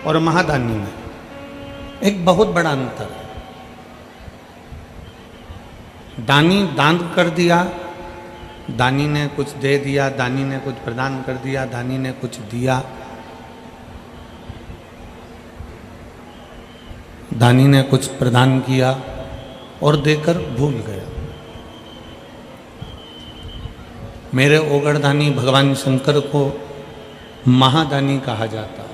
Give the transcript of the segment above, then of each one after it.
और महादानी में एक बहुत बड़ा अंतर है। दानी दान कर दिया, दानी ने कुछ दे दिया, दानी ने कुछ प्रदान कर दिया, दानी ने कुछ दिया, दानी ने कुछ प्रदान किया और देकर भूल गया। मेरे ओगरदानी भगवान शंकर को महादानी कहा जाता है।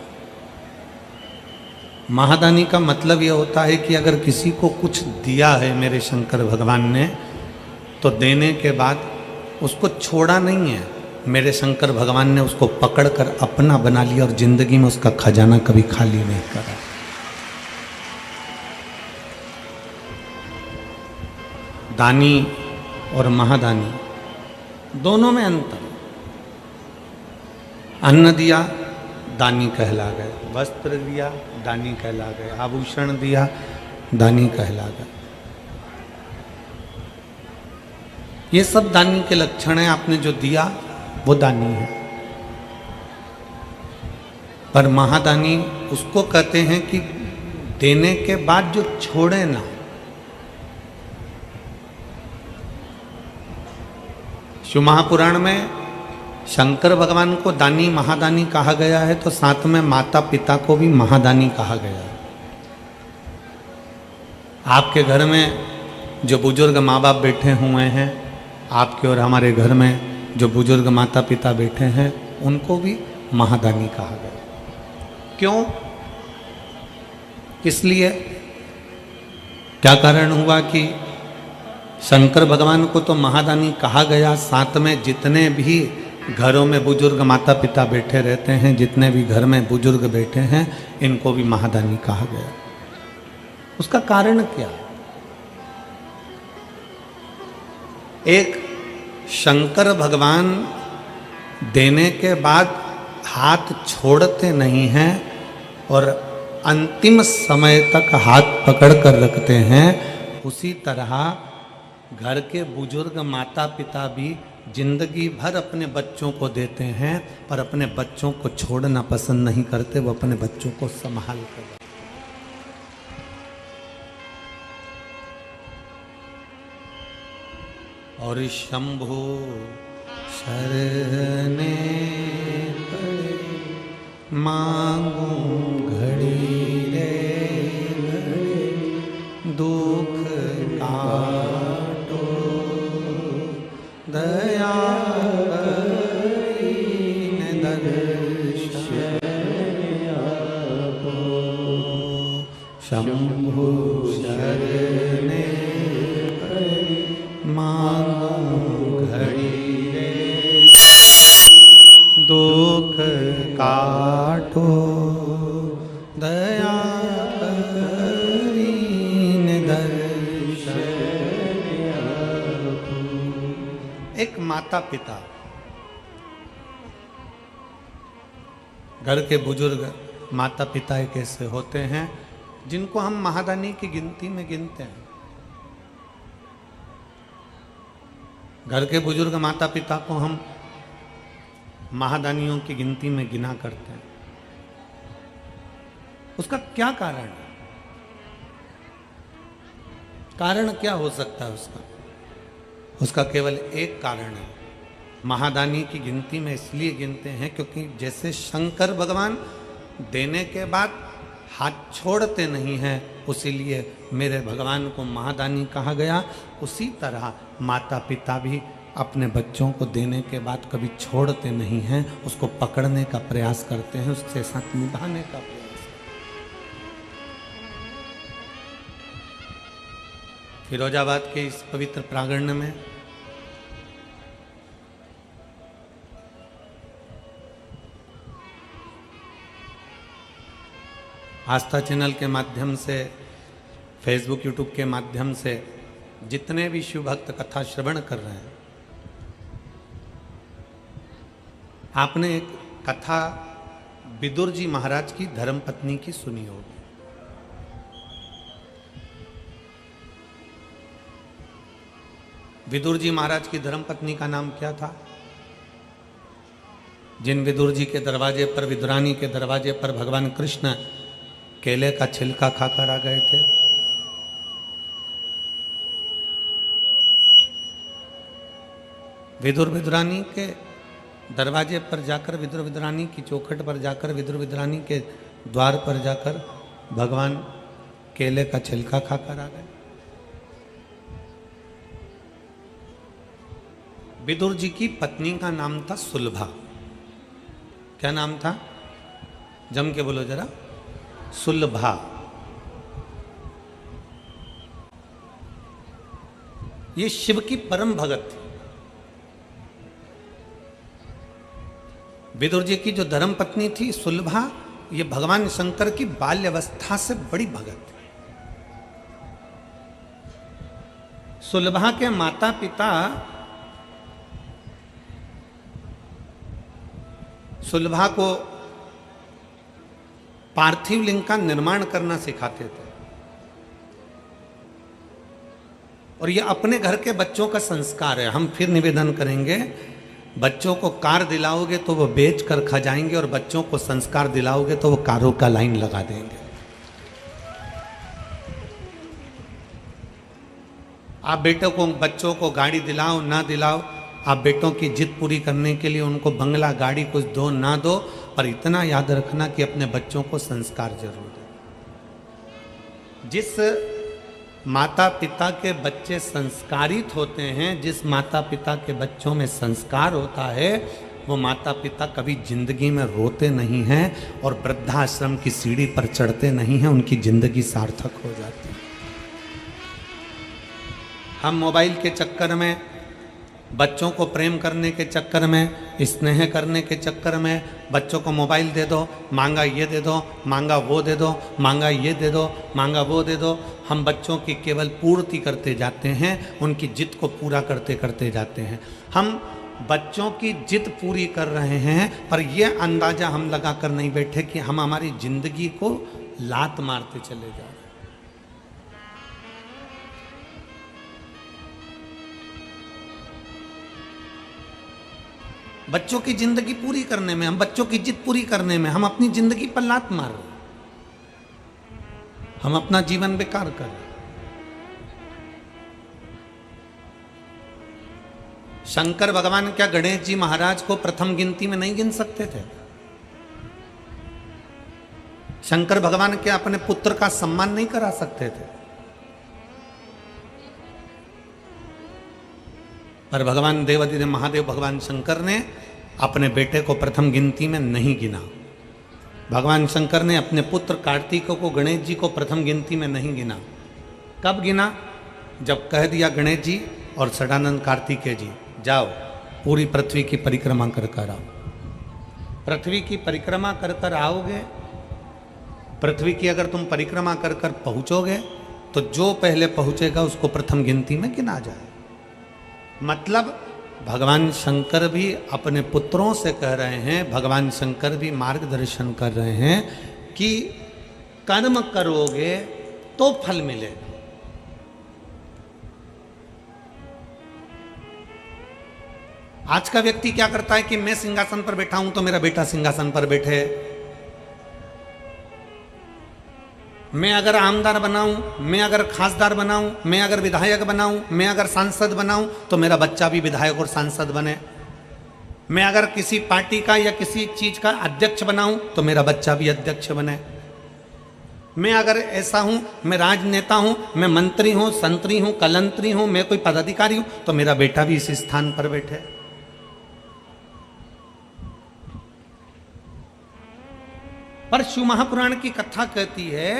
महादानी का मतलब यह होता है कि अगर किसी को कुछ दिया है मेरे शंकर भगवान ने, तो देने के बाद उसको छोड़ा नहीं है। मेरे शंकर भगवान ने उसको पकड़कर अपना बना लिया और जिंदगी में उसका खजाना कभी खाली नहीं करा। दानी और महादानी दोनों में अंतर। अन्न दिया, दानी कहला गए। वस्त्र दिया, दानी कहला गए। आभूषण दिया, दानी कहला गए। ये सब दानी के लक्षण हैं। आपने जो दिया वो दानी है। पर महादानी उसको कहते हैं कि देने के बाद जो छोड़े ना। शिव महापुराण में शंकर भगवान को दानी महादानी कहा गया है, तो साथ में माता पिता को भी महादानी कहा गया है। आपके घर में जो बुजुर्ग माँ बाप बैठे हुए हैं, आपके और हमारे घर में जो बुजुर्ग माता पिता बैठे हैं, उनको भी महादानी कहा गया। क्यों? इसलिए क्या कारण हुआ कि शंकर भगवान को तो महादानी कहा गया, साथ में जितने भी घरों में बुजुर्ग माता पिता बैठे रहते हैं, जितने भी घर में बुजुर्ग बैठे हैं, इनको भी महादानी कहा गया। उसका कारण क्या? एक, शंकर भगवान देने के बाद हाथ छोड़ते नहीं हैं और अंतिम समय तक हाथ पकड़ कर रखते हैं। उसी तरह घर के बुजुर्ग माता पिता भी जिंदगी भर अपने बच्चों को देते हैं, पर अपने बच्चों को छोड़ना पसंद नहीं करते। वो अपने बच्चों को संभाल कर। और शंभु शरणे पड़े मांगू घड़ी रे घड़ी, दुख काटो दया करीन दर्शन आपो। शंभु शरणे पड़े मांगू घड़ी रे, दुख काटो दया करीन दर्शन आपो। एक माता पिता, घर के बुजुर्ग माता पिता एक ऐसे होते हैं जिनको हम महादानी की गिनती में गिनते हैं। घर के बुजुर्ग माता पिता को हम महादानियों की गिनती में गिना करते हैं। उसका क्या कारण है? कारण क्या हो सकता है उसका? उसका केवल एक कारण है। महादानी की गिनती में इसलिए गिनते हैं क्योंकि जैसे शंकर भगवान देने के बाद हाथ छोड़ते नहीं हैं, उसीलिए मेरे भगवान को महादानी कहा गया। उसी तरह माता पिता भी अपने बच्चों को देने के बाद कभी छोड़ते नहीं हैं, उसको पकड़ने का प्रयास करते हैं, उसके साथ निभाने का प्रयास। फिरोजाबाद के इस पवित्र प्रांगण में आस्था चैनल के माध्यम से, फेसबुक यूट्यूब के माध्यम से जितने भी शिव भक्त कथा श्रवण कर रहे हैं, आपने एक कथा विदुर जी महाराज की धर्मपत्नी की सुनी होगी। विदुर जी महाराज की धर्मपत्नी का नाम क्या था? जिन विदुर जी के दरवाजे पर, विदुरानी के दरवाजे पर भगवान कृष्ण केले का छिलका खाकर आ गए थे। विदुर विदुरानी के दरवाजे पर जाकर, विदुर विदुरानी की चौखट पर जाकर, विदुर विदुरानी के द्वार पर जाकर भगवान केले का छिलका खाकर आ गए। विदुर जी की पत्नी का नाम था सुलभा। क्या नाम था? जम के बोलो जरा। सुलभा। ये शिव की परम भगत थी। विदुर जी की जो धर्म पत्नी थी सुलभा, ये भगवान शंकर की बाल्यावस्था से बड़ी भगत थी। सुलभा के माता पिता सुलभा को पार्थिव लिंग का निर्माण करना सिखाते थे, और ये अपने घर के बच्चों का संस्कार है। हम फिर निवेदन करेंगे, बच्चों को कार दिलाओगे तो वो बेच कर खा जाएंगे, और बच्चों को संस्कार दिलाओगे तो वो कारों का लाइन लगा देंगे। आप बेटों को, बच्चों को गाड़ी दिलाओ ना दिलाओ, आप बेटों की जिद पूरी करने के लिए उनको बंगला गाड़ी कुछ दो ना दो, पर इतना याद रखना कि अपने बच्चों को संस्कार जरूर दो। जिस माता पिता के बच्चे संस्कारित होते हैं, जिस माता पिता के बच्चों में संस्कार होता है, वो माता पिता कभी जिंदगी में रोते नहीं हैं और वृद्धाश्रम की सीढ़ी पर चढ़ते नहीं हैं, उनकी जिंदगी सार्थक हो जाती है। हम मोबाइल के चक्कर में, बच्चों को प्रेम करने के चक्कर में, स्नेह करने के चक्कर में बच्चों को मोबाइल दे दो, मांगा ये दे दो, मांगा वो दे दो, मांगा ये दे दो, मांगा वो दे दो। हम बच्चों की केवल पूर्ति करते जाते हैं, उनकी जिद को पूरा करते करते जाते हैं। हम बच्चों की जिद पूरी कर रहे हैं, पर यह अंदाजा हम लगा कर नहीं बैठे कि हम हमारी जिंदगी को लात मारते चले जा रहे हैं। बच्चों की जिंदगी पूरी करने में, हम बच्चों की जिद पूरी करने में, हम अपनी जिंदगी पर लात मार रहे हैं, हम अपना जीवन बेकार कर रहे हैं। शंकर भगवान क्या गणेश जी महाराज को प्रथम गिनती में नहीं गिन सकते थे? शंकर भगवान क्या अपने पुत्र का सम्मान नहीं करा सकते थे? पर भगवान देवाधिदेव महादेव भगवान शंकर ने अपने बेटे को प्रथम गिनती में नहीं गिना। भगवान शंकर ने अपने पुत्र कार्तिक को, गणेश जी को प्रथम गिनती में नहीं गिना। कब गिना? जब कह दिया गणेश जी और सदानंद कार्तिकेय जी, जाओ पूरी पृथ्वी की परिक्रमा कर कर आओ। पृथ्वी की परिक्रमा कर कर आओगे, पृथ्वी की अगर तुम परिक्रमा कर कर पहुंचोगे तो जो पहले पहुंचेगा उसको प्रथम गिनती में गिना जाए। मतलब भगवान शंकर भी अपने पुत्रों से कह रहे हैं, भगवान शंकर भी मार्गदर्शन कर रहे हैं कि कर्म करोगे तो फल मिलेगा। आज का व्यक्ति क्या करता है कि मैं सिंहासन पर बैठा हूं तो मेरा बेटा सिंहासन पर बैठे, मैं अगर आमदार बनाऊं, मैं अगर खासदार बनाऊं, मैं अगर विधायक बनाऊं, मैं अगर सांसद बनाऊं तो मेरा बच्चा भी विधायक और सांसद बने, मैं अगर किसी पार्टी का या किसी चीज का अध्यक्ष बनाऊं तो मेरा बच्चा भी अध्यक्ष बने, मैं अगर ऐसा हूं, मैं राजनेता हूं, मैं मंत्री हूं, संतरी हूं, कलंतरी हूं, मैं कोई पदाधिकारी हूं तो मेरा बेटा भी इस स्थान पर बैठे। पर शिव महापुराण की कथा कहती है,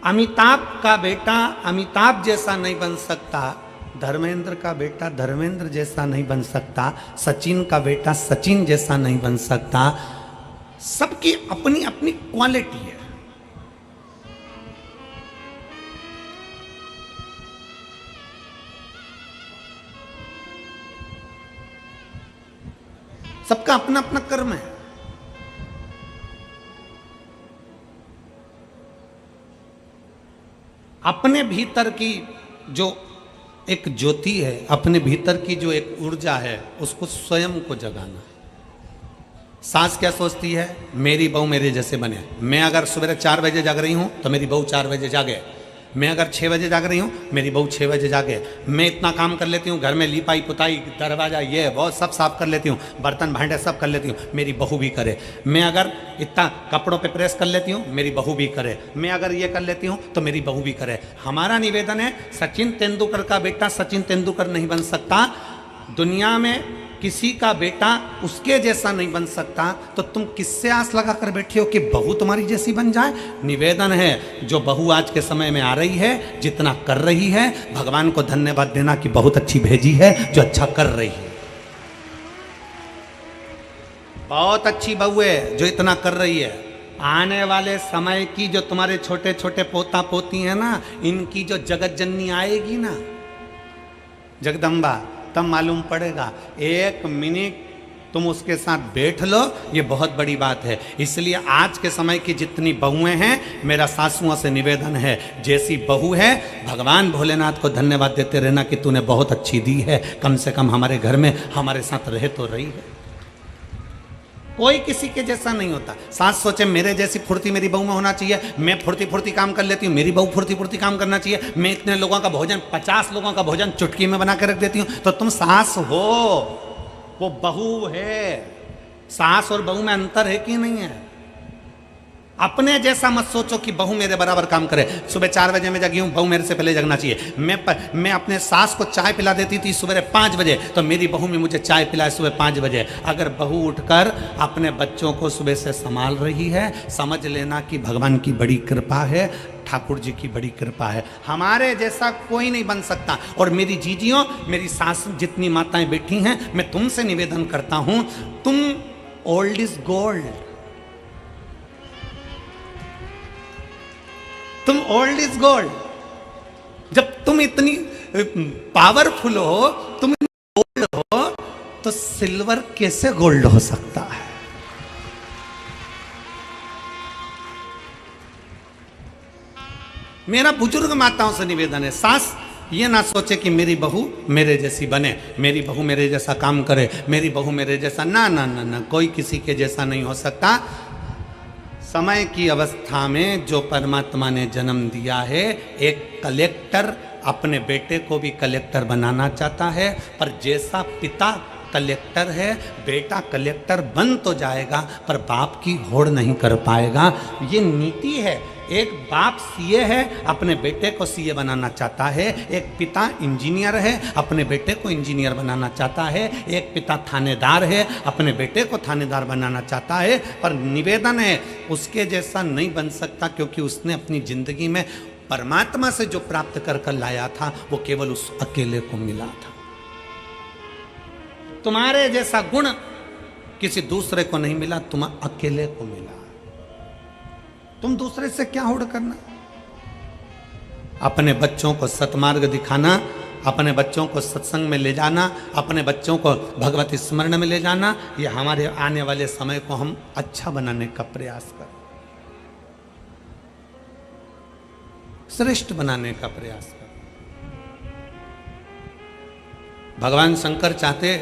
अमिताभ का बेटा अमिताभ जैसा नहीं बन सकता, धर्मेंद्र का बेटा धर्मेंद्र जैसा नहीं बन सकता, सचिन का बेटा सचिन जैसा नहीं बन सकता। सबकी अपनी अपनी क्वालिटी है। सबका अपना अपना कर्म है। अपने भीतर की जो एक ज्योति है, अपने भीतर की जो एक ऊर्जा है, उसको स्वयं को जगाना है। सास क्या सोचती है, मेरी बहू मेरे जैसे बने। मैं अगर सुबह 4 बजे जाग रही हूँ तो मेरी बहू 4 बजे जागे। मैं अगर 6 बजे जाग रही हूँ, मेरी बहू 6 बजे जागे। मैं इतना काम कर लेती हूँ, घर में लिपाई पुताई, दरवाजा ये वो सब साफ कर लेती हूँ, बर्तन भांडे सब कर लेती हूँ, मेरी बहू भी करे। मैं अगर इतना कपड़ों पे प्रेस कर लेती हूँ, मेरी बहू भी करे। मैं अगर ये कर लेती हूँ तो मेरी बहू भी करे। हमारा निवेदन है, सचिन तेंदुलकर का बेटा सचिन तेंदुलकर नहीं बन सकता, दुनिया में किसी का बेटा उसके जैसा नहीं बन सकता, तो तुम किससे आस लगा कर बैठी हो कि बहू तुम्हारी जैसी बन जाए। निवेदन है, जो बहू आज के समय में आ रही है, जितना कर रही है, भगवान को धन्यवाद देना कि बहुत अच्छी भेजी है जो अच्छा कर रही है। बहुत अच्छी बहू है जो इतना कर रही है। आने वाले समय की जो तुम्हारे छोटे छोटे पोता पोती हैं ना, इनकी जो जगत जननी आएगी ना, जगदम्बा, तब मालूम पड़ेगा। 1 मिनट तुम उसके साथ बैठ लो, ये बहुत बड़ी बात है। इसलिए आज के समय की जितनी बहुएं हैं, मेरा सासुओं से निवेदन है, जैसी बहू है भगवान भोलेनाथ को धन्यवाद देते रहना कि तूने बहुत अच्छी दी है, कम से कम हमारे घर में हमारे साथ रह तो रही है। कोई किसी के जैसा नहीं होता। सास सोचे मेरे जैसी फुर्ती मेरी बहू में होना चाहिए, मैं फुर्ती फुर्ती काम कर लेती हूँ, मेरी बहू फुर्ती फुर्ती काम करना चाहिए। मैं इतने लोगों का भोजन, 50 लोगों का भोजन चुटकी में बना के रख देती हूँ। तो तुम सास हो, वो बहू है। सास और बहू में अंतर है कि नहीं है? अपने जैसा मत सोचो कि बहू मेरे बराबर काम करे। सुबह 4 बजे मैं जगी हूँ, बहू मेरे से पहले जगना चाहिए। मैं अपने सास को चाय पिला देती थी सुबह 5 बजे, तो मेरी बहू में मुझे चाय पिलाए सुबह 5 बजे। अगर बहू उठकर अपने बच्चों को सुबह से संभाल रही है, समझ लेना कि भगवान की बड़ी कृपा है, ठाकुर जी की बड़ी कृपा है। हमारे जैसा कोई नहीं बन सकता। और मेरी जीजियों, मेरी सास जितनी माताएं बैठी हैं, मैं तुमसे निवेदन करता हूं, तुम ओल्ड इज गोल्ड, तुम ओल्ड इज गोल्ड। जब तुम इतनी पावरफुल हो, तुम गोल्ड हो, तो सिल्वर कैसे गोल्ड हो सकता है? मेरा बुजुर्ग माताओं से निवेदन है, सास ये ना सोचे कि मेरी बहू मेरे जैसी बने, मेरी बहू मेरे जैसा काम करे, मेरी बहू मेरे जैसा, ना ना ना ना, कोई किसी के जैसा नहीं हो सकता। समय की अवस्था में जो परमात्मा ने जन्म दिया है, एक कलेक्टर अपने बेटे को भी कलेक्टर बनाना चाहता है, पर जैसा पिता कलेक्टर है, बेटा कलेक्टर बन तो जाएगा पर बाप की होड़ नहीं कर पाएगा। ये नीति है। एक बाप सीए है, अपने बेटे को सीए बनाना चाहता है। एक पिता इंजीनियर है, अपने बेटे को इंजीनियर बनाना चाहता है। एक पिता थानेदार है, अपने बेटे को थानेदार बनाना चाहता है। पर निवेदन है, उसके जैसा नहीं बन सकता, क्योंकि उसने अपनी जिंदगी में परमात्मा से जो प्राप्त कर कर लाया था, वो केवल उस अकेले को मिला था। तुम्हारे जैसा गुण किसी दूसरे को नहीं मिला, तुम अकेले को मिला। तुम दूसरे से क्या होड़ करना? अपने बच्चों को सतमार्ग दिखाना, अपने बच्चों को सत्संग में ले जाना, अपने बच्चों को भगवत स्मरण में ले जाना, ये हमारे आने वाले समय को हम अच्छा बनाने का प्रयास करें, श्रेष्ठ बनाने का प्रयास करें। भगवान शंकर चाहते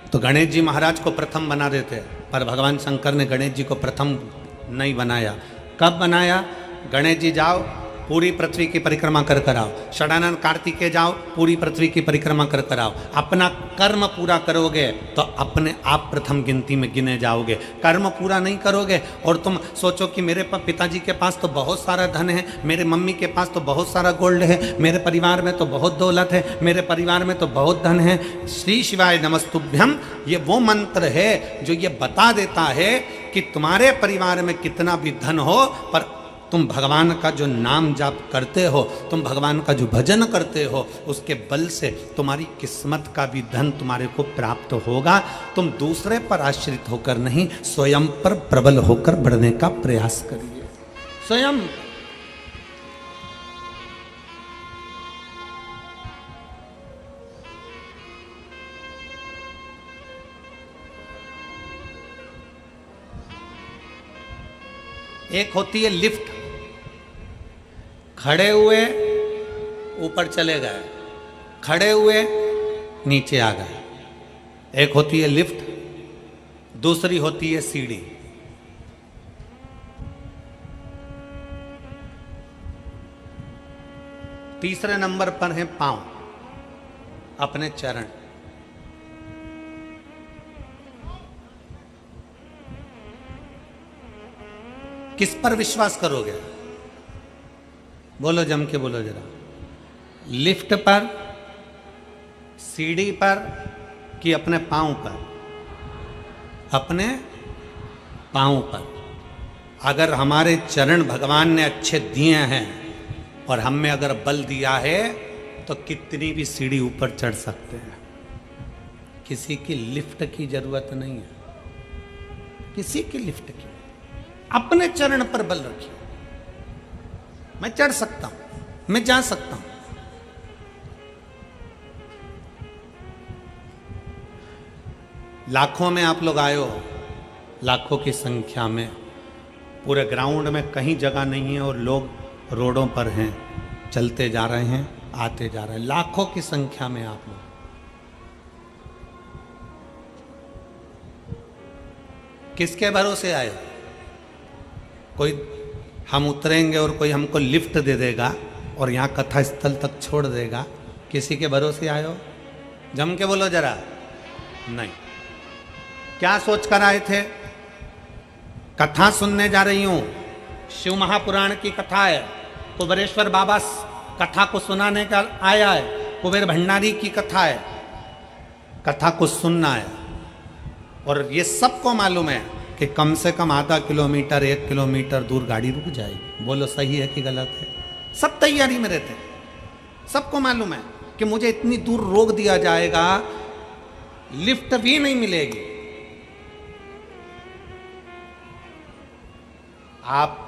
तो गणेश जी महाराज को प्रथम बना देते, पर भगवान शंकर ने गणेश जी को प्रथम नहीं बनाया। कब बनाया? गणेश जी जाओ पूरी पृथ्वी की परिक्रमा कर कर आओ, षडानंद कार्तिकेय जाओ पूरी पृथ्वी की परिक्रमा कर कर आओ। अपना कर्म पूरा करोगे तो अपने आप प्रथम गिनती में गिने जाओगे। कर्म पूरा नहीं करोगे और तुम सोचो कि मेरे पिताजी के पास तो बहुत सारा धन है, मेरे मम्मी के पास तो बहुत सारा गोल्ड है, मेरे परिवार में तो बहुत दौलत है, मेरे परिवार में तो बहुत धन है। श्री शिवाय नमस्तुभ्यम, ये वो मंत्र है जो ये बता देता है कि तुम्हारे परिवार में कितना भी धन हो, पर तुम भगवान का जो नाम जाप करते हो, तुम भगवान का जो भजन करते हो, उसके बल से तुम्हारी किस्मत का भी धन तुम्हारे को प्राप्त होगा। तुम दूसरे पर आश्रित होकर नहीं, स्वयं पर प्रबल होकर बढ़ने का प्रयास करिए। स्वयं एक होती है लिफ्ट, खड़े हुए ऊपर चले गए, खड़े हुए नीचे आ गए। एक होती है लिफ्ट, दूसरी होती है सीढ़ी। तीसरे नंबर पर है पांव, अपने चरण। किस पर विश्वास करोगे? बोलो, जम के बोलो जरा। लिफ्ट पर, सीढ़ी पर, कि अपने पांव पर? अपने पांव पर। अगर हमारे चरण भगवान ने अच्छे दिए हैं और हम में अगर बल दिया है तो कितनी भी सीढ़ी ऊपर चढ़ सकते हैं। किसी की लिफ्ट की जरूरत नहीं है, किसी की लिफ्ट की। अपने चरण पर बल रखिए। मैं चढ़ सकता हूं, मैं जा सकता हूं। लाखों में आप लोग आए हो, लाखों की संख्या में। पूरे ग्राउंड में कहीं जगह नहीं है और लोग रोडों पर हैं, चलते जा रहे हैं, आते जा रहे हैं। लाखों की संख्या में आप लोग। किसके भरोसे आए हो? कोई हम उतरेंगे और कोई हमको लिफ्ट दे देगा और यहाँ कथा स्थल तक छोड़ देगा, किसी के भरोसे आए हो? जम के बोलो जरा। नहीं। क्या सोच कर आए थे? कथा सुनने जा रही हूं, शिव महापुराण की कथा है, कुबेरेश्वर बाबा कथा को सुनाने का आया है, कुबेर भंडारी की कथा है, कथा को सुनना है। और ये सबको मालूम है कि कम से कम आधा किलोमीटर 1 किलोमीटर दूर गाड़ी रुक जाएगी। बोलो सही है कि गलत है? सब तैयारी में रहते हैं। सबको मालूम है कि मुझे इतनी दूर रोक दिया जाएगा, लिफ्ट भी नहीं मिलेगी। आप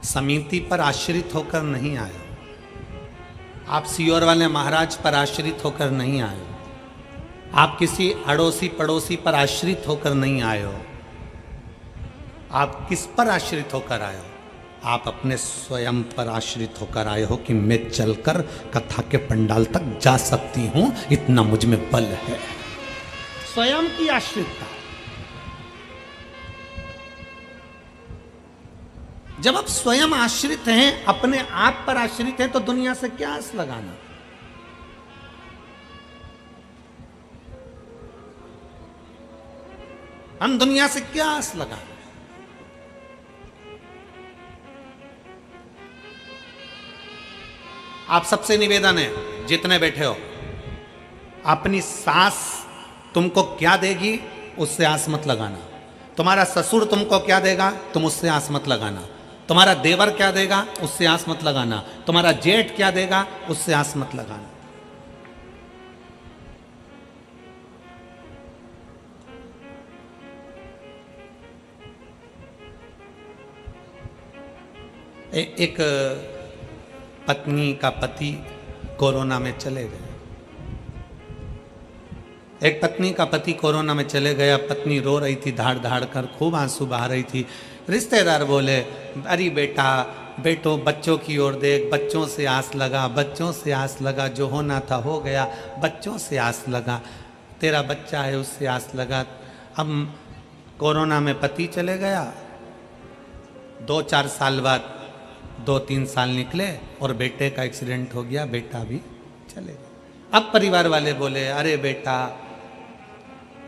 समिति पर आश्रित होकर नहीं आए, आप सियोर वाले महाराज पर आश्रित होकर नहीं आए, आप किसी अड़ोसी पड़ोसी पर आश्रित होकर नहीं आए हो। आप किस पर आश्रित होकर आए हो? आप अपने स्वयं पर आश्रित होकर आए हो कि मैं चलकर कथा के पंडाल तक जा सकती हूं, इतना मुझ में बल है। स्वयं की आश्रितता। जब आप स्वयं आश्रित हैं, अपने आप पर आश्रित हैं, तो दुनिया से क्या आस लगाना? हम दुनिया से क्या आस लगाना? आप सबसे निवेदन है, जितने बैठे हो, अपनी सास तुमको क्या देगी उससे आस मत लगाना। तुम्हारा ससुर तुमको क्या देगा तुम उससे आस मत लगाना। तुम्हारा देवर क्या देगा उससे आस मत लगाना। तुम्हारा जेठ क्या देगा उससे आस मत लगाना। एक पत्नी का पति कोरोना में चले गए। एक पत्नी का पति कोरोना में चले गया। पत्नी रो रही थी, धाड़ धाड़ कर खूब आंसू बहा रही थी। रिश्तेदार बोले, अरे बेटा, बेटो बच्चों की ओर देख, बच्चों से आस लगा, बच्चों से आस लगा, जो होना था हो गया, बच्चों से आस लगा, तेरा बच्चा है उससे आस लगा। अब कोरोना में पति चले गया, 2-4 साल बाद 2-3 साल निकले और बेटे का एक्सीडेंट हो गया, बेटा भी चले गया। अब परिवार वाले बोले, अरे बेटा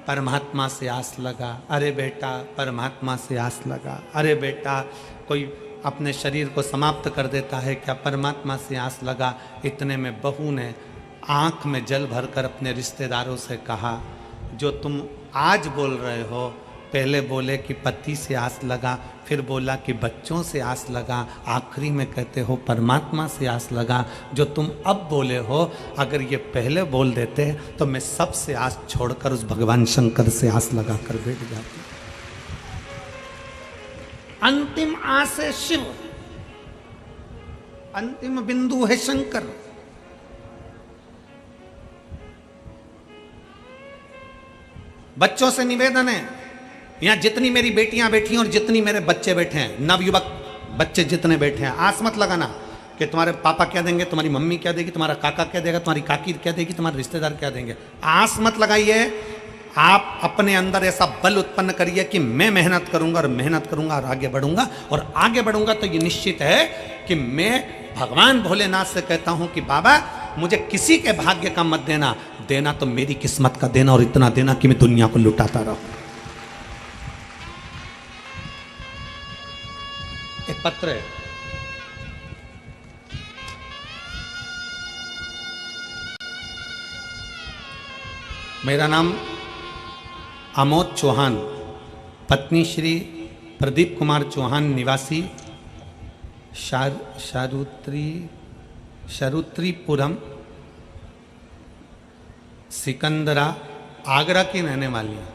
परमात्मा से आस लगा, अरे बेटा परमात्मा से आस लगा, अरे बेटा कोई अपने शरीर को समाप्त कर देता है क्या, परमात्मा से आस लगा। इतने में बहू ने आंख में जल भरकर अपने रिश्तेदारों से कहा, जो तुम आज बोल रहे हो, पहले बोले कि पति से आस लगा, फिर बोला कि बच्चों से आस लगा, आखिरी में कहते हो परमात्मा से आस लगा। जो तुम अब बोले हो, अगर ये पहले बोल देते तो मैं सबसे आस छोड़कर उस भगवान शंकर से आस लगा कर बैठ जाती। अंतिम आस है शिव, अंतिम बिंदु है शंकर। बच्चों से निवेदन है, यहां जितनी मेरी बेटियां बैठी हैं और जितनी मेरे बच्चे बैठे हैं, नवयुवक बच्चे जितने बैठे हैं, आस मत लगाना कि तुम्हारे पापा क्या देंगे, तुम्हारी मम्मी क्या देगी, तुम्हारा काका क्या देगा, तुम्हारी काकी क्या देगी, तुम्हारे रिश्तेदार क्या देंगे। आस मत लगाइए। आप अपने अंदर ऐसा बल उत्पन्न करिए कि मैं मेहनत करूंगा और मेहनत करूंगा और आगे बढ़ूंगा, और आगे बढ़ूंगा तो ये निश्चित है कि मैं भगवान भोलेनाथ से कहता हूं कि बाबा मुझे किसी के भाग्य का मत देना, देना तो मेरी किस्मत का देना, और इतना देना कि मैं दुनिया को लुटाता रहूं। एक पत्र है, मेरा नाम आमोद चौहान, पत्नी श्री प्रदीप कुमार चौहान, निवासी शारुत्रीपुरम, सिकंदरा, आगरा की रहने वाली हैं।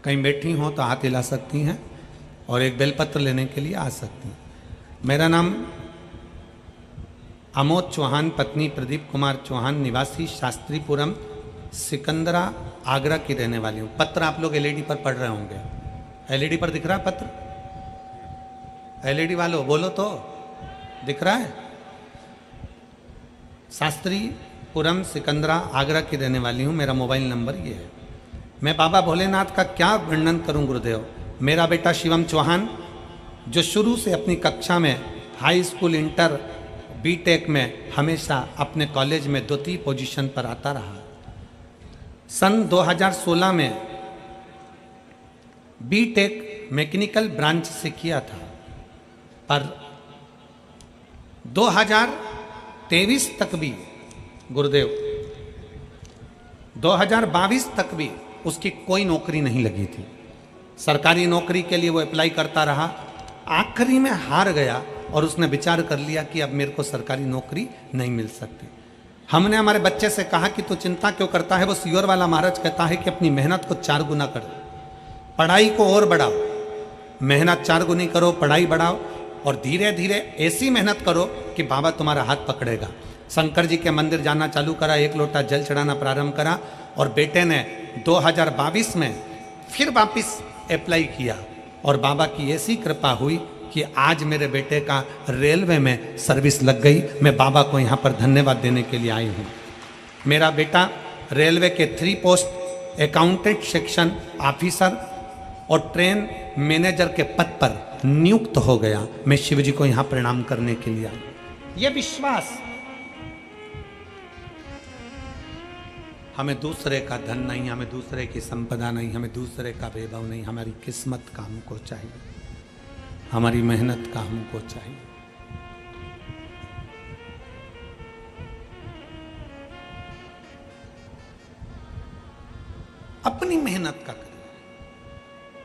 कहीं बैठी हो तो हाथ हिला सकती हैं और एक बेलपत्र लेने के लिए आ सकती हैं। मेरा नाम आमोद चौहान, पत्नी प्रदीप कुमार चौहान, निवासी शास्त्रीपुरम, सिकंदरा, आगरा की रहने वाली हूँ। पत्र आप लोग एलईडी पर पढ़ रहे होंगे, एलईडी पर दिख रहा है पत्र? एलईडी वालों बोलो तो, दिख रहा है? शास्त्रीपुरम, सिकंदरा, आगरा की रहने वाली हूँ। मेरा मोबाइल नंबर ये है। मैं बाबा भोलेनाथ का क्या वर्णन करूँ गुरुदेव। मेरा बेटा शिवम चौहान, जो शुरू से अपनी कक्षा में, हाई स्कूल, इंटर, बीटेक में हमेशा अपने कॉलेज में द्वितीय पोजीशन पर आता रहा। सन 2016 में बीटेक मैकेनिकल ब्रांच से किया था, पर 2023 तक भी गुरुदेव, 2022 तक भी उसकी कोई नौकरी नहीं लगी थी। सरकारी नौकरी के लिए वो अप्लाई करता रहा, आखिरी में हार गया और उसने विचार कर लिया कि अब मेरे को सरकारी नौकरी नहीं मिल सकती। हमने हमारे बच्चे से कहा कि तू चिंता क्यों करता है। वो सियोर वाला महाराज कहता है कि अपनी मेहनत को 4 गुना कर, पढ़ाई को और बढ़ाओ, मेहनत 4 गुनी करो, पढ़ाई बढ़ाओ, और धीरे धीरे ऐसी मेहनत करो कि बाबा तुम्हारा हाथ पकड़ेगा। शंकर जी के मंदिर जाना चालू करा, 1 लोटा जल चढ़ाना प्रारंभ करा, और बेटे ने 2022 में फिर वापस अप्लाई किया, और बाबा की ऐसी कृपा हुई कि आज मेरे बेटे का रेलवे में सर्विस लग गई। मैं बाबा को यहाँ पर धन्यवाद देने के लिए आई हूँ। मेरा बेटा रेलवे के 3 पोस्ट, अकाउंटेंट सेक्शन ऑफिसर और ट्रेन मैनेजर के पद पर नियुक्त हो गया। मैं शिव जी को यहाँ प्रणाम करने के लिए आई। ये विश्वास, हमें दूसरे का धन नहीं, हमें दूसरे की संपदा नहीं, हमें दूसरे का वैभव नहीं, हमारी किस्मत का हमको चाहिए, हमारी मेहनत का हमको चाहिए। अपनी मेहनत का करिए।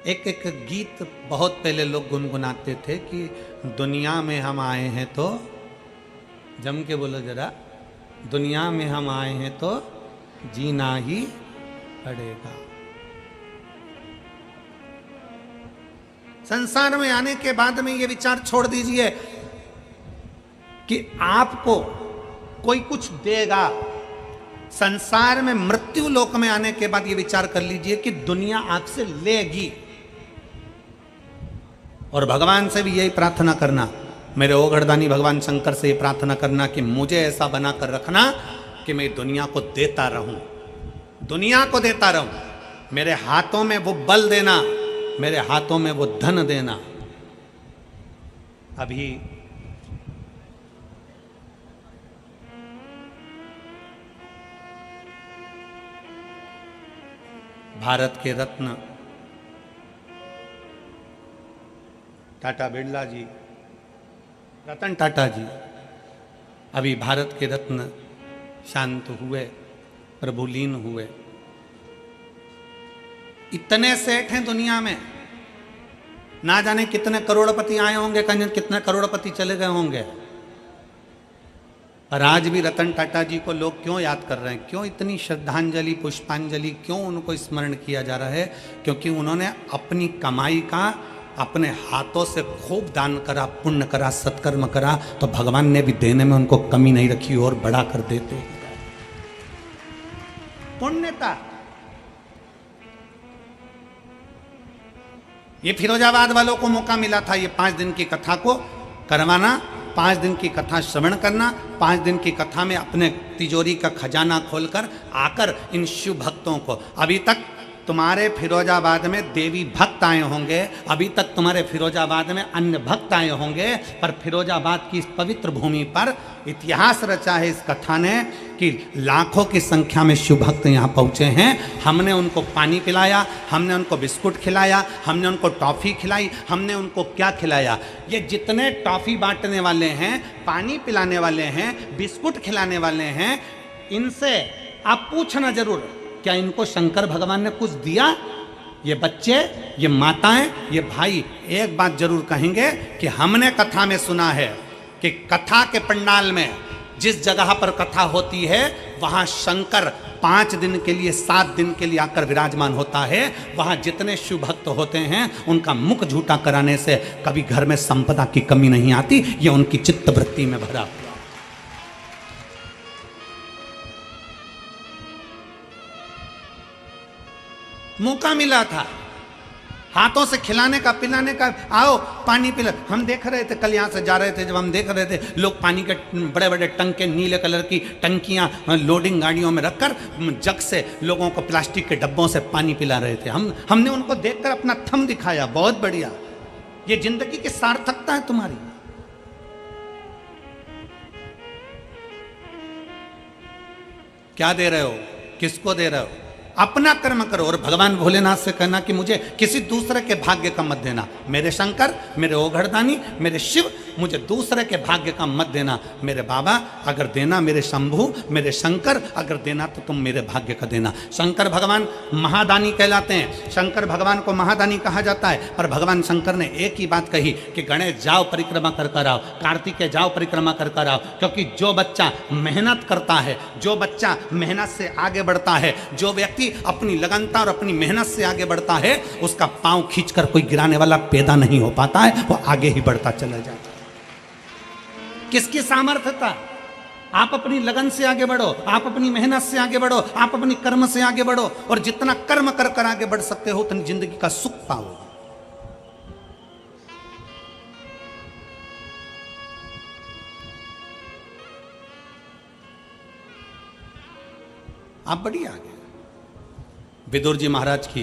एक गीत बहुत पहले लोग गुनगुनाते थे कि दुनिया में हम आए हैं तो, जम के बोलो जरा, दुनिया में हम आए हैं तो जीना ही पड़ेगा। संसार में आने के बाद में ये विचार छोड़ दीजिए कि आपको कोई कुछ देगा। संसार में, मृत्यु लोक में आने के बाद ये विचार कर लीजिए कि दुनिया आपसे लेगी। और भगवान से भी यही प्रार्थना करना, मेरे ओघड़दानी भगवान शंकर से ये प्रार्थना करना कि मुझे ऐसा बना कर रखना कि मैं दुनिया को देता रहूं, दुनिया को देता रहूं। मेरे हाथों में वो बल देना, मेरे हाथों में वो धन देना। अभी भारत के रत्न टाटा बिरला जी, रतन टाटा जी, अभी भारत के रत्न शांत हुए, प्रभुलीन हुए। इतने सेठ हैं दुनिया में, ना जाने कितने करोड़पति आए होंगे, कितने करोड़पति चले गए होंगे, पर आज भी रतन टाटा जी को लोग क्यों याद कर रहे हैं? क्यों इतनी श्रद्धांजलि, पुष्पांजलि, क्यों उनको स्मरण किया जा रहा है? क्योंकि उन्होंने अपनी कमाई का अपने हाथों से खूब दान करा, पुण्य करा, सत्कर्म करा, तो भगवान ने भी देने में उनको कमी नहीं रखी और बढ़ा कर देते। पुण्यता। ये फिरोजाबाद वालों को मौका मिला था ये 5 दिन की कथा को करवाना। 5 दिन की कथा श्रवण करना, 5 दिन की कथा में अपने तिजोरी का खजाना खोलकर आकर इन शिव भक्तों को, अभी तक तुम्हारे फिरोजाबाद में देवी भक्त आए होंगे, अभी तक तुम्हारे फिरोजाबाद में अन्य भक्त आए होंगे, पर फिरोजाबाद की इस पवित्र भूमि पर इतिहास रचा है इस कथा ने कि लाखों की संख्या में शिव भक्त यहाँ पहुँचे हैं। हमने उनको पानी पिलाया, हमने उनको बिस्कुट खिलाया, हमने उनको टॉफ़ी खिलाई, हमने उनको क्या खिलाया। ये जितने टॉफ़ी बांटने वाले हैं, पानी पिलाने वाले हैं, बिस्कुट खिलाने वाले हैं, इनसे आप पूछना जरूर क्या इनको शंकर भगवान ने कुछ दिया। ये बच्चे, ये माताएं, ये भाई एक बात जरूर कहेंगे कि हमने कथा में सुना है कि कथा के पंडाल में जिस जगह पर कथा होती है वहां शंकर 5 दिन के लिए, 7 दिन के लिए आकर विराजमान होता है। वहां जितने शिव भक्त होते हैं उनका मुख झूठा कराने से कभी घर में संपदा की कमी नहीं आती। ये उनकी चित्त वृत्ति में भरा। मौका मिला था हाथों से खिलाने का, पिलाने का, आओ पानी पिला। हम देख रहे थे, कल यहाँ से जा रहे थे, जब हम देख रहे थे लोग पानी के बड़े बड़े टंके, नीले कलर की टंकियाँ लोडिंग गाड़ियों में रखकर जग से लोगों को प्लास्टिक के डब्बों से पानी पिला रहे थे। हमने उनको देखकर अपना थम दिखाया, बहुत बढ़िया, ये जिंदगी की सार्थकता है तुम्हारी। क्या दे रहे हो, किसको दे रहे हो? अपना कर्म करो और भगवान भोलेनाथ से कहना कि मुझे किसी दूसरे के भाग्य का मत देना। मेरे शंकर, मेरे ओघड़दानी, मेरे शिव, मुझे दूसरे के भाग्य का मत देना। मेरे बाबा अगर देना, मेरे शंभु, मेरे शंकर अगर देना तो तुम मेरे भाग्य का देना। शंकर भगवान महादानी कहलाते हैं, शंकर भगवान को महादानी कहा जाता है। पर भगवान शंकर ने एक ही बात कही कि गणेश जाओ परिक्रमा कर कर आओ, कार्तिकेय जाओ परिक्रमा कर कर आओ, क्योंकि जो बच्चा मेहनत करता है, जो बच्चा मेहनत से आगे बढ़ता है, जो व्यक्ति अपनी लगनता और अपनी मेहनत से आगे बढ़ता है, उसका पांव खींचकर कोई गिराने वाला पैदा नहीं हो पाता है, वो आगे ही बढ़ता चला जाता है। किसकी सामर्थ्यता? आप अपनी लगन से आगे बढ़ो, आप अपनी मेहनत से आगे बढ़ो, आप अपनी कर्म से आगे बढ़ो, और जितना कर्म कर कर आगे बढ़ सकते हो उतनी जिंदगी का सुख पाओ। आप बढ़िया आगे। विदुर जी महाराज की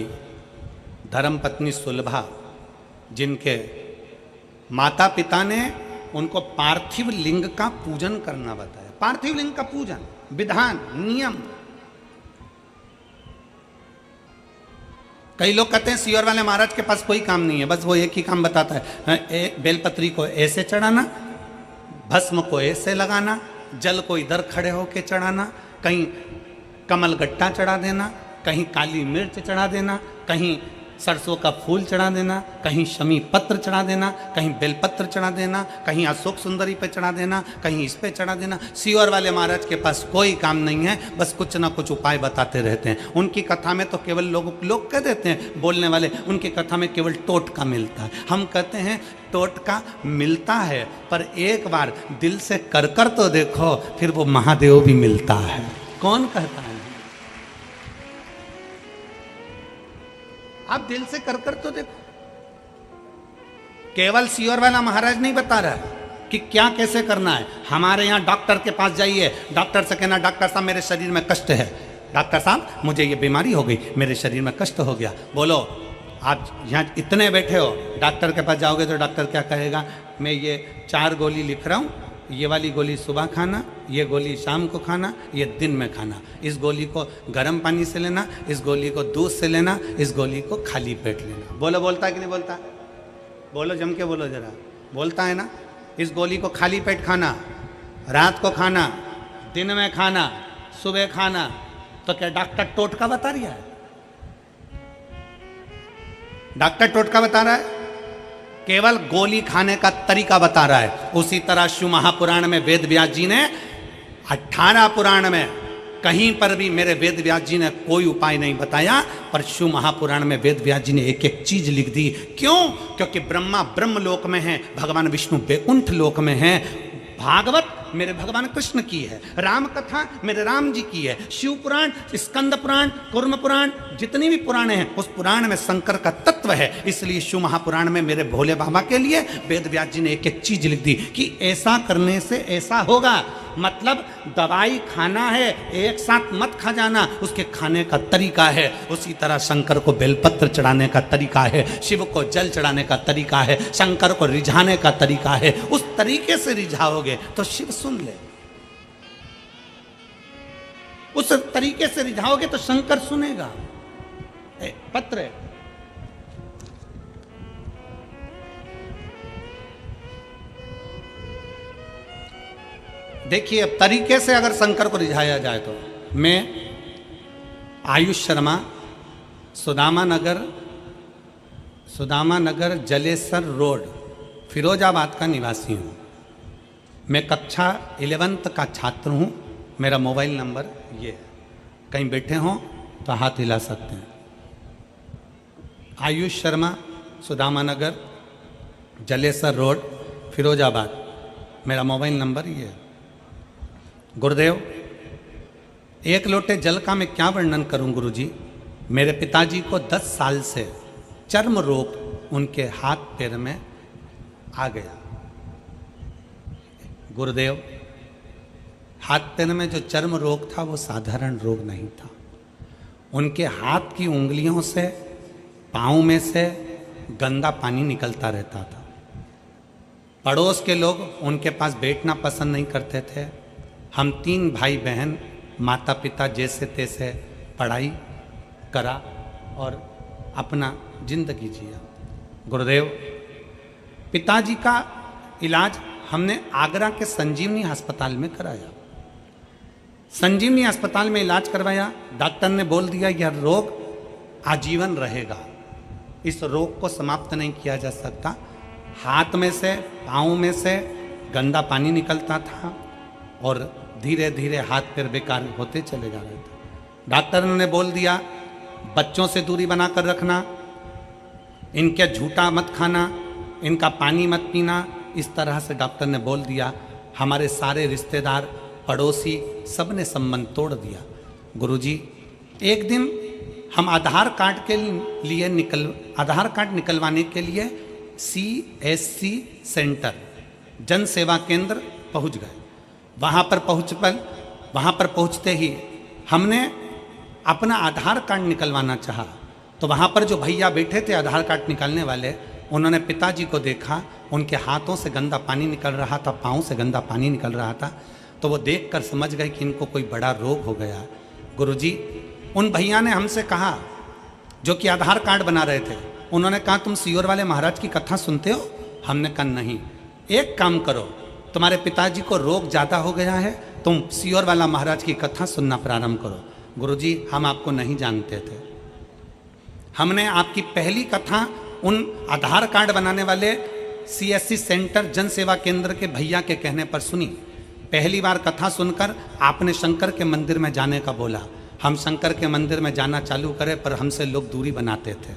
धर्मपत्नी सुलभा, जिनके माता पिता ने उनको पार्थिव लिंग का पूजन करना बताया। पार्थिव लिंग का पूजन, विधान, नियम। कई लोग कहते हैं सियोर वाले महाराज के पास कोई काम नहीं है, बस वो एक ही काम बताता है, बेलपत्री को ऐसे चढ़ाना, भस्म को ऐसे लगाना, जल को इधर खड़े होके चढ़ाना, कहीं कमल गट्टा चढ़ा देना, कहीं काली मिर्च चढ़ा देना, कहीं सरसों का फूल चढ़ा देना, कहीं शमी पत्र चढ़ा देना, कहीं बेलपत्र चढ़ा देना, कहीं अशोक सुंदरी पे चढ़ा देना, कहीं इस पे चढ़ा देना। सियोर वाले महाराज के पास कोई काम नहीं है, बस कुछ ना कुछ उपाय बताते रहते हैं। उनकी कथा में तो केवल लोग कह देते हैं बोलने वाले, उनकी कथा में केवल टोटका मिलता है। हम कहते हैं टोटका मिलता है, पर एक बार दिल से कर कर तो देखो, फिर वो महादेव भी मिलता है। कौन कहता है? आप दिल से कर कर तो देखो। केवल सियोर वाला महाराज नहीं बता रहा कि क्या कैसे करना है। हमारे यहाँ डॉक्टर के पास जाइए, डॉक्टर से कहना डॉक्टर साहब मेरे शरीर में कष्ट है, डॉक्टर साहब मुझे ये बीमारी हो गई, मेरे शरीर में कष्ट हो गया। बोलो, आप यहाँ इतने बैठे हो, डॉक्टर के पास जाओगे तो डॉक्टर क्या कहेगा? मैं ये 4 गोली लिख रहा हूँ, ये वाली गोली सुबह खाना, ये गोली शाम को खाना, ये दिन में खाना, इस गोली को गर्म पानी से लेना, इस गोली को दूध से लेना, इस गोली को खाली पेट लेना। बोलो, बोलता है कि नहीं बोलता? बोलो, जम के बोलो जरा। बोलता है ना? इस गोली को खाली पेट खाना, रात को खाना, दिन में खाना, सुबह खाना। तो क्या डॉक्टर टोटका बता रहा है? डॉक्टर टोटका बता रहा है? केवल गोली खाने का तरीका बता रहा है। उसी तरह शिव महापुराण में वेद व्यास जी ने 18 पुराण में कहीं पर भी मेरे वेद व्यास जी ने कोई उपाय नहीं बताया, पर शिव महापुराण में वेद व्यास जी ने एक एक चीज लिख दी। क्यों? क्योंकि ब्रह्मा ब्रह्म लोक में है, भगवान विष्णु बैकुंठ लोक में है। भागवत मेरे भगवान कृष्ण की है, राम कथा मेरे राम जी की है, शिव पुराण, स्कंद पुराण, कुर्म पुराण, जितनी भी पुराण हैं उस पुराण में शंकर का तत्व है। इसलिए शिव महापुराण में मेरे भोले बाबा के लिए वेद व्यास जी ने एक एक चीज लिख दी कि ऐसा करने से ऐसा होगा। मतलब दवाई खाना है, एक साथ मत खा जाना, उसके खाने का तरीका है। उसी तरह शंकर को बेलपत्र चढ़ाने का तरीका है, शिव को जल चढ़ाने का तरीका है, शंकर को रिझाने का तरीका है। उस तरीके से रिझाओगे तो शिव सुन ले, उस तरीके से रिझाओगे तो शंकर सुनेगा। पत्र है। देखिए, अब तरीके से अगर शंकर को रिझाया जाए तो मैं आयुष शर्मा, सुदामा नगर जलेसर रोड, फिरोजाबाद का निवासी हूँ। मैं कक्षा 11th का छात्र हूँ। मेरा मोबाइल नंबर ये है, कहीं बैठे हों तो हाथ हिला सकते हैं। आयुष शर्मा, सुदामा नगर जलेसर रोड, फिरोजाबाद, मेरा मोबाइल नंबर ये है। गुरुदेव, एक लोटे जल का मैं क्या वर्णन करूं गुरुजी। मेरे पिताजी को 10 साल से चर्म रोग उनके हाथ पैर में आ गया। गुरुदेव, हाथ पैर में जो चर्म रोग था वो साधारण रोग नहीं था। उनके हाथ की उंगलियों से, पाँव में से गंदा पानी निकलता रहता था। पड़ोस के लोग उनके पास बैठना पसंद नहीं करते थे। हम 3 भाई बहन, माता पिता जैसे तैसे पढ़ाई करा और अपना जिंदगी जिया। गुरुदेव, पिताजी का इलाज हमने आगरा के संजीवनी अस्पताल में कराया। संजीवनी अस्पताल में इलाज करवाया। डॉक्टर ने बोल दिया यह रोग आजीवन रहेगा, इस रोग को समाप्त नहीं किया जा सकता। हाथ में से, पाँव में से गंदा पानी निकलता था और धीरे धीरे हाथ पैर बेकार होते चले जा रहे थे। डॉक्टर ने बोल दिया बच्चों से दूरी बनाकर रखना, इनके झूठा मत खाना, इनका पानी मत पीना। इस तरह से डॉक्टर ने बोल दिया। हमारे सारे रिश्तेदार, पड़ोसी, सब ने संबंध तोड़ दिया। गुरुजी, एक दिन हम आधार कार्ड निकलवाने के लिए CSC सेंटर, जन सेवा केंद्र पहुंच गए। वहाँ पर पहुँचते ही हमने अपना आधार कार्ड निकलवाना चाहा। तो वहाँ पर जो भैया बैठे थे आधार कार्ड निकालने वाले, उन्होंने पिताजी को देखा, उनके हाथों से गंदा पानी निकल रहा था, पाँव से गंदा पानी निकल रहा था। तो वो देखकर समझ गए कि इनको कोई बड़ा रोग हो गया। गुरुजी, उन भैया ने हमसे कहा, जो कि आधार कार्ड बना रहे थे, उन्होंने कहा तुम सियोर वाले महाराज की कथा सुनते हो? हमने कहा नहीं। एक काम करो, तुम्हारे पिताजी को रोग ज़्यादा हो गया है, तुम सियोर वाला महाराज की कथा सुनना प्रारंभ करो। गुरुजी, हम आपको नहीं जानते थे। हमने आपकी पहली कथा उन आधार कार्ड बनाने वाले CSC सेंटर जन सेवा केंद्र के भैया के कहने पर सुनी। पहली बार कथा सुनकर आपने शंकर के मंदिर में जाने का बोला। हम शंकर के मंदिर में जाना चालू करें, पर हमसे लोग दूरी बनाते थे,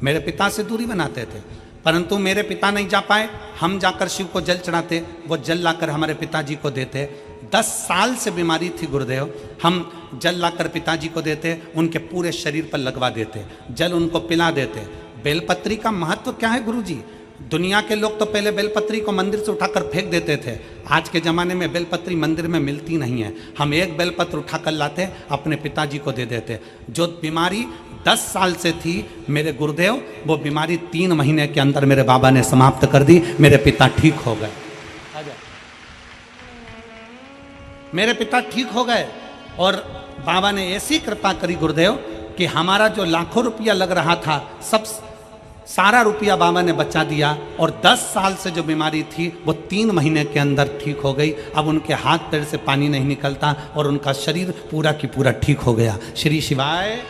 मेरे पिता से दूरी बनाते थे। परंतु मेरे पिता नहीं जा पाए, हम जाकर शिव को जल चढ़ाते, वो जल लाकर हमारे पिताजी को देते। 10 साल से बीमारी थी गुरुदेव, हम जल लाकर पिताजी को देते, उनके पूरे शरीर पर लगवा देते, जल उनको पिला देते। बेलपत्री का महत्व क्या है गुरुजी? दुनिया के लोग तो पहले बेलपत्री को मंदिर से उठाकर फेंक देते थे। आज के ज़माने में बेलपत्री मंदिर में मिलती नहीं है। हम एक बेलपत्र उठाकर लाते, अपने पिताजी को दे देते। जो बीमारी 10 साल से थी मेरे गुरुदेव, वो बीमारी 3 महीने के अंदर मेरे बाबा ने समाप्त कर दी। मेरे पिता ठीक हो गए। मेरे पिता ठीक हो गए और बाबा ने ऐसी कृपा करी गुरुदेव कि हमारा जो लाखों रुपया लग रहा था, सब सारा रुपया बाबा ने बचा दिया। और 10 साल से जो बीमारी थी वो 3 महीने के अंदर ठीक हो गई। अब उनके हाथ पैर से पानी नहीं निकलता और उनका शरीर पूरा की पूरा ठीक हो गया। श्री शिवाय।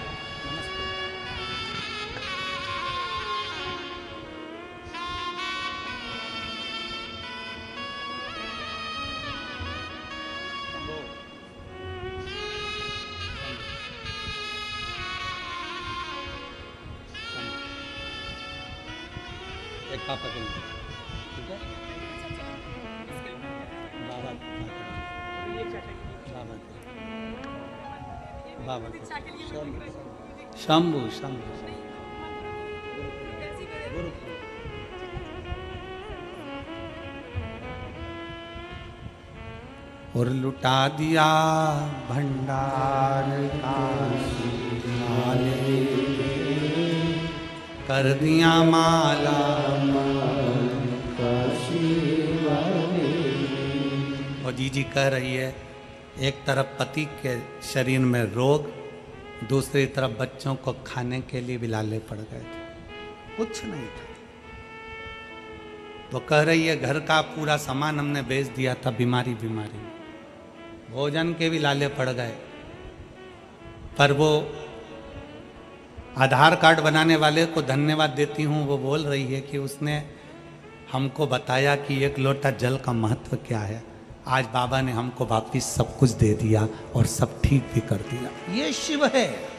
एक पापा के लिए, ठीक है बाबा। बाबा शंभू शंभू और लुटा दिया भंडार काले, कर दिया माला और जी कह रही है, एक तरफ पति के शरीर में रोग, दूसरी तरफ बच्चों को खाने के लिए भी लाले पड़ गए थे, कुछ नहीं था। तो कह रही है घर का पूरा सामान हमने बेच दिया था, बीमारी बीमारी, भोजन के भी लाले पड़ गए। पर वो आधार कार्ड बनाने वाले को धन्यवाद देती हूँ, वो बोल रही है कि उसने हमको बताया कि एक लोटा जल का महत्व क्या है। आज बाबा ने हमको वापिस सब कुछ दे दिया और सब ठीक भी कर दिया। ये शिव है,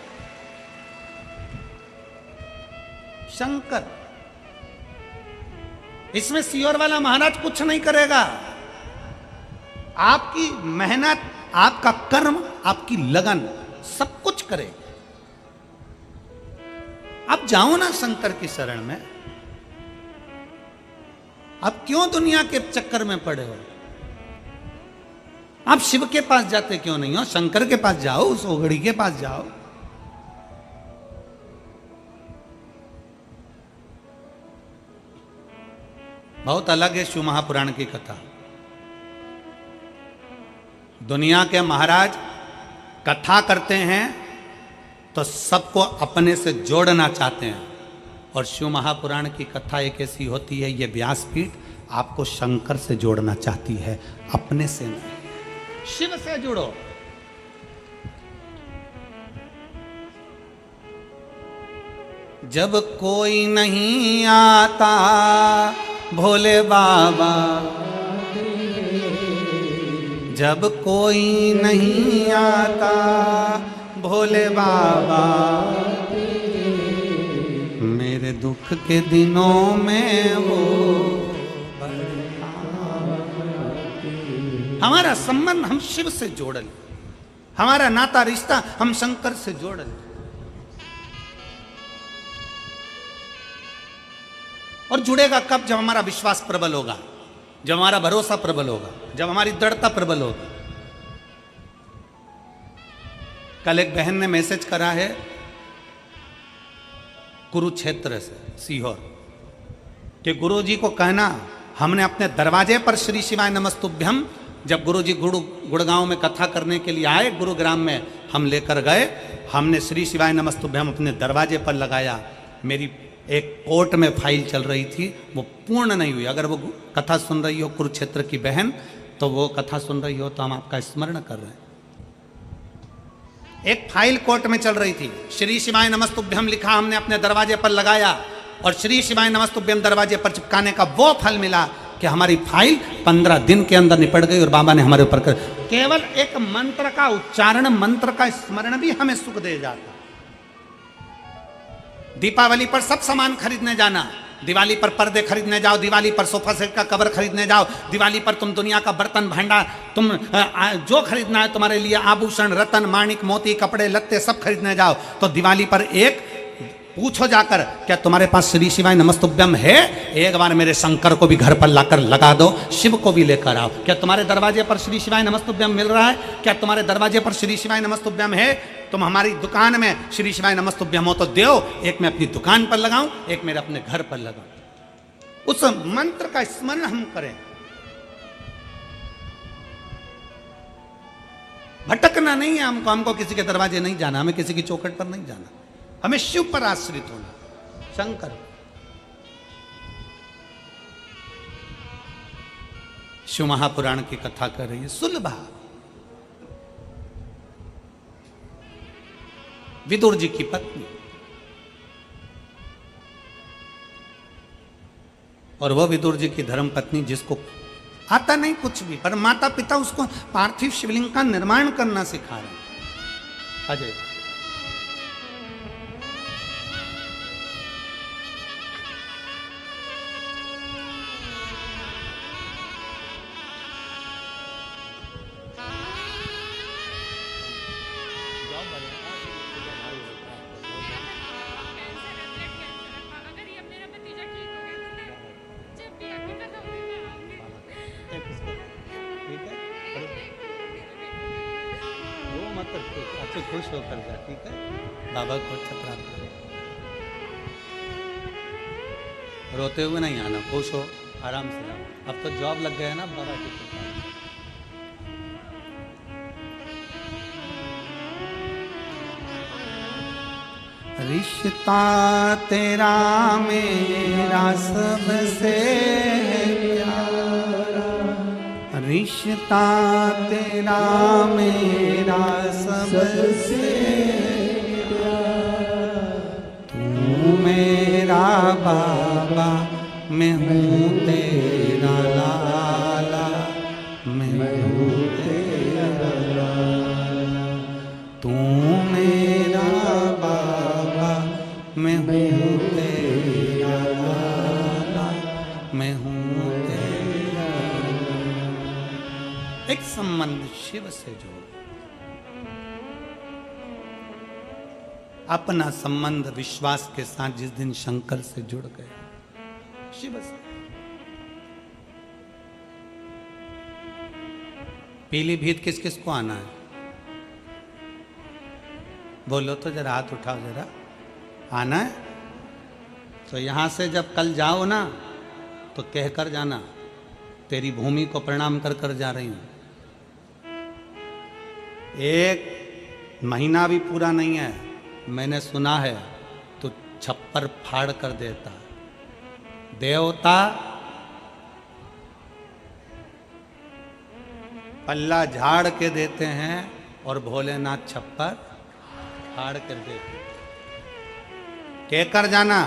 शंकर। इसमें सियोर वाला महाराज कुछ नहीं करेगा। आपकी मेहनत, आपका कर्म, आपकी लगन सब कुछ करे। आप जाओ ना शंकर की शरण में। आप क्यों दुनिया के चक्कर में पड़े हो? आप शिव के पास जाते क्यों नहीं हो? शंकर के पास जाओ, उस ओघड़ी के पास जाओ। बहुत अलग है शिव महापुराण की कथा। दुनिया के महाराज कथा करते हैं तो सबको अपने से जोड़ना चाहते हैं, और शिव महापुराण की कथा एक ऐसी होती है, ये व्यासपीठ आपको शंकर से जोड़ना चाहती है, अपने से नहीं। शिव से जुड़ो। जब कोई नहीं आता भोले बाबा, जब कोई नहीं आता भोले बाबा, मेरे दुख के दिनों में वो। हमारा संबंध हम शिव से जोड़ल, हमारा नाता रिश्ता हम शंकर से जोड़ल। और जुड़ेगा कब? जब हमारा विश्वास प्रबल होगा, जब हमारा भरोसा प्रबल होगा, जब हमारी दृढ़ता प्रबल होगी। कल एक बहन ने मैसेज करा है कुरुक्षेत्र से, सीहोर, कि गुरुजी को कहना हमने अपने दरवाजे पर श्री शिवाय नमस्तुभ्यम, जब गुरुजी गुड़गांव में कथा करने के लिए आए, गुरुग्राम में हम लेकर गए, हमने श्री शिवाय नमस्तुभ्यम अपने दरवाजे पर लगाया। मेरी एक कोर्ट में फाइल चल रही थी, वो पूर्ण नहीं हुई। अगर वो कथा सुन रही हो कुरुक्षेत्र की बहन, तो वो कथा सुन रही हो तो हम आपका स्मरण कर रहे हैं। एक फाइल कोर्ट में चल रही थी, श्री शिवाय नमस्तुभ्यम लिखा, हमने अपने दरवाजे पर लगाया, और श्री शिवाय नमस्तुभ्यम दरवाजे पर चिपकाने का वो फल मिला कि हमारी फाइल 15 दिन के अंदर निपट गई, और बाबा ने हमारे ऊपर केवल एक मंत्र का उच्चारण, मंत्र का स्मरण भी हमें सुख दे जाता। दीपावली पर सब सामान खरीदने जाना, दिवाली पर पर्दे खरीदने जाओ, दिवाली पर सोफा सेट का कवर खरीदने जाओ, दिवाली पर तुम दुनिया का बर्तन भांडा, तुम जो खरीदना है तुम्हारे लिए, आभूषण, रतन, माणिक, मोती, कपड़े लत्ते सब खरीदने जाओ, तो दिवाली पर एक पूछो जाकर, क्या तुम्हारे पास श्री शिवाय नमस्तुभ्यम है? एक बार मेरे शंकर को भी घर पर लाकर लगा दो, शिव को भी लेकर आओ। क्या तुम्हारे दरवाजे पर श्री शिवाय नमस्तुभ्यम मिल रहा है? क्या तुम्हारे दरवाजे पर श्री शिवाय नमस्तुभ्यम है? तुम हमारी दुकान में श्री शिवाय नमस्तुभ्यम हो तो दो, एक मैं अपनी दुकान पर लगाऊं, एक मेरे अपने घर पर लगाऊं। उस मंत्र का स्मरण हम करें। भटकना नहीं है हमको, हमको किसी के दरवाजे नहीं जाना, हमें किसी की चौखट पर नहीं जाना, हमें शिव पर आश्रित होना, शंकर। शिव महापुराण की कथा कर रही है सुलभा, विदुर जी की पत्नी, और वह विदुर जी की धर्म पत्नी, जिसको आता नहीं कुछ भी, पर माता पिता उसको पार्थिव शिवलिंग का निर्माण करना सिखा रहे हैं। अजय होकर खुश, अच्छा खुश होकर जा, ठीक है। बाबा को अच्छा प्राप्त करो, रोते हुए नहीं आना, खुश हो, आराम से रहो। अब तो जॉब लग गया है ना बाबा की कृपा। रिश्ता तेरा मेरा सबसे प्यारा, रिश्ता तेरा मेरा सबसे प्यारा, तू मेरा बाबा, मैं हूँ तेरा लाला, मैं हूँ तेरा लाला, तू मेरा बाबा, मैं हूँ तेरा लाला, मैं हूँ तेरा लाला। एक संबंध शिव से जोड़, अपना संबंध विश्वास के साथ जिस दिन शंकर से जुड़ गए, शिव से। पीलीभीत किस किस को आना है? बोलो तो जरा, हाथ उठाओ जरा, आना है? तो यहां से जब कल जाओ ना तो कहकर जाना, तेरी भूमि को प्रणाम कर कर जा रही हूं। एक महीना भी पूरा नहीं है, मैंने सुना है तो छप्पर फाड़ कर देता देवता, पल्ला झाड़ के देते हैं और भोलेनाथ छप्पर फाड़ कर देते। कहकर जाना,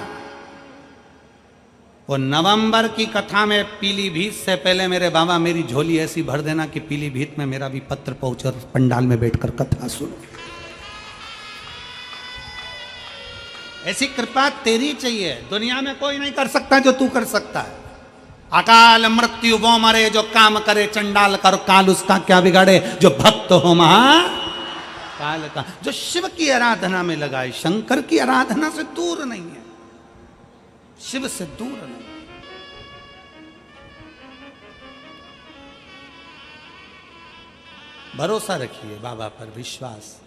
वो नवंबर की कथा में पीलीभीत से पहले मेरे बाबा मेरी झोली ऐसी भर देना कि पीलीभीत में मेरा भी पत्र पहुंचे और पंडाल में बैठकर कथा सुनो। ऐसी कृपा तेरी चाहिए, दुनिया में कोई नहीं कर सकता जो तू कर सकता है। अकाल मृत्यु वो मरे जो काम करे चंडाल कर, काल उसका क्या बिगाड़े जो भक्त हो महा काल का। जो शिव की आराधना में लगाए, शंकर की आराधना से दूर नहीं है, शिव से दूर नहीं। भरोसा रखिए बाबा पर, विश्वास।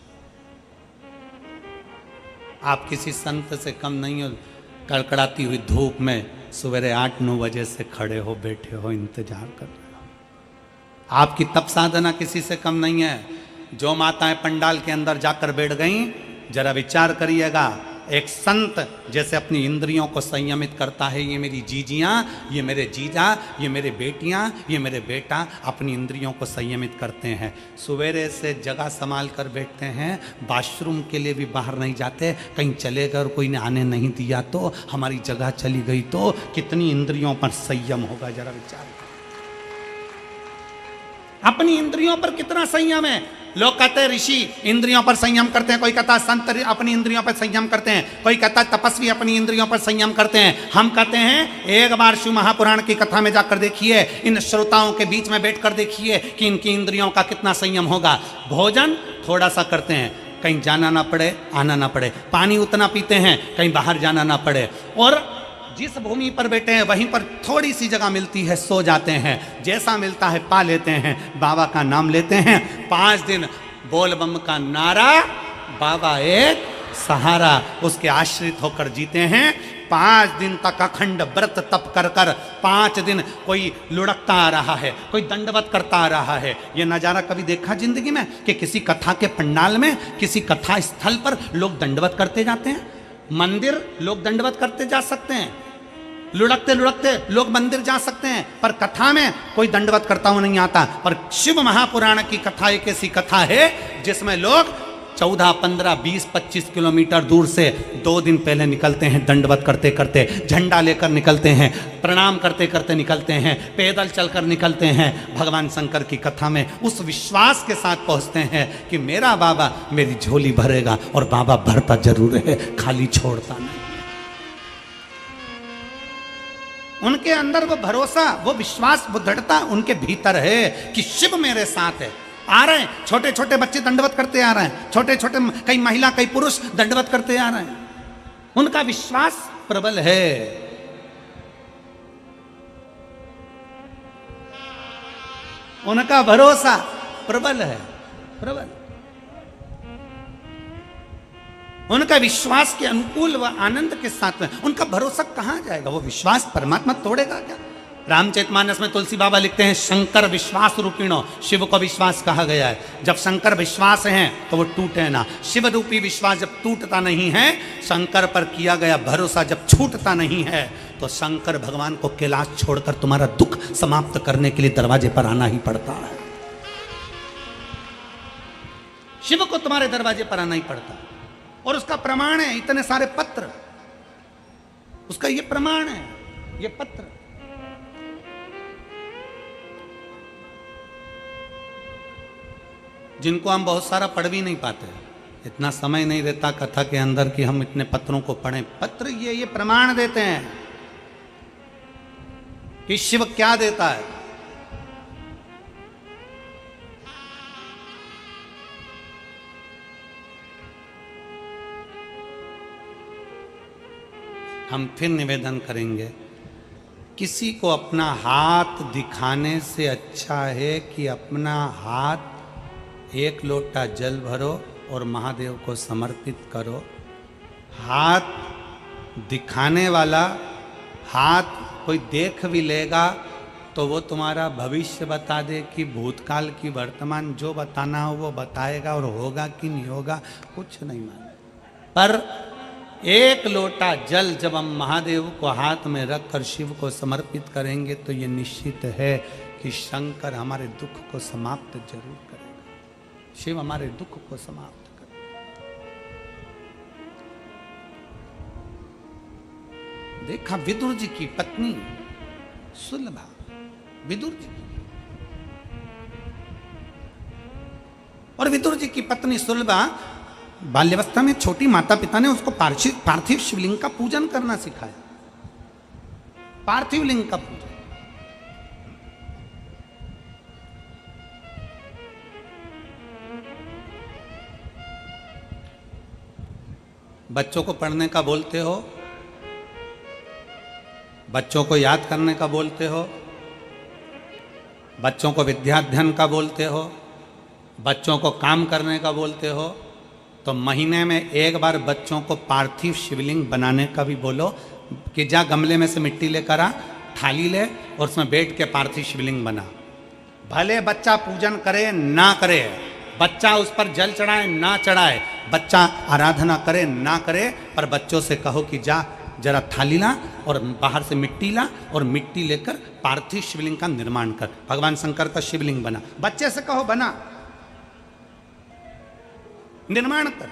आप किसी संत से कम नहीं हो। कड़कड़ाती हुई धूप में सवेरे 8-9 बजे से खड़े हो, बैठे हो, इंतजार कर रहे हो। आपकी तप साधना किसी से कम नहीं है। जो माताएं पंडाल के अंदर जाकर बैठ गईं, जरा विचार करिएगा, एक संत जैसे अपनी इंद्रियों को संयमित करता है, ये मेरी जीजियां, ये मेरे जीजा, ये मेरे बेटियां, ये मेरे बेटा अपनी इंद्रियों को संयमित करते हैं। सवेरे से जगह संभाल कर बैठते हैं, वॉशरूम के लिए भी बाहर नहीं जाते। कहीं चले गए और कोई ने आने नहीं दिया तो, हमारी जगह चली गई तो, कितनी इंद्रियों पर संयम होगा, जरा विचार। अपनी इंद्रियों पर कितना संयम है। लोग कहते हैं ऋषि इंद्रियों पर संयम करते हैं, कोई कहता है संत अपनी इंद्रियों पर संयम करते हैं, कोई कहता है तपस्वी अपनी इंद्रियों पर संयम करते हैं। हम कहते हैं एक बार शिव महापुराण की कथा में जाकर देखिए, इन श्रोताओं के बीच में बैठकर देखिए कि इनकी इंद्रियों का कितना संयम होगा। भोजन थोड़ा सा करते हैं, कहीं जाना ना पड़े, आना ना पड़े। पानी उतना पीते हैं, कहीं बाहर जाना ना पड़े। और जिस भूमि पर बैठे हैं वहीं पर थोड़ी सी जगह मिलती है, सो जाते हैं, जैसा मिलता है पा लेते हैं, बाबा का नाम लेते हैं। 5 दिन बोल बम का नारा, बाबा एक सहारा, उसके आश्रित होकर जीते हैं। 5 दिन तक अखंड व्रत तप कर कर, 5 दिन कोई लुढ़कता आ रहा है, कोई दंडवत करता आ रहा है। ये नज़ारा कभी देखा जिंदगी में कि किसी कथा के पंडाल में, किसी कथा स्थल पर लोग दंडवत करते जाते हैं? मंदिर लोग दंडवत करते जा सकते हैं, लुढ़कते लुढ़कते लोग मंदिर जा सकते हैं, पर कथा में कोई दंडवत करता हुआ नहीं आता। पर शिव महापुराण की कथा एक ऐसी कथा है जिसमें लोग 14, 15, 20, 25 किलोमीटर दूर से 2 दिन पहले निकलते हैं, दंडवत करते करते, झंडा लेकर निकलते हैं, प्रणाम करते करते निकलते हैं, पैदल चलकर निकलते हैं। भगवान शंकर की कथा में उस विश्वास के साथ पहुंचते हैं कि मेरा बाबा मेरी झोली भरेगा, और बाबा भरता जरूर है, खाली छोड़ता नहीं। उनके अंदर वो भरोसा, वो विश्वास, वो दृढ़ता उनके भीतर है कि शिव मेरे साथ है। आ रहे हैं छोटे छोटे बच्चे दंडवत करते आ रहे हैं, छोटे छोटे कई महिला कई पुरुष दंडवत करते आ रहे हैं। उनका विश्वास प्रबल है। उनका भरोसा प्रबल है, प्रबल। उनका विश्वास के अनुकूल व आनंद के साथ में उनका भरोसा कहां जाएगा? वो विश्वास परमात्मा तोड़ेगा क्या? रामचरितमानस में तुलसी बाबा लिखते हैं, शंकर विश्वास रूपिणो, शिव को विश्वास कहा गया है। जब शंकर विश्वास है तो वो टूटे ना। शिव रूपी विश्वास जब टूटता नहीं है, शंकर पर किया गया भरोसा जब छूटता नहीं है, तो शंकर भगवान को कैलाश छोड़कर तुम्हारा दुख समाप्त करने के लिए दरवाजे पर आना ही पड़ता है। शिव को तुम्हारे दरवाजे पर आना ही पड़ता है। और उसका प्रमाण है इतने सारे पत्र, उसका ये प्रमाण है, ये पत्र। जिनको हम बहुत सारा पढ़ भी नहीं पाते, इतना समय नहीं रहता कथा के अंदर कि हम इतने पत्रों को पढ़ें। पत्र ये प्रमाण देते हैं कि शिव क्या देता है। हम फिर निवेदन करेंगे, किसी को अपना हाथ दिखाने से अच्छा है कि अपना हाथ एक लोटा जल भरो और महादेव को समर्पित करो। हाथ दिखाने वाला, हाथ कोई देख भी लेगा तो वो तुम्हारा भविष्य बता दे कि भूतकाल की वर्तमान, जो बताना हो वो बताएगा, और होगा कि नहीं होगा कुछ नहीं मालूम। पर एक लोटा जल जब हम महादेव को हाथ में रखकर शिव को समर्पित करेंगे तो ये निश्चित है कि शंकर हमारे दुख को समाप्त जरूर करेगा। शिव हमारे दुख को समाप्त करेगा। देखा विदुर जी की पत्नी सुलभा, विदुर जी की, और विदुर जी की पत्नी सुलभा बाल्यावस्था में छोटी माता पिता ने उसको पार्थिव शिवलिंग का पूजन करना सिखाया। पार्थिव लिंग का पूजन। बच्चों को पढ़ने का बोलते हो, बच्चों को याद करने का बोलते हो, बच्चों को विद्याध्ययन का बोलते हो, बच्चों को काम करने का बोलते हो, तो महीने में एक बार बच्चों को पार्थिव शिवलिंग बनाने का भी बोलो कि जा गमले में से मिट्टी लेकर आ, थाली ले और उसमें बैठ के पार्थिव शिवलिंग बना। भले बच्चा पूजन करे ना करे, बच्चा उस पर जल चढ़ाए ना चढ़ाए, बच्चा आराधना करे ना करे, पर बच्चों से कहो कि जा जरा थाली ला और बाहर से मिट्टी ला और मिट्टी लेकर पार्थिव शिवलिंग का निर्माण कर। भगवान शंकर का शिवलिंग बना, बच्चे से कहो बना, निर्माण कर।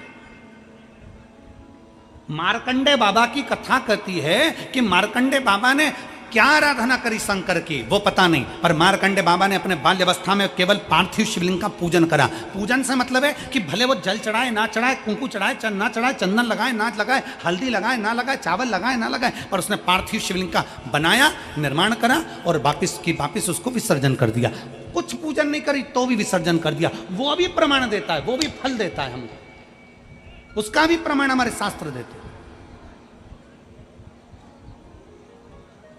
मार्कंडे बाबा की कथा कहती है कि मार्कंडे बाबा ने क्या आराधना करी शंकर की वो पता नहीं, पर मार्कंडे बाबा ने अपने बाल्यावस्था में केवल पार्थिव शिवलिंग का पूजन करा। पूजन से मतलब है कि भले वो जल चढ़ाए ना चढ़ाए, कुंकू चढ़ाए ना चढ़ाए, चंदन लगाए ना लगाए, हल्दी लगाए ना लगाए, चावल लगाए ना लगाए, पर उसने पार्थिव शिवलिंग का बनाया, निर्माण करा और वापिस उसको विसर्जन कर दिया। कुछ पूजन नहीं करी तो भी विसर्जन कर दिया। वो भी प्रमाण देता है, वो भी फल देता है हमको, उसका भी प्रमाण हमारे शास्त्र देते हैं।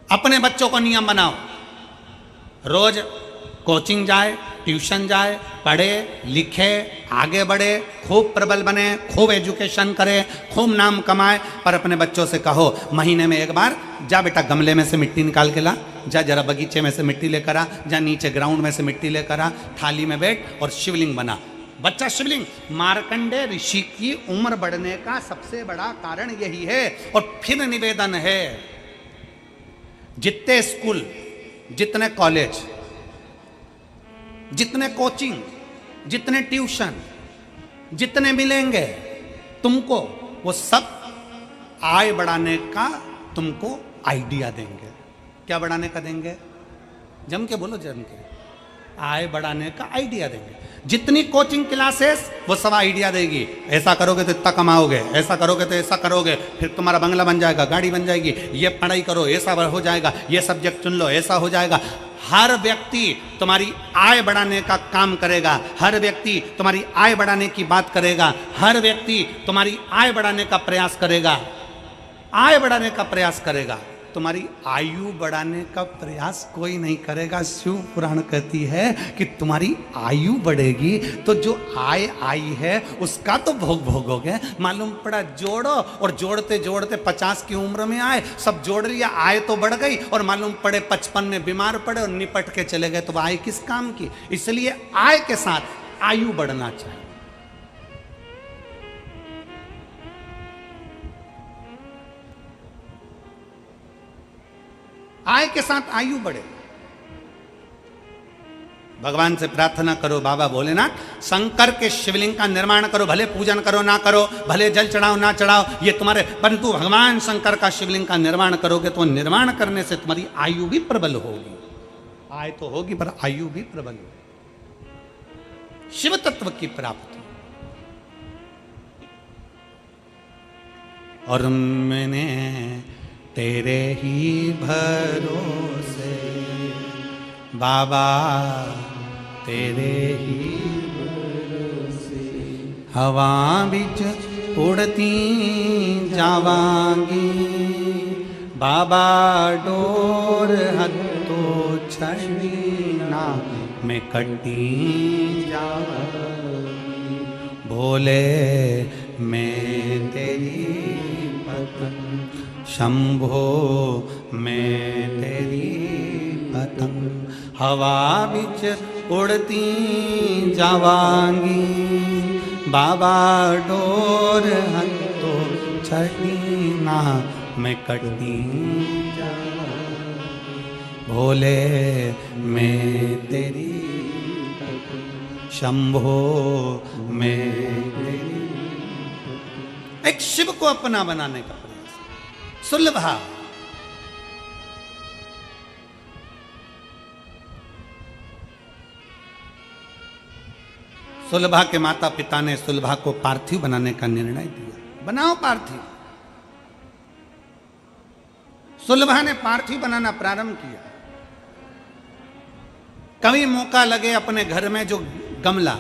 अपने बच्चों को नियम बनाओ, रोज कोचिंग जाए, ट्यूशन जाए, पढ़े लिखे, आगे बढ़े, खूब प्रबल बने, खूब एजुकेशन करे, खूब नाम कमाए, पर अपने बच्चों से कहो महीने में एक बार जा बेटा गमले में से मिट्टी निकाल के ला, जा जरा बगीचे में से मिट्टी लेकर आ, जा नीचे ग्राउंड में से मिट्टी लेकर आ, थाली में बैठ और शिवलिंग बना। बच्चा शिवलिंग। मार्कंडे ऋषि की उम्र बढ़ने का सबसे बड़ा कारण यही है। और फिर निवेदन है, जितने स्कूल, जितने कॉलेज, जितने कोचिंग, जितने ट्यूशन, जितने मिलेंगे तुमको, वो सब आय बढ़ाने का तुमको आइडिया देंगे। क्या बढ़ाने का देंगे? जम के बोलो, जम के। आय बढ़ाने का आइडिया देंगे। जितनी कोचिंग क्लासेस वो सब आइडिया देगी, ऐसा करोगे तो इतना कमाओगे, ऐसा करोगे तो ऐसा करोगे, फिर तुम्हारा बंगला बन जाएगा, गाड़ी बन जाएगी, ये पढ़ाई करो ऐसा हो जाएगा, ये सब्जेक्ट चुन लो ऐसा हो जाएगा। हर व्यक्ति तुम्हारी आय बढ़ाने का काम करेगा, हर व्यक्ति तुम्हारी आय बढ़ाने की बात करेगा, हर व्यक्ति तुम्हारी आय बढ़ाने का प्रयास करेगा, आय बढ़ाने का प्रयास करेगा। तुम्हारी आयु बढ़ाने का प्रयास कोई नहीं करेगा। शिव पुराण कहती है कि तुम्हारी आयु बढ़ेगी तो जो आय आई है उसका तो भोग भोगोगे। मालूम पड़ा जोड़ो और जोड़ते जोड़ते 50 की उम्र में आए, सब जोड़ लिया, आय तो बढ़ गई, और मालूम पड़े 55 में बीमार पड़े और निपट के चले गए, तो आय किस काम की। इसलिए आय के साथ आयु बढ़ना चाहिए। आय के साथ आयु बढ़े। भगवान से प्रार्थना करो, बाबा भोलेनाथ शंकर के शिवलिंग का निर्माण करो, भले पूजन करो ना करो, भले जल चढ़ाओ ना चढ़ाओ, ये तुम्हारे, परंतु भगवान शंकर का शिवलिंग का निर्माण करोगे तो निर्माण करने से तुम्हारी आयु भी प्रबल होगी। आय तो होगी पर आयु भी प्रबल होगी। शिव तत्व की प्राप्ति। और मैंने तेरे ही भरोसे बाबा, तेरे ही भरोसे हवा बिच उड़ती जावांगी, बाबा डोर हत्तो छड़ीना मैं कटी जावांगी, भोले मैं तेरी पतंग, शंभो मैं तेरी पतंग, हवा बिच उड़ती जावांगी, बाबा डोर हंतो छड़ी ना मैं कटी जावांगी, भोले मैं तेरी पतंग, शंभो मैं तेरी। एक शिव को अपना बनाने का सुलभा। सुलभा के माता पिता ने सुलभा को पार्थिव बनाने का निर्णय दिया। बनाओ पार्थिव। सुलभा ने पार्थिव बनाना प्रारंभ किया। कभी मौका लगे अपने घर में जो गमला,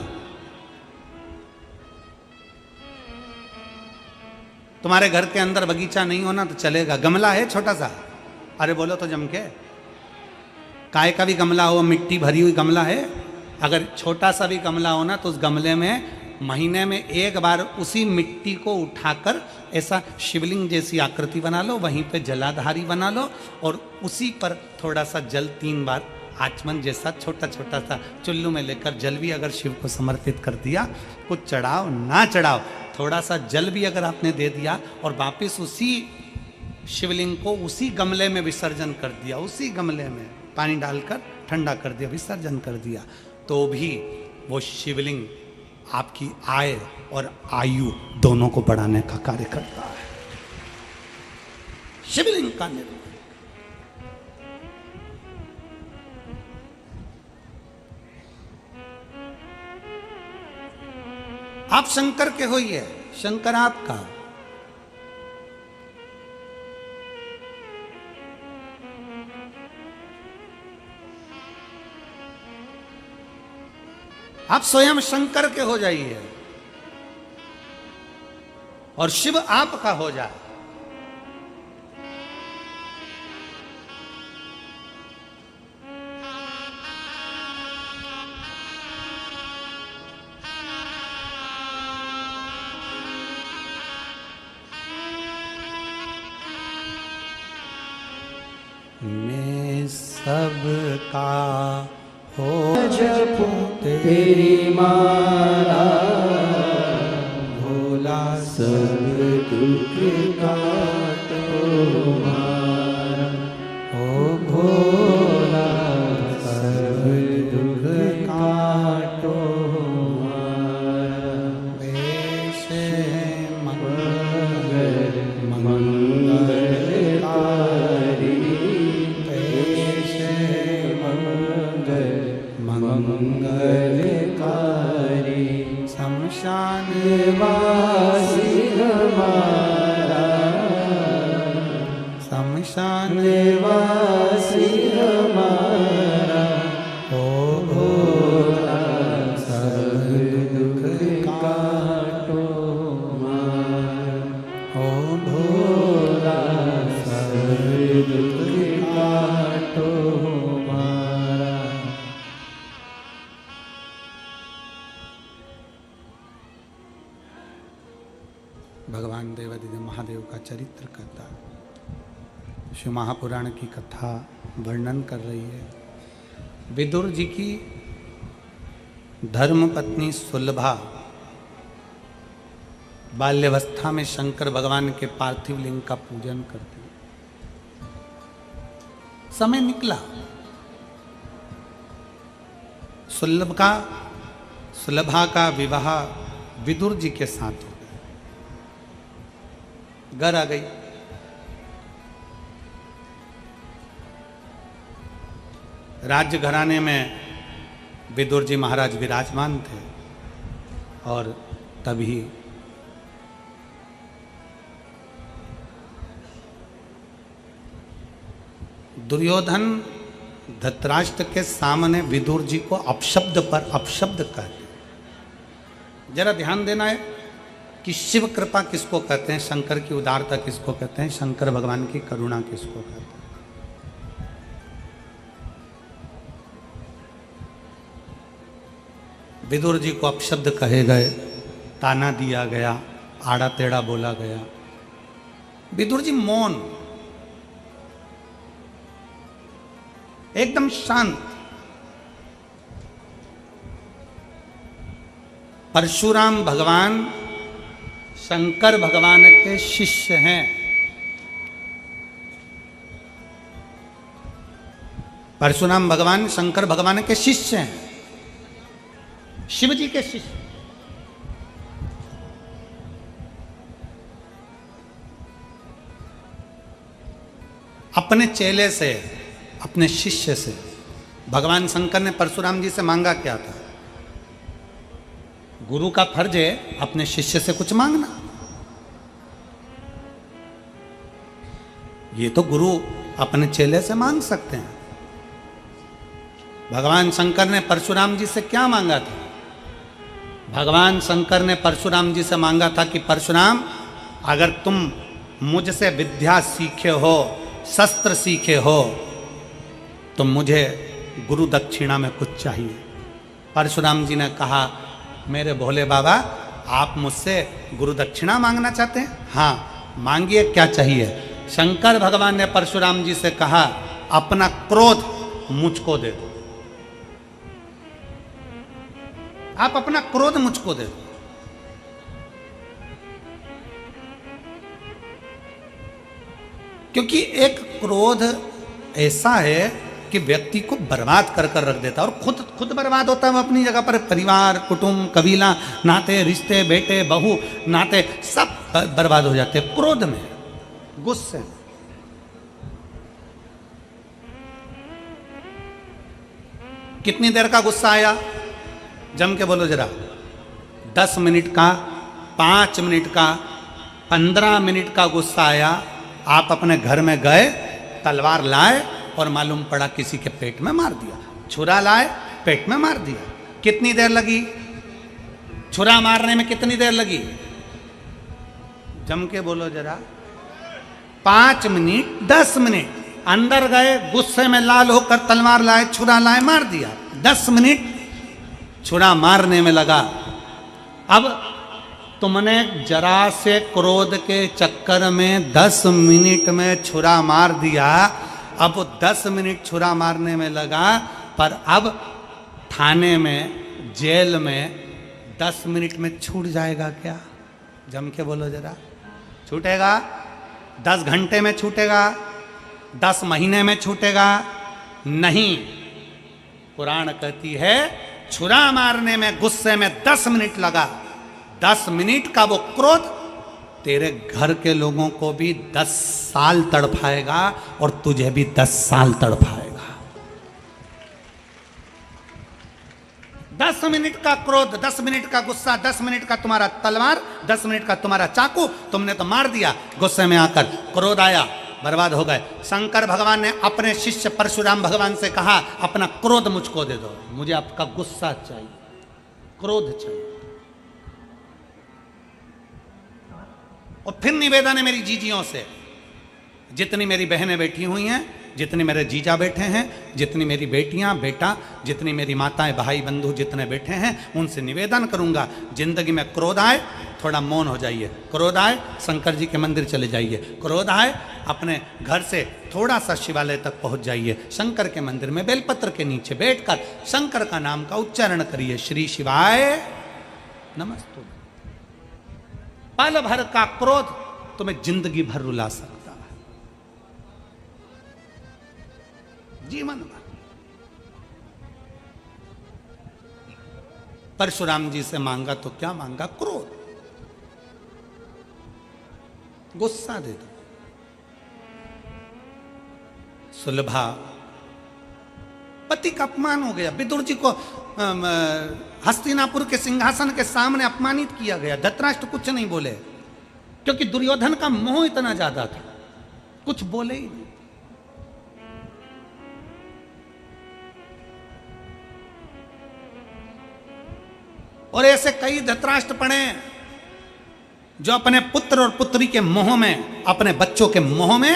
तुम्हारे घर के अंदर बगीचा नहीं होना तो चलेगा, गमला है छोटा सा, अरे बोलो तो जम के, काय का भी गमला हो, मिट्टी भरी हुई गमला है, अगर छोटा सा भी गमला हो ना तो उस गमले में महीने में एक बार उसी मिट्टी को उठाकर ऐसा शिवलिंग जैसी आकृति बना लो, वहीं पे जलाधारी बना लो और उसी पर थोड़ा सा जल 3 बार आचमन जैसा छोटा छोटा सा चुल्लू में लेकर जल भी अगर शिव को समर्पित कर दिया, कुछ चढ़ाओ ना चढ़ाओ, थोड़ा सा जल भी अगर आपने दे दिया और वापिस उसी शिवलिंग को उसी गमले में विसर्जन कर दिया, उसी गमले में पानी डालकर ठंडा कर दिया, विसर्जन कर दिया, तो भी वो शिवलिंग आपकी आय और आयु दोनों को बढ़ाने का कार्य करता है। शिवलिंग का निर्माण। आप शंकर के होइए, शंकर आपका। आप स्वयं शंकर के हो जाइए और शिव आपका हो जाए। मैं सबका हो जपू तेरी माला, भोला सब दुख काटो मारा, ओ भोला सब दुख काटो मारा, वेश मंगल मंगलकारी, मंगलकारी, शमशान वासी हमारा, शमशान वासी हमारा, ओ भोला सब दुख काटो मारा, ओ भोला सब दुख चरित्र कहता है। शिव महापुराण की कथा वर्णन कर रही है विदुर जी की धर्म पत्नी सुलभा बाल्यावस्था में शंकर भगवान के पार्थिव लिंग का पूजन करती। समय निकला, सुलभा का विवाह विदुर जी के साथ हो गया। घर आ गई। राज्य घराने में विदुर जी महाराज विराजमान थे और तभी दुर्योधन धृतराष्ट्र के सामने विदुर जी को अपशब्द पर अपशब्द कहते। जरा ध्यान देना है कि शिव कृपा किसको कहते हैं, शंकर की उदारता किसको कहते हैं, शंकर भगवान की करुणा किसको कहते हैं। विदुर जी को अपशब्द कहे गए, ताना दिया गया, आड़ा टेढ़ा बोला गया। विदुर जी मौन, एकदम शांत। परशुराम भगवान शंकर भगवान के शिष्य हैं। परशुराम भगवान शंकर भगवान के शिष्य हैं, शिव जी के शिष्य। अपने चेले से, अपने शिष्य से भगवान शंकर ने परशुराम जी से मांगा क्या था? गुरु का फर्ज है अपने शिष्य से कुछ मांगना। ये तो गुरु अपने चेले से मांग सकते हैं। भगवान शंकर ने परशुराम जी से क्या मांगा था? भगवान शंकर ने परशुराम जी से मांगा था कि परशुराम, अगर तुम मुझसे विद्या सीखे हो, शस्त्र सीखे हो, तो मुझे गुरु दक्षिणा में कुछ चाहिए। परशुराम जी ने कहा, मेरे भोले बाबा, आप मुझसे गुरु दक्षिणा मांगना चाहते हैं? हाँ, मांगिए, क्या चाहिए? शंकर भगवान ने परशुराम जी से कहा, अपना क्रोध मुझको दे दो। आप अपना क्रोध मुझको दे दो। क्योंकि एक क्रोध ऐसा है कि व्यक्ति को बर्बाद कर कर रख देता है और खुद बर्बाद होता है। वो अपनी जगह पर परिवार, कुटुंब, कबीला, नाते, रिश्ते, बेटे, बहू, नाते सब बर्बाद हो जाते हैं क्रोध में, गुस्से में। कितनी देर का गुस्सा आया? जम के बोलो जरा। 10 मिनट का, 5 मिनट का, 15 मिनट का गुस्सा आया। आप अपने घर में गए, तलवार लाए और मालूम पड़ा किसी के पेट में मार दिया। छुरा लाए, पेट में मार दिया। कितनी देर लगी? छुरा मारने में कितनी देर लगी? जम के बोलो जरा। 5 मिनट, 10 मिनट। अंदर गए, गुस्से में लाल होकर तलवार लाए, छुरा लाए, मार दिया। 10 मिनट छुरा मारने में लगा। अब तुमने जरा से क्रोध के चक्कर में 10 मिनट में छुरा मार दिया। अब 10 मिनट छुरा मारने में लगा, पर अब थाने में, जेल में 10 मिनट में छूट जाएगा क्या? जम के बोलो जरा। छूटेगा? 10 घंटे में छूटेगा? 10 महीने में छूटेगा? नहीं। पुराण कहती है, छुरा मारने में, गुस्से में 10 मिनट लगा। 10 मिनट का वो क्रोध तेरे घर के लोगों को भी 10 साल तड़पाएगा और तुझे भी 10 साल तड़पाएगा। 10 मिनट का क्रोध, 10 मिनट का गुस्सा, 10 मिनट का तुम्हारा तलवार, 10 मिनट का तुम्हारा चाकू, तुमने तो मार दिया। गुस्से में आकर क्रोध आया, बर्बाद हो गए। शंकर भगवान ने अपने शिष्य परशुराम भगवान से कहा, अपना क्रोध मुझको दे दो, मुझे आपका गुस्सा चाहिए, क्रोध चाहिए। और फिर निवेदन है मेरी जीजियों से, जितनी मेरी बहनें बैठी हुई हैं, जितने मेरे जीजा बैठे हैं, जितनी मेरी बेटियां बेटा, जितनी मेरी माताएं भाई बंधु जितने बैठे हैं, उनसे निवेदन करूंगा, जिंदगी में क्रोध आए थोड़ा मौन हो जाइए, क्रोध आए शंकर जी के मंदिर चले जाइए, क्रोध आए अपने घर से थोड़ा सा शिवालय तक पहुंच जाइए, शंकर के मंदिर में बेलपत्र के नीचे बैठकर शंकर का नाम का उच्चारण करिए, श्री शिवाय नमस्तु। पल भर का क्रोध तुम्हें जिंदगी भर रुला सकता है, जीवन भर। परशुराम जी से मांगा तो क्या मांगा? क्रोध, गुस्सा दे दो। सुलभा, पति का अपमान हो गया, विदुर जी को हस्तिनापुर के सिंहासन के सामने अपमानित किया गया, धृतराष्ट्र कुछ नहीं बोले क्योंकि दुर्योधन का मोह इतना ज्यादा था, कुछ बोले ही नहीं। और ऐसे कई धृतराष्ट्र पड़े जो अपने पुत्र और पुत्री के मोह में, अपने बच्चों के मोह में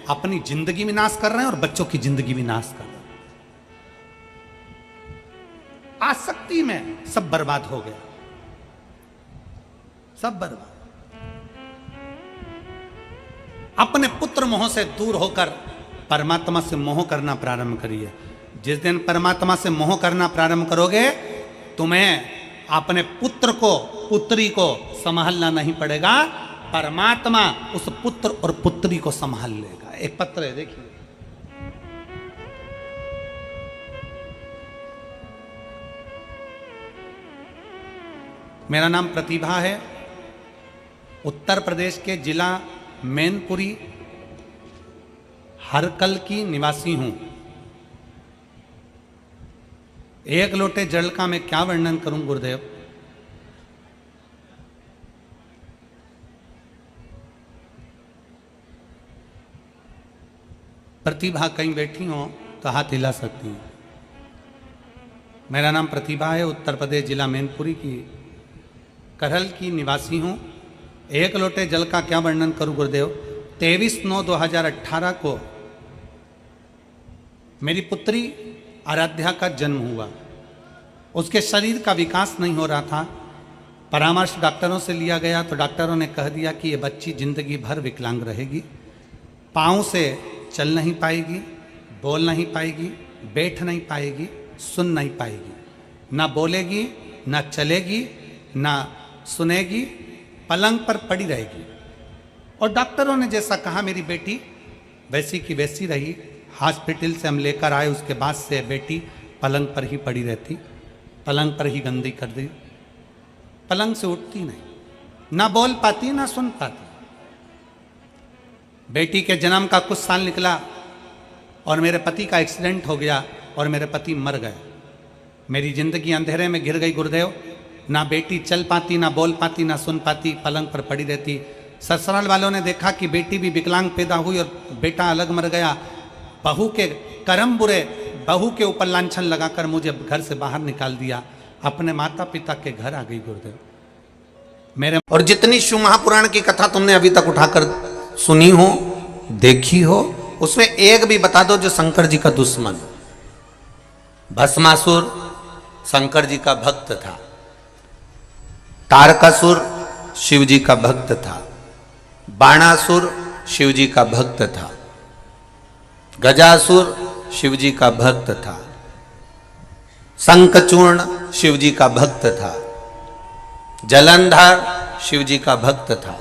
अपनी जिंदगी विनाश कर रहे हैं और बच्चों की जिंदगी विनाश कर रहे हैं। आसक्ति में सब बर्बाद हो गया, सब बर्बाद। अपने पुत्र मोह से दूर होकर परमात्मा से मोह करना प्रारंभ करिए। जिस दिन परमात्मा से मोह करना प्रारंभ करोगे, तुम्हें अपने पुत्र को पुत्री को संभालना नहीं पड़ेगा, परमात्मा उस पुत्र और पुत्री को संभाल लेगा। एक पत्र है, देखिए, मेरा नाम प्रतिभा है, उत्तर प्रदेश के जिला मैनपुरी हरकल की निवासी हूं। एक लोटे जल का मैं क्या वर्णन करूं गुरुदेव। प्रतिभा कहीं बैठी हो तो हाथ हिला सकती हैं। मेरा नाम प्रतिभा है, उत्तर प्रदेश जिला मैनपुरी की करहल की निवासी हूं। एक लोटे जल का क्या वर्णन करूं गुरुदेव। 23/9/2018 को मेरी पुत्री आराध्या का जन्म हुआ। उसके शरीर का विकास नहीं हो रहा था। परामर्श डॉक्टरों से लिया गया तो डॉक्टरों ने कह दिया कि ये बच्ची जिंदगी भर विकलांग रहेगी, पाँव से चल नहीं पाएगी, बोल नहीं पाएगी, बैठ नहीं पाएगी, सुन नहीं पाएगी, ना बोलेगी, ना चलेगी, ना सुनेगी, पलंग पर पड़ी रहेगी। और डॉक्टरों ने जैसा कहा मेरी बेटी वैसी की वैसी रही। हॉस्पिटल से हम लेकर आए, उसके बाद से बेटी पलंग पर ही पड़ी रहती, पलंग पर ही गंदी कर दी, पलंग से उठती नहीं, ना बोल पाती ना सुन पाती। बेटी के जन्म का कुछ साल निकला और मेरे पति का एक्सीडेंट हो गया और मेरे पति मर गए। मेरी जिंदगी अंधेरे में घिर गई गुरुदेव। ना बेटी चल पाती, ना बोल पाती, ना सुन पाती, पलंग पर पड़ी रहती। ससुराल वालों ने देखा कि बेटी भी विकलांग पैदा हुई और बेटा अलग मर गया। बहू के कर्म बुरे, बहू के ऊपर लांछन लगाकर मुझे घर से बाहर निकाल दिया। अपने माता पिता के घर आ गई गुरुदेव मेरे। और जितनी शिव महापुराण की कथा तुमने अभी तक उठाकर सुनी हो, देखी हो, उसमें एक भी बता दो जो शंकर जी का दुश्मन। भस्मासुर शंकर जी का भक्त था, तारकासुर शिव जी का भक्त था, बाणासुर शिव जी का भक्त था, गजासुर शिव जी का भक्त था, शंखचूर्ण शिव जी का भक्त था, जलंधर शिव जी का भक्त था,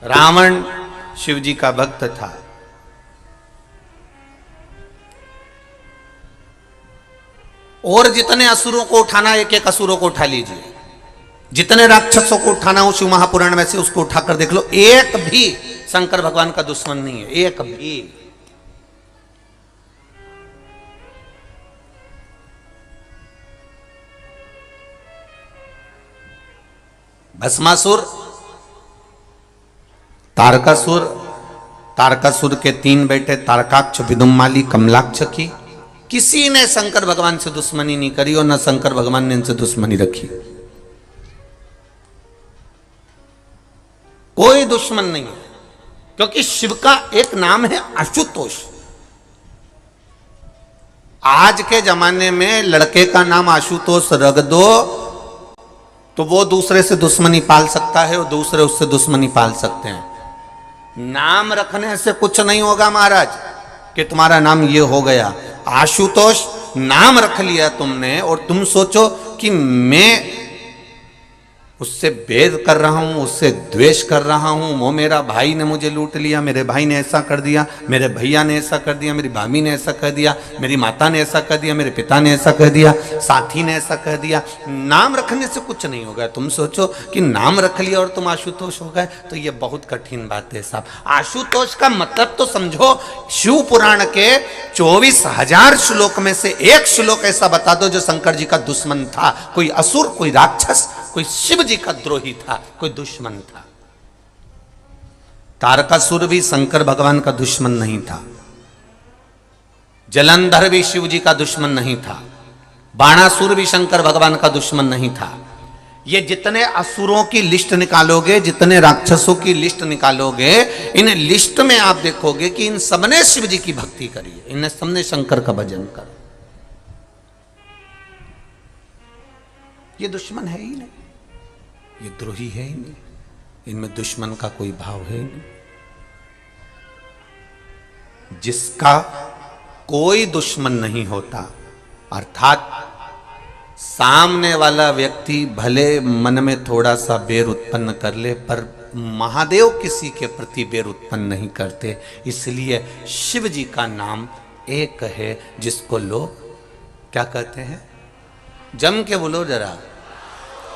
रावण शिव जी का भक्त था, और जितने असुरों को उठाना, एक एक असुरों को उठा लीजिए, जितने राक्षसों को उठाना हो शिव महापुराण में से उसको उठाकर देख लो, एक भी शंकर भगवान का दुश्मन नहीं है, एक भी। भस्मासुर, तारकासुर, तारकासुर के 3 बेटे तारकाक्ष, विदुम्माली, कमलाक्ष की किसी ने शंकर भगवान से दुश्मनी नहीं करी और न शंकर भगवान ने इनसे दुश्मनी रखी। कोई दुश्मन नहीं है। क्योंकि शिव का एक नाम है आशुतोष। आज के जमाने में लड़के का नाम आशुतोष रख दो तो वो दूसरे से दुश्मनी पाल सकता है और दूसरे उससे दुश्मनी पाल सकते हैं। नाम रखने से कुछ नहीं होगा महाराज कि तुम्हारा नाम ये हो गया। आशुतोष नाम रख लिया तुमने और तुम सोचो कि मैं उससे भेद कर रहा हूं, उससे द्वेष कर रहा हूं, वो मेरा भाई ने मुझे लूट लिया, मेरे भाई ने ऐसा कर दिया, मेरे भैया ने ऐसा कर दिया, मेरी भाभी ने ऐसा कर दिया, मेरी माता ने ऐसा कर दिया, मेरे पिता ने ऐसा कर दिया, साथी ने ऐसा कर दिया। नाम रखने से कुछ नहीं होगा। तुम सोचो कि नाम रख लिया और तुम आशुतोष हो गए, तो ये बहुत कठिन बात है साहब। आशुतोष का मतलब तो समझो, शिव पुराण के 24,000 श्लोक में से एक श्लोक ऐसा बता दो जो शंकर जी का दुश्मन था। कोई असुर, कोई राक्षस, कोई शिव जी का द्रोही था, कोई दुश्मन था। तारकासुर भी शंकर भगवान का दुश्मन नहीं था, जलंधर भी शिव जी का दुश्मन नहीं था, बाणासुर भी शंकर भगवान का दुश्मन नहीं था। ये जितने असुरों की लिस्ट निकालोगे, जितने राक्षसों की लिस्ट निकालोगे, इन लिस्ट में आप देखोगे कि इन सबने शिव जी की भक्ति करी है, इन सबने शंकर का भजन करा। ये दुश्मन है ही नहीं, ये द्रोही है ही नहीं, इनमें दुश्मन का कोई भाव है ही नहीं। जिसका कोई दुश्मन नहीं होता, अर्थात सामने वाला व्यक्ति भले मन में थोड़ा सा बैर उत्पन्न कर ले, पर महादेव किसी के प्रति बैर उत्पन्न नहीं करते। इसलिए शिव जी का नाम एक है जिसको लोग क्या कहते हैं, जम के बोलो जरा,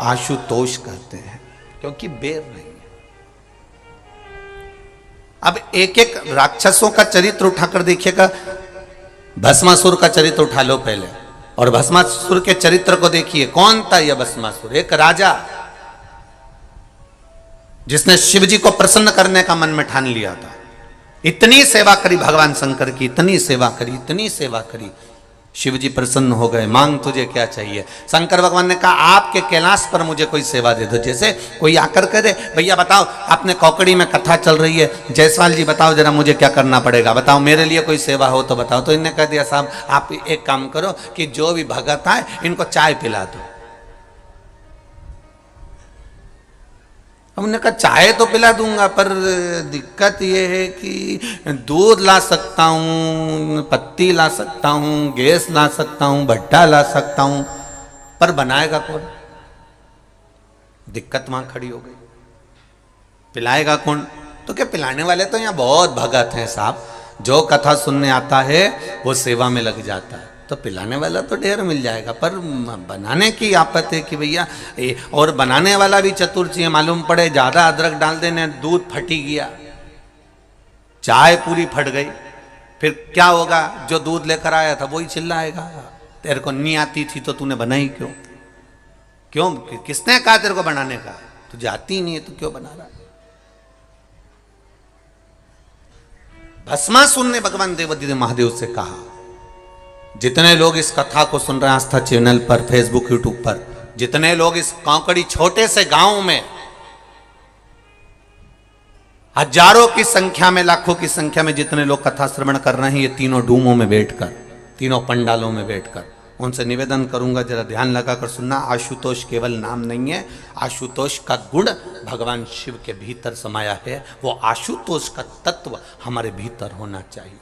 आशुतोष कहते हैं, क्योंकि बैर नहीं है। अब एक एक राक्षसों का चरित्र उठाकर देखिएगा। भस्मासुर का चरित्र उठा लो पहले, और भस्मासुर के चरित्र को देखिए। कौन था यह भस्मासुर? एक राजा जिसने शिव जी को प्रसन्न करने का मन में ठान लिया था। इतनी सेवा करी भगवान शंकर की, इतनी सेवा करी, इतनी सेवा करी, शिव जी प्रसन्न हो गए। मांग तुझे क्या चाहिए? शंकर भगवान ने कहा आपके कैलाश पर मुझे कोई सेवा दे दो। जैसे कोई आकर करे, भैया बताओ आपने कौकड़ी में कथा चल रही है, जयसवाल जी बताओ जरा मुझे क्या करना पड़ेगा, बताओ मेरे लिए कोई सेवा हो तो बताओ। तो इन्होंने कह दिया साहब आप एक काम करो कि जो भी भगत आए इनको चाय पिला दो। हमने कहा चाय तो पिला दूंगा, पर दिक्कत यह है कि दूध ला सकता हूँ, पत्ती ला सकता हूँ, गैस ला सकता हूँ, भट्टा ला सकता हूँ, पर बनाएगा कौन? दिक्कत वहां खड़ी हो गई। पिलाएगा कौन? तो क्या पिलाने वाले तो यहाँ बहुत भगत हैं साहब, जो कथा सुनने आता है वो सेवा में लग जाता है, तो पिलाने वाला तो ढेर मिल जाएगा, पर बनाने की आपत है कि भैया। और बनाने वाला भी चतुर चाहिए। मालूम पड़े ज्यादा अदरक डाल देने, दूध फटी गया, चाय पूरी फट गई, फिर क्या होगा? जो दूध लेकर आया था वही चिल्लाएगा, तेरे को नहीं आती थी तो तूने बनाई क्यों? क्यों? किसने कहा तेरे को बनाने का? तुझे आती नहीं है तो क्यों बना रहा? भस्मासुर ने भगवान देवाधिदेव महादेव से कहा, जितने लोग इस कथा को सुन रहे हैं आस्था चैनल पर, फेसबुक, यूट्यूब पर, जितने लोग इस कौकड़ी छोटे से गांव में हजारों की संख्या में, लाखों की संख्या में जितने लोग कथा श्रवण कर रहे हैं, ये तीनों डूमों में बैठकर, तीनों पंडालों में बैठकर, उनसे निवेदन करूंगा जरा ध्यान लगाकर सुनना। आशुतोष केवल नाम नहीं है, आशुतोष का गुण भगवान शिव के भीतर समाया है। वो आशुतोष का तत्व हमारे भीतर होना चाहिए,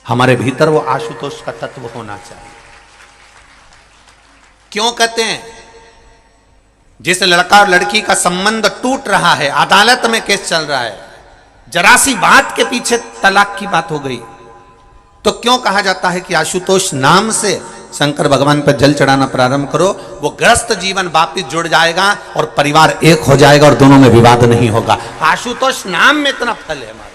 हमारे भीतर वो आशुतोष का तत्व होना चाहिए। क्यों कहते हैं? जिस लड़का और लड़की का संबंध टूट रहा है, अदालत में केस चल रहा है, जरा सी बात के पीछे तलाक की बात हो गई, तो क्यों कहा जाता है कि आशुतोष नाम से शंकर भगवान पर जल चढ़ाना प्रारंभ करो? वो ग्रस्त जीवन वापिस जुड़ जाएगा और परिवार एक हो जाएगा और दोनों में विवाद नहीं होगा। आशुतोष नाम में इतना फल है हमारा।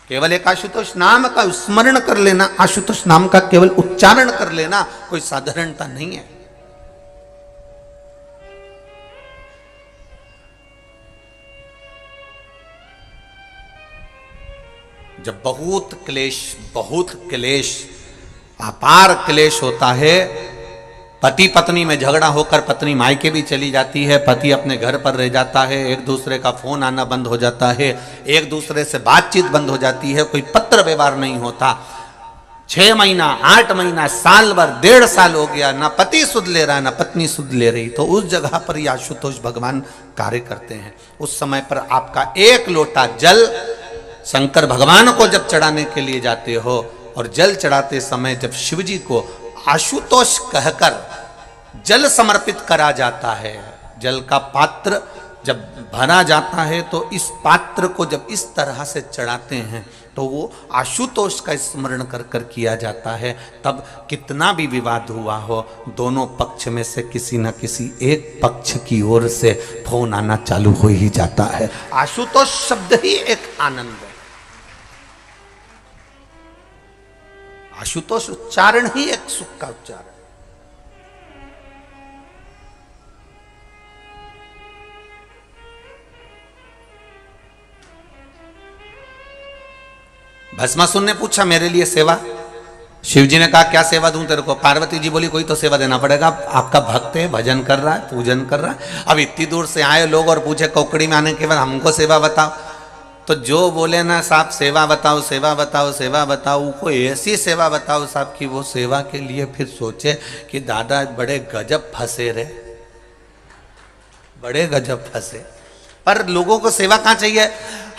केवल एक आशुतोष नाम का स्मरण कर लेना, आशुतोष नाम का केवल उच्चारण कर लेना कोई साधारणता नहीं है। जब बहुत क्लेश, अपार क्लेश होता है, पति पत्नी में झगड़ा होकर पत्नी मायके भी चली जाती है, पति अपने घर पर रह जाता है, एक दूसरे का फोन आना बंद हो जाता है, एक दूसरे से बातचीत बंद हो जाती है, कोई पत्र व्यवहार नहीं होता। 6 महीना, 8 महीना, साल भर, 1.5 साल हो गया, ना पति सुध ले रहा ना पत्नी सुध ले रही। तो उस जगह पर ही आशुतोष भगवान कार्य करते हैं। उस समय पर आपका 1 लोटा जल शंकर भगवान को जब चढ़ाने के लिए जाते हो, और जल चढ़ाते समय जब शिव जी को आशुतोष कहकर जल समर्पित करा जाता है, जल का पात्र जब भरा जाता है, तो इस पात्र को जब इस तरह से चढ़ाते हैं तो वो आशुतोष का स्मरण कर कर किया जाता है। तब कितना भी विवाद हुआ हो, दोनों पक्ष में से किसी न किसी एक पक्ष की ओर से फोन आना चालू हो ही जाता है। आशुतोष शब्द ही एक आनंद है, आशुतोष उच्चारण ही एक सुख का उच्चारण। भस्मासुर ने पूछा मेरे लिए सेवा। शिव जी ने कहा क्या सेवा दूं तेरे को? पार्वती जी बोली कोई तो सेवा देना पड़ेगा, आपका भक्त है, भजन कर रहा है, पूजन कर रहा है। अब इतनी दूर से आए लोग और पूछे कोकड़ी में आने के बाद हमको सेवा बताओ, तो जो बोले ना साहब सेवा बताओ, सेवा बताओ, सेवा बताओ, कोई ऐसी सेवा बताओ साहब कि वो सेवा के लिए फिर सोचे कि दादा बड़े गजब फंसे रे, बड़े गजब फंसे। पर लोगों को सेवा कहाँ चाहिए?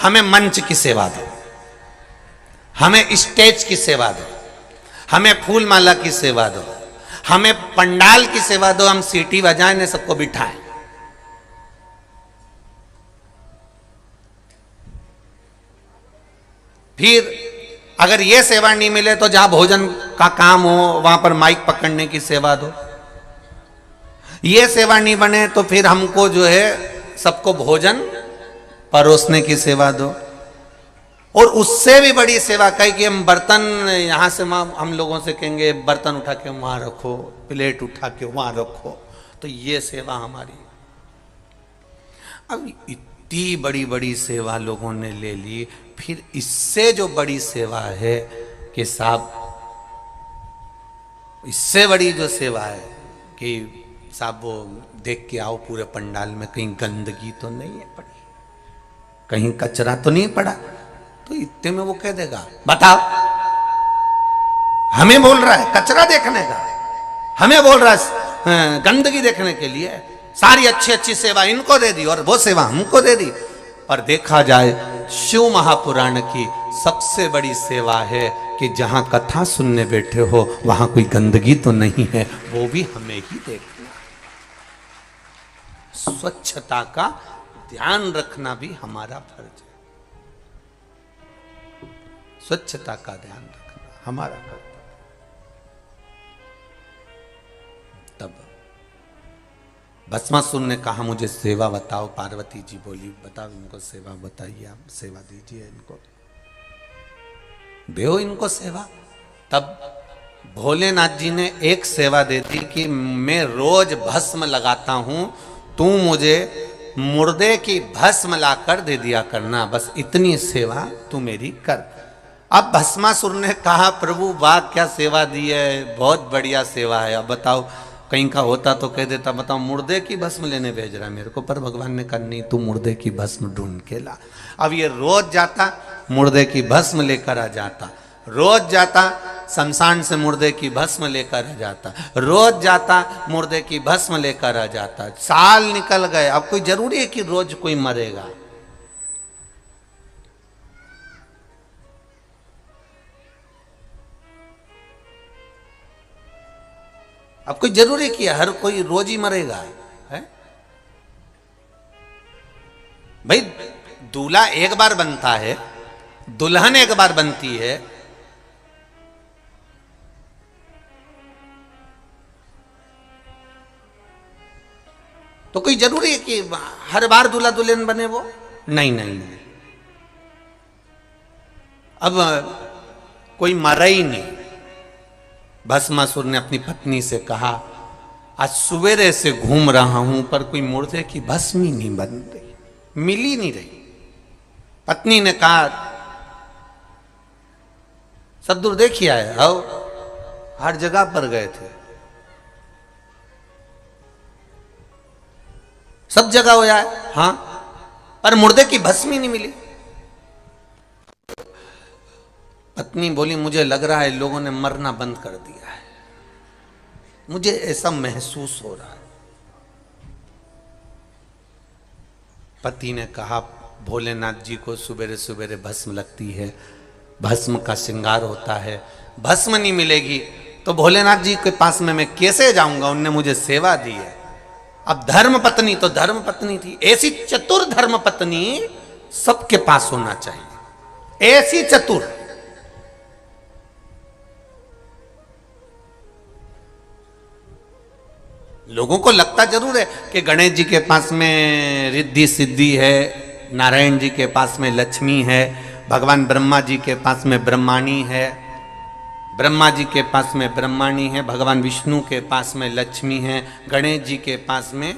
हमें मंच की सेवा दो, हमें स्टेज की सेवा दो, हमें फूल माला की सेवा दो, हमें पंडाल की सेवा दो, हम सीटी बजाएं ने सबको बिठाएं। फिर अगर ये सेवा नहीं मिले तो जहां भोजन का काम हो वहां पर माइक पकड़ने की सेवा दो। ये सेवा नहीं बने तो फिर हमको जो है सबको भोजन परोसने की सेवा दो। और उससे भी बड़ी सेवा कही कि हम बर्तन यहां से हम लोगों से कहेंगे बर्तन उठा के वहां रखो, प्लेट उठा के वहां रखो, तो ये सेवा हमारी। अब इतनी बड़ी बड़ी सेवा लोगों ने ले ली, फिर इससे जो बड़ी सेवा है कि साहब, इससे बड़ी जो सेवा है कि साहब वो देख के आओ पूरे पंडाल में कहीं गंदगी तो नहीं है पड़ी, कहीं कचरा तो नहीं पड़ा। तो इतने में वो कह देगा बताओ, हमें बोल रहा है कचरा देखने का, हमें बोल रहा है गंदगी देखने के लिए, सारी अच्छी अच्छी सेवा इनको दे दी और वो सेवा हमको दे दी। पर देखा जाए शिव महापुराण की सबसे बड़ी सेवा है कि जहां कथा सुनने बैठे हो वहां कोई गंदगी तो नहीं है, वो भी हमें ही देखना। स्वच्छता का ध्यान रखना भी हमारा फर्ज है, स्वच्छता का ध्यान रखना हमारा फर्ज। तब भस्मासुर ने कहा मुझे सेवा बताओ। पार्वती जी बोली बताओ इनको सेवा बताइए, आप सेवा दीजिए, इनको दो इनको सेवा। तब भोलेनाथ जी ने एक सेवा दे दी कि मैं रोज भस्म लगाता हूं, तू मुझे मुर्दे की भस्म लाकर दे दिया करना, बस इतनी सेवा तू मेरी कर। अब भस्मासुर ने कहा प्रभु वाह क्या सेवा दी है, बहुत बढ़िया सेवा है, अब बताओ कहीं का होता तो कह देता बताओ मुर्दे की भस्म लेने भेज रहा है मेरे को, पर भगवान ने कहा नहीं तू मुर्दे की भस्म ढूंढ के ला। अब ये रोज जाता मुर्दे की भस्म लेकर आ जाता, रोज जाता शमशान से मुर्दे की भस्म लेकर आ जाता, रोज जाता मुर्दे की भस्म लेकर आ जाता। साल निकल गए, अब कोई जरूरी है कि रोज कोई मरेगा? अब कोई जरूरी किया हर कोई रोज ही मरेगा है? भाई दूल्हा एक बार बनता है, दुल्हन एक बार बनती है, तो कोई जरूरी है कि हर बार दूल्हा दुल्हन बने वो? नहीं नहीं नहीं। अब कोई मरा ही नहीं। भस्मासुर ने अपनी पत्नी से कहा आज सवेरे से घूम रहा हूं पर कोई मुर्दे की भस्म ही नहीं बन रही, मिल ही नहीं रही। पत्नी ने कहा सद्दूर देखिए आए, आओ हर जगह पर गए थे, सब जगह हो जाए, हाँ, पर मुर्दे की भस्म ही नहीं मिली। पत्नी बोली मुझे लग रहा है लोगों ने मरना बंद कर दिया है, मुझे ऐसा महसूस हो रहा है। पति ने कहा भोलेनाथ जी को सुबेरे सुबेरे भस्म लगती है, भस्म का श्रृंगार होता है, भस्म नहीं मिलेगी तो भोलेनाथ जी के पास में मैं कैसे जाऊंगा, उनने मुझे सेवा दी है। अब धर्म पत्नी तो धर्म पत्नी थी, ऐसी चतुर धर्म पत्नी सबके पास होना चाहिए, ऐसी चतुर। लोगों को लगता जरूर है कि गणेश जी के पास में रिद्धि सिद्धि है, नारायण जी के पास में लक्ष्मी है, भगवान ब्रह्मा जी के पास में ब्रह्माणी है, ब्रह्मा जी के पास में ब्रह्माणी है, भगवान विष्णु के पास में लक्ष्मी है, गणेश जी के पास में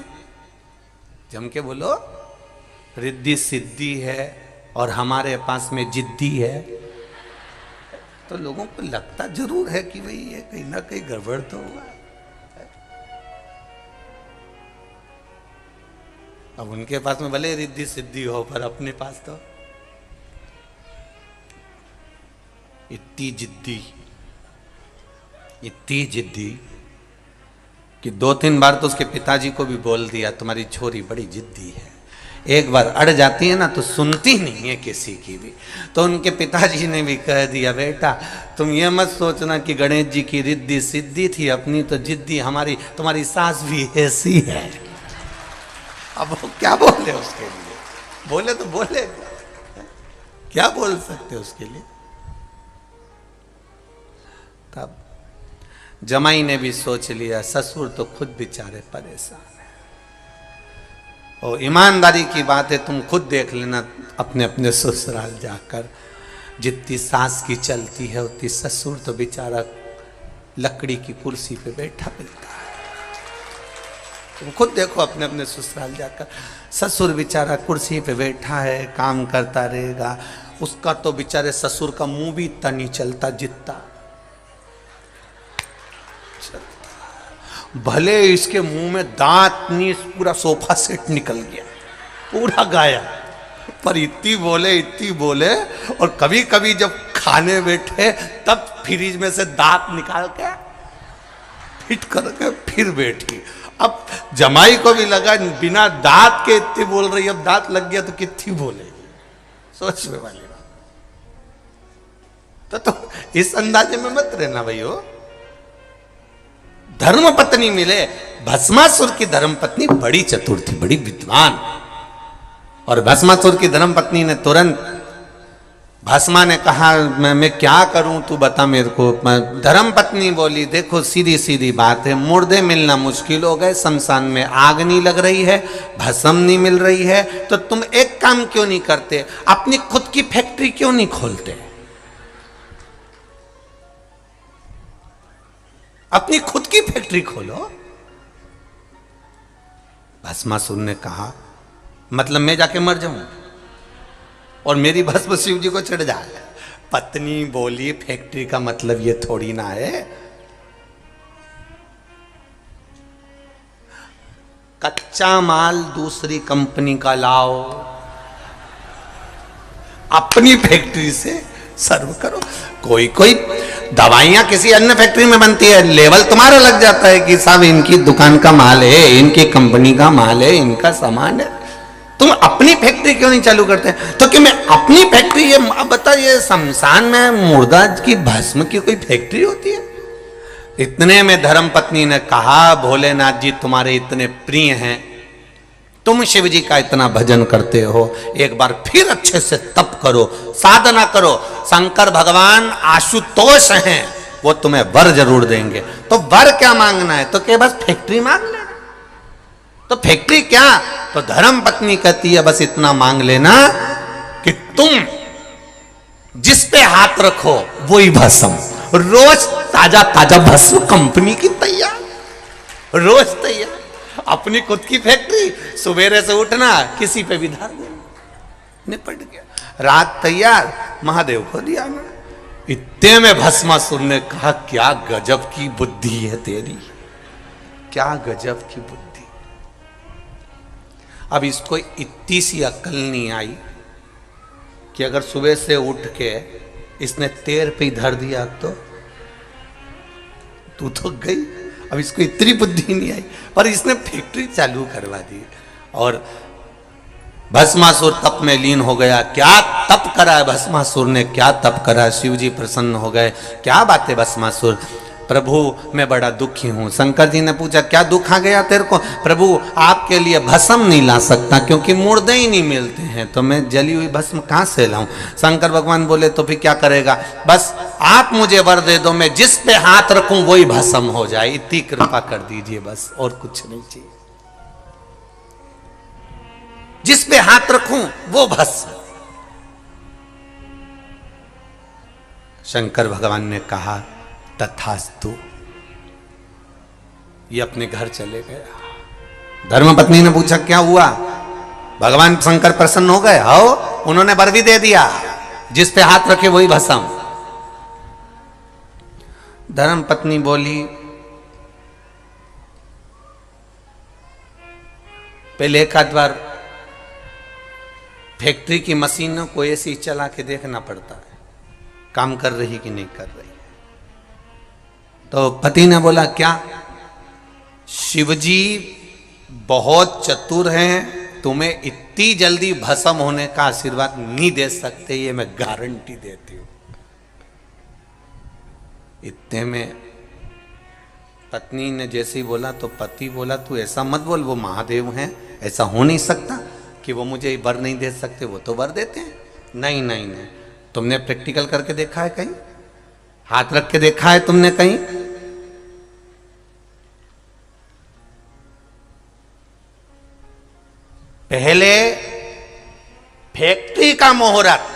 जम के बोलो रिद्धि सिद्धि है, और हमारे पास में जिद्दी है। तो लोगों को लगता जरूर है कि भाई ये कहीं ना कहीं गड़बड़ तो हुआ। अब उनके पास में भले रिद्धि सिद्धि हो, पर अपने पास तो इतनी जिद्दी कि 2-3 बार तो उसके पिताजी को भी बोल दिया तुम्हारी छोरी बड़ी जिद्दी है। एक बार अड़ जाती है ना तो सुनती नहीं है किसी की भी। तो उनके पिताजी ने भी कह दिया बेटा तुम ये मत सोचना कि गणेश जी की रिद्धि सिद्धि थी, अपनी तो जिद्दी हमारी, तुम्हारी सास भी ऐसी है। अब वो क्या बोले उसके लिए, बोले तो बोले, क्या बोल सकते उसके लिए। तब जमाई ने भी सोच लिया ससुर तो खुद बेचारे परेशान है, और ईमानदारी की बात है तुम खुद देख लेना अपने अपने ससुराल जाकर, जितनी सास की चलती है उतनी ससुर तो बेचारा लकड़ी की कुर्सी पे बैठा मिलता है। तुम खुद देखो अपने अपने ससुराल जाकर, ससुर बेचारा कुर्सी पे बैठा है काम करता रहेगा, उसका तो बेचारे ससुर का मुंह भी इतना नहीं चलता जितना, भले इसके मुंह में दांत नहीं, पूरा सोफा सेट निकल गया पूरा गाया, पर इतनी बोले। और कभी कभी जब खाने बैठे तब फ्रिज में से दांत निकाल के फिट करके फिर बैठी। अब जमाई को भी लगा बिना दांत के इतनी बोल रही, अब दांत लग गया तो कितनी बोलेगी, सोचने वाली बात। तो इस अंदाजे में मत रहना भाइयों। धर्म पत्नी मिले, भस्मासुर की धर्म पत्नी बड़ी चतुर थी, बड़ी विद्वान, और भस्मासुर की धर्म पत्नी ने तुरंत, भस्मा ने कहा मैं क्या करूं तू बता मेरे को। धर्म पत्नी बोली देखो सीधी सीधी बात है, मुर्दे मिलना मुश्किल हो गए, शमशान में आग नहीं लग रही है, भस्म नहीं मिल रही है, तो तुम एक काम क्यों नहीं करते, अपनी खुद की फैक्ट्री क्यों नहीं खोलते, अपनी खुद की फैक्ट्री खोलो। भस्मासुर ने कहा मतलब मैं जाके मर जाऊं और मेरी भस्म शिव जी को चढ़ जाए। पत्नी बोली फैक्ट्री का मतलब ये थोड़ी ना है, कच्चा माल दूसरी कंपनी का लाओ, अपनी फैक्ट्री से सर्व करो। कोई कोई दवाइयां किसी अन्य फैक्ट्री में बनती है, लेवल तुम्हारा लग जाता है कि साहब इनकी दुकान का माल है, इनकी कंपनी का माल है, इनका सामान है, तुम अपनी फैक्ट्री क्यों नहीं चालू करते? तो कि मैं अपनी फैक्ट्री, ये बताइए शमशान में मुर्दा की भस्म की कोई फैक्ट्री होती है? इतने में धर्म पत्नी ने कहा भोलेनाथ जी तुम्हारे इतने प्रिय हैं, तुम शिव जी का इतना भजन करते हो, एक बार फिर अच्छे से तप करो, साधना करो, शंकर भगवान आशुतोष हैं, वो तुम्हें वर जरूर देंगे। तो वर क्या मांगना है? तो क्या बस फैक्ट्री मांग लेना? तो फैक्ट्री क्या? तो धर्म पत्नी कहती है बस इतना मांग लेना कि तुम जिस पे हाथ रखो वही भस्म, रोज ताजा ताजा भस्म कंपनी की तैयार, रोज तैयार, अपनी खुद की फैक्ट्री, सवेरे से उठना किसी पे भी धार देना, निपट गया, रात तैयार, महादेव को दिया ना। इतने में भस्मासुर ने कहा क्या गजब की बुद्धि है तेरी, क्या गजब की बुद्धि। अब इसको इतनी सी अक्ल नहीं आई कि अगर सुबह से उठ के इसने तेर पे ही धर दिया तो तू तो गई। अब इसको इतनी बुद्धि नहीं आई, पर इसने फैक्ट्री चालू करवा दी और भस्मासुर तप में लीन हो गया। क्या तप करा है भस्मासुर ने, क्या तप करा। शिव जी प्रसन्न हो गए। क्या बात है भस्मासुर, प्रभु मैं बड़ा दुखी हूं। शंकर जी ने पूछा क्या दुख आ गया तेरे को। प्रभु आपके लिए भस्म नहीं ला सकता क्योंकि मुर्दे ही नहीं मिलते हैं, तो मैं जली हुई भस्म कहां से लाऊं। शंकर भगवान बोले तो फिर क्या करेगा, बस आप मुझे वर दे दो, मैं जिस पे हाथ रखूं वही भस्म हो जाए, इतनी कृपा कर दीजिए बस, और कुछ नहीं चाहिए। जिस पे हाथ रखूं वो भस्म। शंकर भगवान ने कहा तथास्तु। ये अपने घर चले गया। धर्मपत्नी ने पूछा क्या हुआ। भगवान शंकर प्रसन्न हो गए। आओ, उन्होंने वर भी दे दिया, जिस पे हाथ रखे वही भस्म। धर्मपत्नी बोली पहले एक आध बार फैक्ट्री की मशीनों को ऐसे ही चला के देखना पड़ता है काम कर रही कि नहीं कर रही। तो पति ने बोला क्या, शिवजी बहुत चतुर हैं, तुम्हें इतनी जल्दी भस्म होने का आशीर्वाद नहीं दे सकते, ये मैं गारंटी देती हूं। इतने में पत्नी ने जैसे ही बोला तो पति बोला तू ऐसा मत बोल, वो महादेव हैं, ऐसा हो नहीं सकता कि वो मुझे वर नहीं दे सकते, वो तो वर देते हैं। नहीं नहीं नहीं, तुमने प्रैक्टिकल करके देखा है कहीं, हाथ रख के देखा है तुमने कहीं। पहले फैक्ट्री का मुहूर्त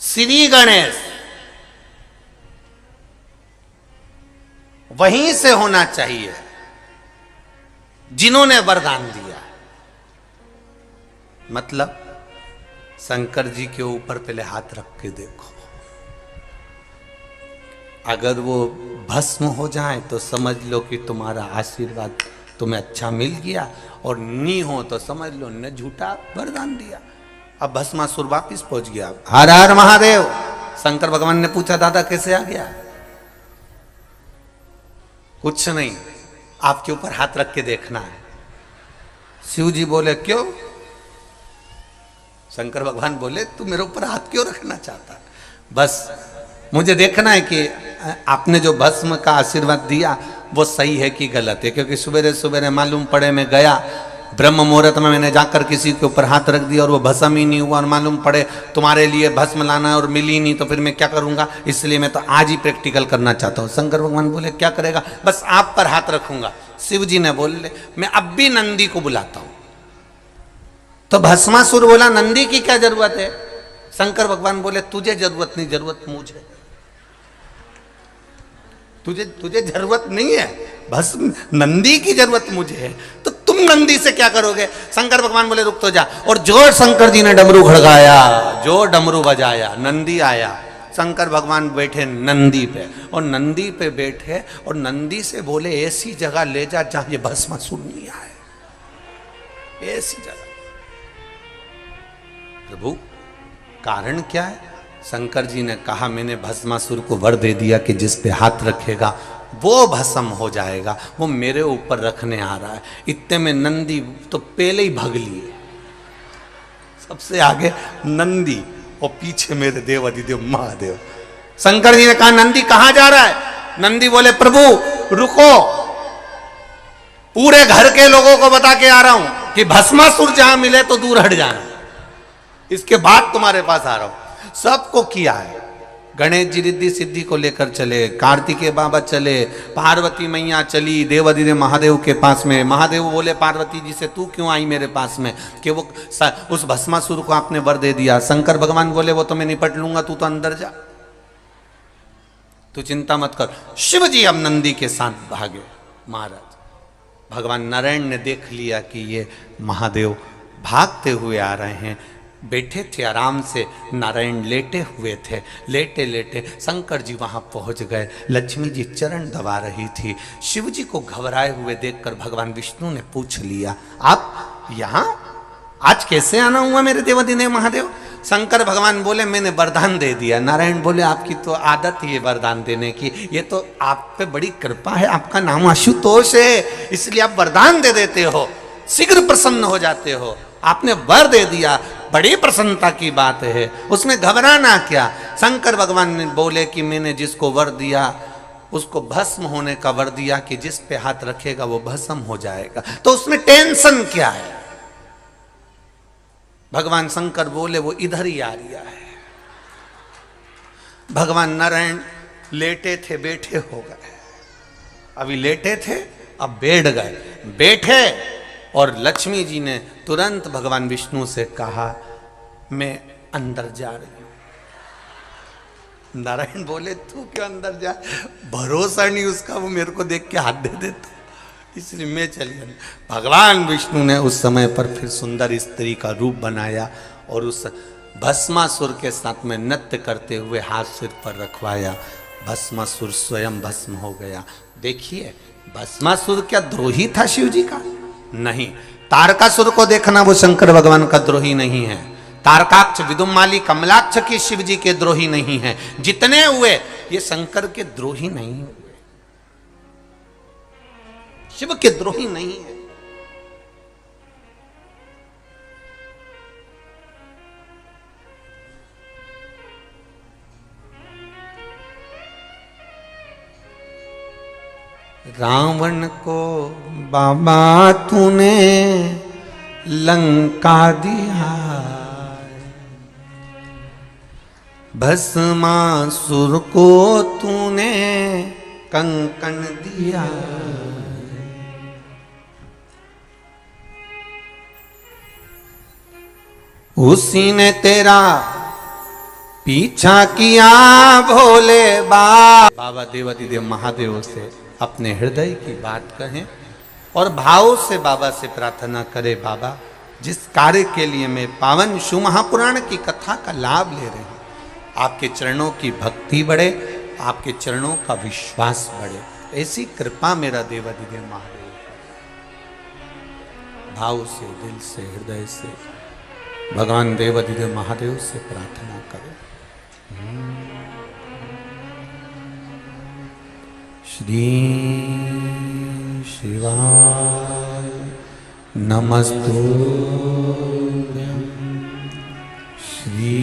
श्री गणेश वहीं से होना चाहिए जिन्होंने वरदान दिया। मतलब शंकर जी के ऊपर पहले हाथ रख के देखो, अगर वो भस्म हो जाए तो समझ लो कि तुम्हारा आशीर्वाद तुम्हें अच्छा मिल गया, और नहीं हो तो समझ लो ने झूठा वरदान दिया। अब भस्मासुर वापिस पहुंच गया। हर हर महादेव। शंकर भगवान ने पूछा दादा कैसे आ गया। कुछ नहीं, आपके ऊपर हाथ रख के देखना है। शिव जी बोले क्यों। शंकर भगवान बोले तू मेरे ऊपर हाथ क्यों रखना चाहता, बस मुझे देखना है कि आपने जो भस्म का आशीर्वाद दिया वो सही है कि गलत है। क्योंकि सवेरे सवेरे मालूम पड़े मैं गया ब्रह्म मुहूर्त में, मैंने जाकर किसी के ऊपर हाथ रख दिया और वो भस्म ही नहीं हुआ, और मालूम पड़े तुम्हारे लिए भस्म लाना है और मिली नहीं, तो फिर मैं क्या करूंगा। इसलिए मैं तो आज ही प्रैक्टिकल करना चाहता हूँ। शंकर भगवान बोले क्या करेगा, बस आप पर हाथ रखूंगा। शिव जी ने बोले मैं अब भी नंदी को बुलाता हूं। तो भस्मासुर बोला नंदी की क्या जरूरत है। शंकर भगवान बोले तुझे जरूरत नहीं, जरूरत मुझे। तुझे जरूरत नहीं है, भस्म नंदी की जरूरत मुझे है। तो तुम नंदी से क्या करोगे। शंकर भगवान बोले रुक तो जा। और जो शंकर जी ने डमरू खड़काया, जो डमरू बजाया, नंदी आया। शंकर भगवान बैठे नंदी पे, और नंदी पे बैठे और नंदी से बोले ऐसी जगह ले जा जहां ये भस्मासुर नहीं आए, ऐसी जगह। प्रभु कारण क्या है। शंकर जी ने कहा मैंने भस्मासुर को वर दे दिया कि जिस पे हाथ रखेगा वो भस्म हो जाएगा, वो मेरे ऊपर रखने आ रहा है। इतने में नंदी तो पहले ही भग लिए, सबसे आगे नंदी और पीछे मेरे देव अधिदेव महादेव। शंकर जी ने कहा नंदी कहां जा रहा है। नंदी बोले प्रभु रुको, पूरे घर के लोगों को बता के आ रहा हूं कि भस्मासुर जहां मिले तो दूर हट जाना, इसके बाद तुम्हारे पास आ रहा हूं। सबको किया है। गणेश जी रिद्धि सिद्धि को लेकर चले, कार्तिकेय बाबा चले, पार्वती मैया चली देवाधिदेव महादेव के पास में। महादेव बोले पार्वती जी से तू क्यों आई मेरे पास में, कि वो उस भस्मासुर को आपने वर दे दिया। शंकर भगवान बोले वो तो मैं निपट लूंगा, तू तो अंदर जा, तू चिंता मत कर। शिव जी अब नंदी के साथ भागे। महाराज भगवान नारायण ने देख लिया कि ये महादेव भागते हुए आ रहे हैं, बैठे थे आराम से, नारायण लेटे हुए थे। लेटे लेटे शंकर जी वहां पहुंच गए। लक्ष्मी जी चरण दबा रही थी। शिव जी को घबराए हुए देखकर भगवान विष्णु ने पूछ लिया, आप यहां आज कैसे आना हुआ मेरे देवाधिदेव महादेव? शंकर भगवान बोले, मैंने वरदान दे दिया। नारायण बोले, आपकी तो आदत ही है वरदान देने की, ये तो आप पे बड़ी कृपा है, आपका नाम आशुतोष है, इसलिए आप वरदान दे देते हो, शीघ्र प्रसन्न हो जाते हो। आपने वर दे दिया, बड़ी प्रसन्नता की बात है, उसमें घबराना क्या। शंकर भगवान ने बोले कि मैंने जिसको वर दिया उसको भस्म होने का वर दिया, कि जिस पे हाथ रखेगा वो भस्म हो जाएगा, तो उसमें टेंशन क्या है। भगवान शंकर बोले, वो इधर ही आ रहा है। भगवान नारायण लेटे थे, बैठे हो गए। अभी लेटे थे, अब बैठ गए। बैठे और लक्ष्मी जी ने तुरंत भगवान विष्णु से कहा, मैं अंदर जा रही हूं। नारायण बोले, तू क्यों अंदर जा? भरोसा नहीं उसका, वो मेरे को देख के हाथ दे देता, इसलिए मैं चली गई। भगवान विष्णु ने उस समय पर फिर सुंदर स्त्री का रूप बनाया और उस भस्मासुर के साथ में नृत्य करते हुए हाथ सिर पर रखवाया। भस्मासुर स्वयं भस्म हो गया। देखिए, भस्मासुर क्या द्रोही था शिव जी का? नहीं। तारकासुर को देखना, वो शंकर भगवान का द्रोही नहीं है। तारकाक्ष, विदुमाली, कमलाक्ष के शिव जी के द्रोही नहीं है। जितने हुए ये शंकर के द्रोही नहीं हुए, शिव के द्रोही नहीं है। रावण को बाबा तूने लंका दिया, भस्मासुर को तूने कंकण दिया। उसी ने तेरा पीछा किया भोले बाबा। देवाधिदेव महादेव से अपने हृदय की बात कहें और भाव से बाबा से प्रार्थना करें, बाबा जिस कार्य के लिए मैं पावन शिव महापुराण की कथा का लाभ ले रहे हैं, आपके चरणों की भक्ति बढ़े, आपके चरणों का विश्वास बढ़े, ऐसी कृपा मेरा देवाधिदेव महादेव। भाव से, दिल से, हृदय से भगवान देवाधिदेव महादेव से प्रार्थना करें। श्री शिवाय नमस्तुभ्यं, श्री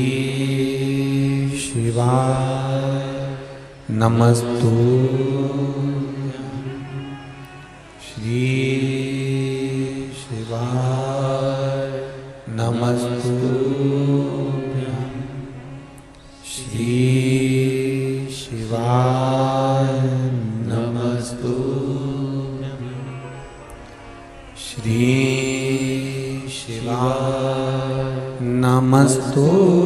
शिवाय नमस्तुभ्यं, श्री शिवाय नमस्तुभ्यं, श्री शिवाय नमस्तुभ्यं, श्री शिवाय नमस्तुभ्यं।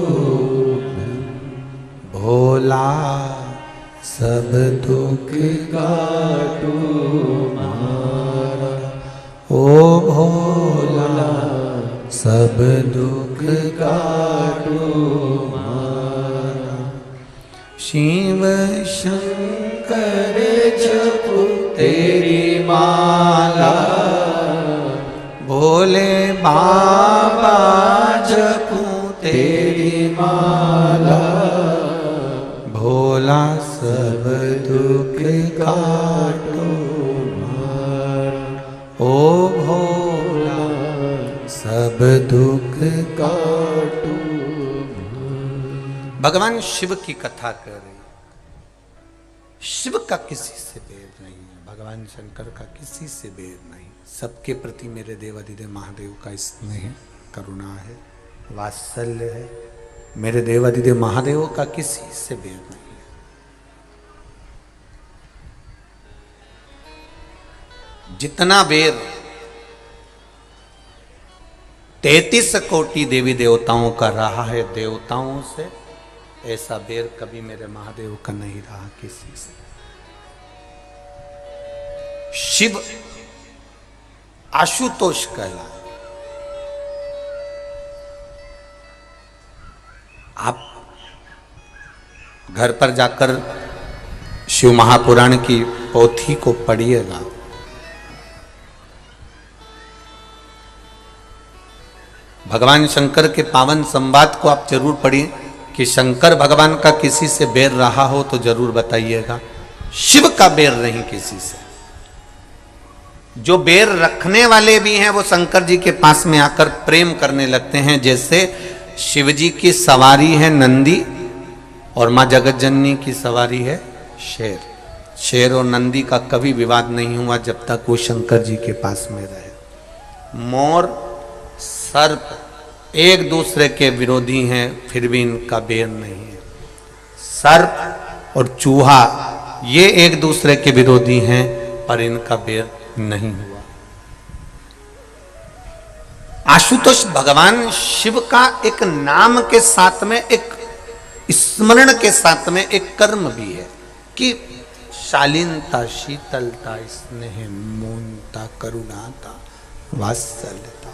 भोला सब दुख काटो मारा, ओ भोला सब दुख काटो मारा। शिव शंकर जपो तेरी माला, भोले बाबा जपो तेरी माला। भोला सब दुख काटो मारा, ओ भोला सब दुख काटो। भगवान शिव की कथा कर रही। शिव का किसी से भेद नहीं है, भगवान शंकर का किसी से भेद नहीं। सबके प्रति मेरे देवाधिदेव महादेव का स्नेह, करुणा है, वात्सल्य है। मेरे देवाधिदेव महादेव का किसी से भेद नहीं है। जितना बेर 33 कोटि देवी देवताओं का रहा है देवताओं से, ऐसा बेर कभी मेरे महादेव का नहीं रहा किसी से। शिव आशुतोष कहला, आप घर पर जाकर शिव महापुराण की पोथी को पढ़िएगा। भगवान शंकर के पावन संवाद को आप जरूर पढ़िए कि शंकर भगवान का किसी से बैर रहा हो तो जरूर बताइएगा। शिव का बैर नहीं किसी से। जो बैर रखने वाले भी हैं वो शंकर जी के पास में आकर प्रेम करने लगते हैं। जैसे शिव जी की सवारी है नंदी और मां जगत जननी की सवारी है शेर। शेर और नंदी का कभी विवाद नहीं हुआ जब तक वो शंकर जी के पास में रहे। मोर सर्प एक दूसरे के विरोधी हैं, फिर भी इनका बैर नहीं है। सर्प और चूहा ये एक दूसरे के विरोधी हैं, पर इनका बैर नहीं हुआ। आशुतोष भगवान शिव का एक नाम के साथ में, एक स्मरण के साथ में एक कर्म भी है कि शालीनता, शीतलता, स्नेह, मौनता, करुणाता, वात्सल्यता,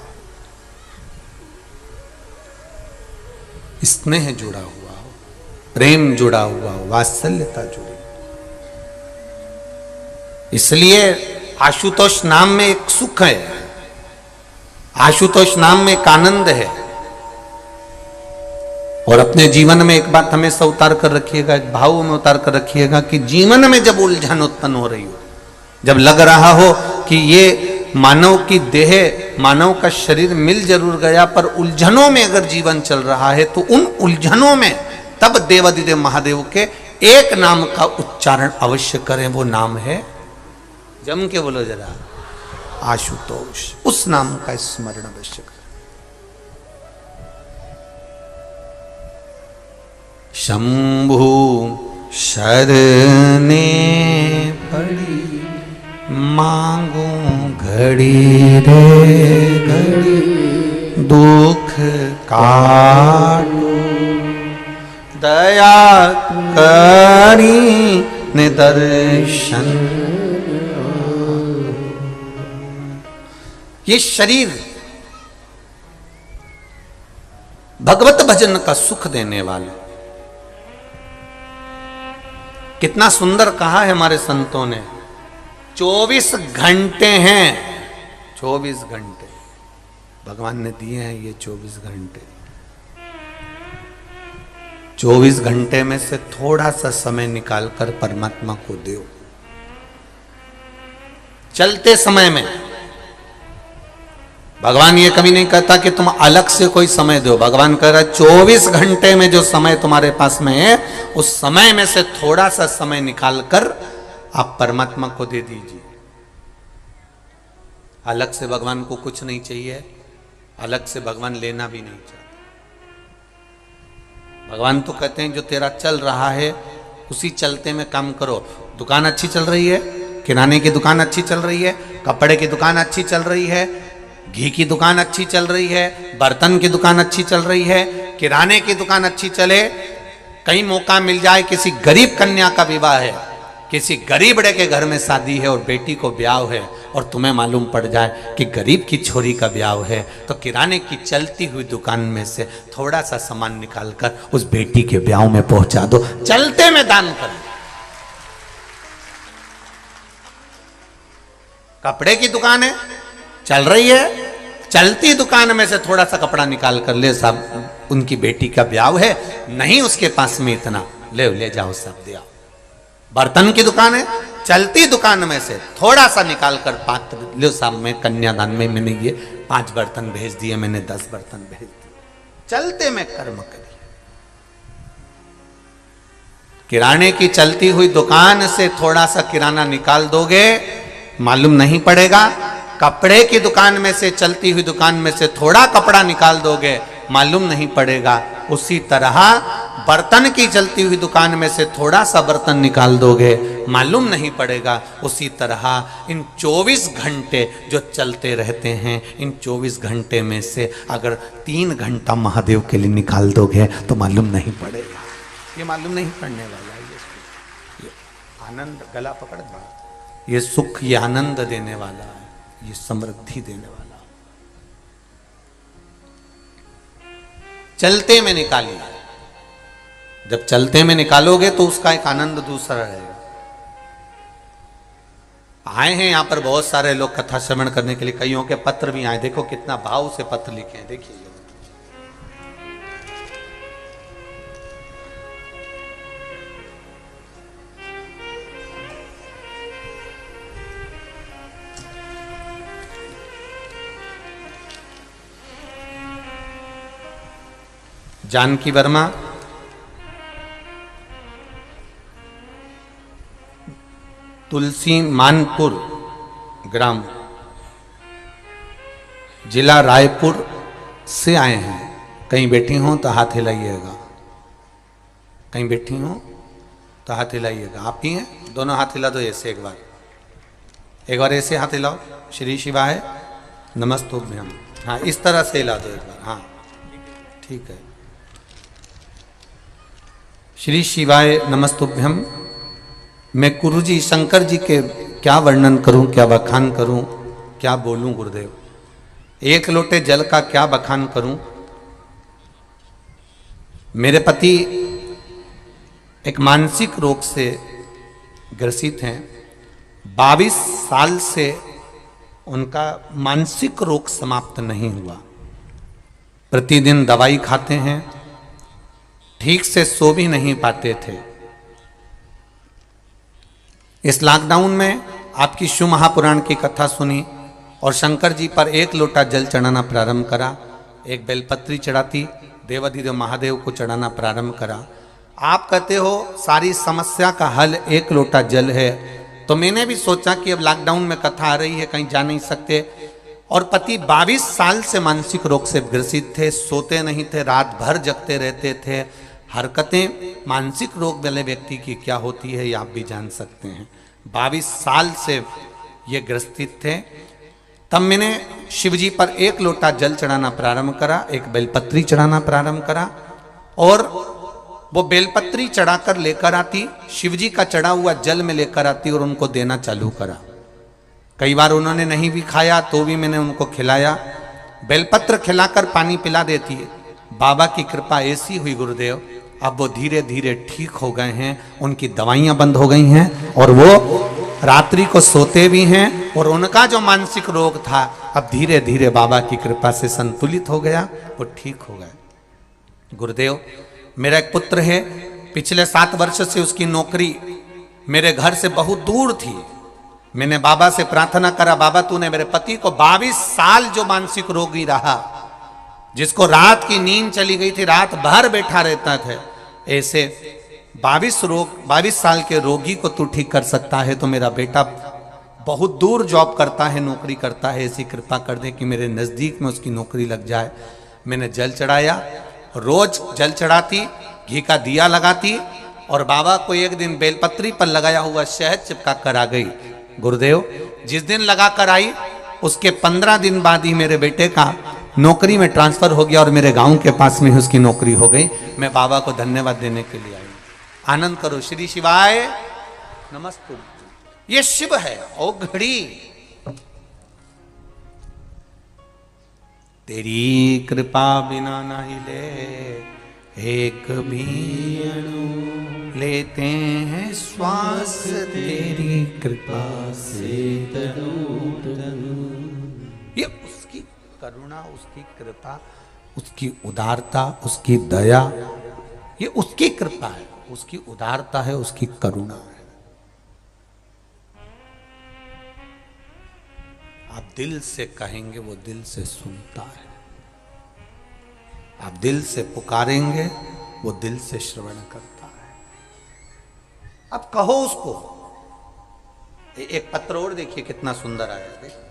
स्नेह जुड़ा हुआ हो, प्रेम जुड़ा हुआ हो, वात्सल्यता जुड़ी। इसलिए आशुतोष नाम में एक सुख है, आशुतोष नाम में एक आनंद है। और अपने जीवन में एक बात हमेशा उतार कर रखिएगा, एक भाव में उतार कर रखिएगा कि जीवन में जब उलझन उत्पन्न हो रही हो, जब लग रहा हो कि ये मानव की देह, मानव का शरीर मिल जरूर गया, पर उलझनों में अगर जीवन चल रहा है, तो उन उलझनों में तब देवादिदेव महादेव के एक नाम का उच्चारण अवश्य करें। वो नाम है, जम के बोलो जरा, आशुतोष। उस नाम का स्मरण अवश्य करें। शंभु शरणे पड़ी मांगू घड़ी रे घड़ी, दुख काटो दया करी निदर्शन। ये शरीर भगवत भजन का सुख देने वाला। कितना सुंदर कहा है हमारे संतों ने, 24 घंटे हैं, 24 घंटे भगवान ने दिए हैं। ये 24 घंटे, 24 घंटे में से थोड़ा सा समय निकालकर परमात्मा को दो। चलते समय में भगवान ये कभी नहीं कहता कि तुम अलग से कोई समय दो। भगवान कह रहा है 24 घंटे में जो समय तुम्हारे पास में है, उस समय में से थोड़ा सा समय निकालकर आप परमात्मा को दे दीजिए। अलग से भगवान को कुछ नहीं चाहिए, अलग से भगवान लेना भी नहीं चाहते। भगवान तो कहते हैं जो तेरा चल रहा है उसी चलते में काम करो। दुकान अच्छी चल रही है, किराने की दुकान अच्छी चल रही है, कपड़े की दुकान अच्छी चल रही है, घी की दुकान अच्छी चल रही है, बर्तन की दुकान अच्छी चल रही है, किराने की दुकान अच्छी चले। कहीं मौका मिल जाए, किसी गरीब कन्या का विवाह है, किसी गरीब बड़े के घर में शादी है और बेटी को ब्याह है, और तुम्हें मालूम पड़ जाए कि गरीब की छोरी का ब्याह है, तो किराने की चलती हुई दुकान में से थोड़ा सा सामान निकालकर उस बेटी के ब्याह में पहुंचा दो। चलते में दान कर। कपड़े की दुकान है, चल रही है, चलती दुकान में से थोड़ा सा कपड़ा निकाल कर ले साहब, उनकी बेटी का ब्याह है, नहीं उसके पास में इतना, ले जाओ सब दिया। बर्तन की दुकान है, चलती दुकान में से थोड़ा सा निकाल कर पात्र ले साहब, में कन्यादान में मैंने ये 5 बर्तन भेज दिए, मैंने 10 बर्तन भेज दिए। चलते में कर्म करिए। किराने की चलती हुई दुकान से थोड़ा सा किराना निकाल दोगे, मालूम नहीं पड़ेगा। कपड़े की दुकान में से, चलती हुई दुकान में से थोड़ा कपड़ा निकाल दोगे, मालूम नहीं पड़ेगा। उसी तरह बर्तन की चलती हुई दुकान में से थोड़ा सा बर्तन निकाल दोगे, मालूम नहीं पड़ेगा। उसी तरह इन 24 घंटे जो चलते रहते हैं, इन 24 घंटे में से अगर 3 घंटा महादेव के लिए निकाल दोगे तो मालूम नहीं पड़ेगा। ये मालूम नहीं पड़ने वाला है। ये आनंद, गला पकड़ दो, ये सुख, ये आनंद देने वाला है, ये समृद्धि देने वाला। चलते में निकालिए, जब चलते में निकालोगे तो उसका एक आनंद दूसरा रहेगा। आए हैं यहां पर बहुत सारे लोग कथा श्रवण करने के लिए, कईयों के पत्र भी आए, देखो कितना भाव से पत्र लिखे हैं, देखिए। जानकी वर्मा, तुलसी मानपुर ग्राम, जिला रायपुर से आए हैं। कहीं बैठी हो तो हाथ हिलाइएगा, कहीं बैठी हो तो हाथ हिलाइएगा। आप ही हैं? दोनों हाथ हिला दो ऐसे, एक बार ऐसे हाथ हिलाओ। श्री शिवाय नमस्तुभ्यम। हाँ, इस तरह से हिला दो एक बार। हाँ ठीक है। श्री शिवाय नमस्तुभ्यम। मैं गुरुजी शंकर जी के क्या वर्णन करूं, क्या बखान करूं, क्या बोलूं गुरुदेव। एक लोटे जल का क्या बखान करूं। मेरे पति एक मानसिक रोग से ग्रसित हैं। 22 साल से उनका मानसिक रोग समाप्त नहीं हुआ। प्रतिदिन दवाई खाते हैं, ठीक से सो भी नहीं पाते थे। इस लॉकडाउन में आपकी शिव महापुराण की कथा सुनी और शंकर जी पर एक लोटा जल चढ़ाना प्रारंभ करा। एक बेलपत्री चढ़ाती, देवाधिदेव महादेव को चढ़ाना प्रारंभ करा। आप कहते हो सारी समस्या का हल एक लोटा जल है, तो मैंने भी सोचा कि अब लॉकडाउन में कथा आ रही है, कहीं जा नहीं सकते। और पति 22 साल से मानसिक रोग से ग्रसित थे, सोते नहीं थे, रात भर जगते रहते थे। हरकतें मानसिक रोग वाले व्यक्ति की क्या होती है ये आप भी जान सकते हैं। 22 साल से ये ग्रसित थे। तब मैंने शिवजी पर एक लोटा जल चढ़ाना प्रारंभ करा, एक बेलपत्री चढ़ाना प्रारंभ करा और वो बेलपत्री चढ़ाकर लेकर आती, शिवजी का चढ़ा हुआ जल में लेकर आती और उनको देना चालू करा। कई बार उन्होंने नहीं भी खाया तो भी मैंने उनको खिलाया। बेलपत्र खिलाकर पानी पिला देती है। बाबा की कृपा ऐसी हुई गुरुदेव, अब वो धीरे धीरे ठीक हो गए हैं, उनकी दवाइयां बंद हो गई हैं और वो रात्रि को सोते भी हैं। और उनका जो मानसिक रोग था अब धीरे धीरे बाबा की कृपा से संतुलित हो गया, वो ठीक हो गए। गुरुदेव, मेरा एक पुत्र है, पिछले 7 वर्ष से उसकी नौकरी मेरे घर से बहुत दूर थी। मैंने बाबा से प्रार्थना करा, बाबा तूने मेरे पति को 22 साल जो मानसिक रोगी रहा, जिसको रात की नींद चली गई थी, रात भर बैठा रहता था, ऐसे 22 साल के रोगी को तू ठीक कर सकता है तो मेरा बेटा बहुत दूर जॉब करता है, नौकरी करता है, ऐसी कृपा कर दे कि मेरे नज़दीक में उसकी नौकरी लग जाए। मैंने जल चढ़ाया, रोज जल चढ़ाती, घी का दिया लगाती और बाबा को एक दिन बेलपत्री पर लगाया हुआ शहद चिपका कर आ गई। गुरुदेव, जिस दिन लगा कर आई उसके 15 दिन बाद ही मेरे बेटे का नौकरी में ट्रांसफर हो गया और मेरे गांव के पास में ही उसकी नौकरी हो गई। मैं बाबा को धन्यवाद देने के लिए आई। आनंद करो। श्री शिवाय नमस्तु। ये शिव है ओ घड़ी, तेरी कृपा बिना नहीं ले एक भी अणु, लेते हैं श्वास तेरी कृपा से तनु तनु। ये उसकी करुणा, उसकी कृपा, उसकी उदारता, उसकी दया, ये उसकी कृपा है, उसकी उदारता है, उसकी करुणा है। आप दिल से कहेंगे वो दिल से सुनता है, आप दिल से पुकारेंगे वो दिल से श्रवण करता है। आप कहो उसको। एक पत्र और देखिए कितना सुंदर आया है। देखिए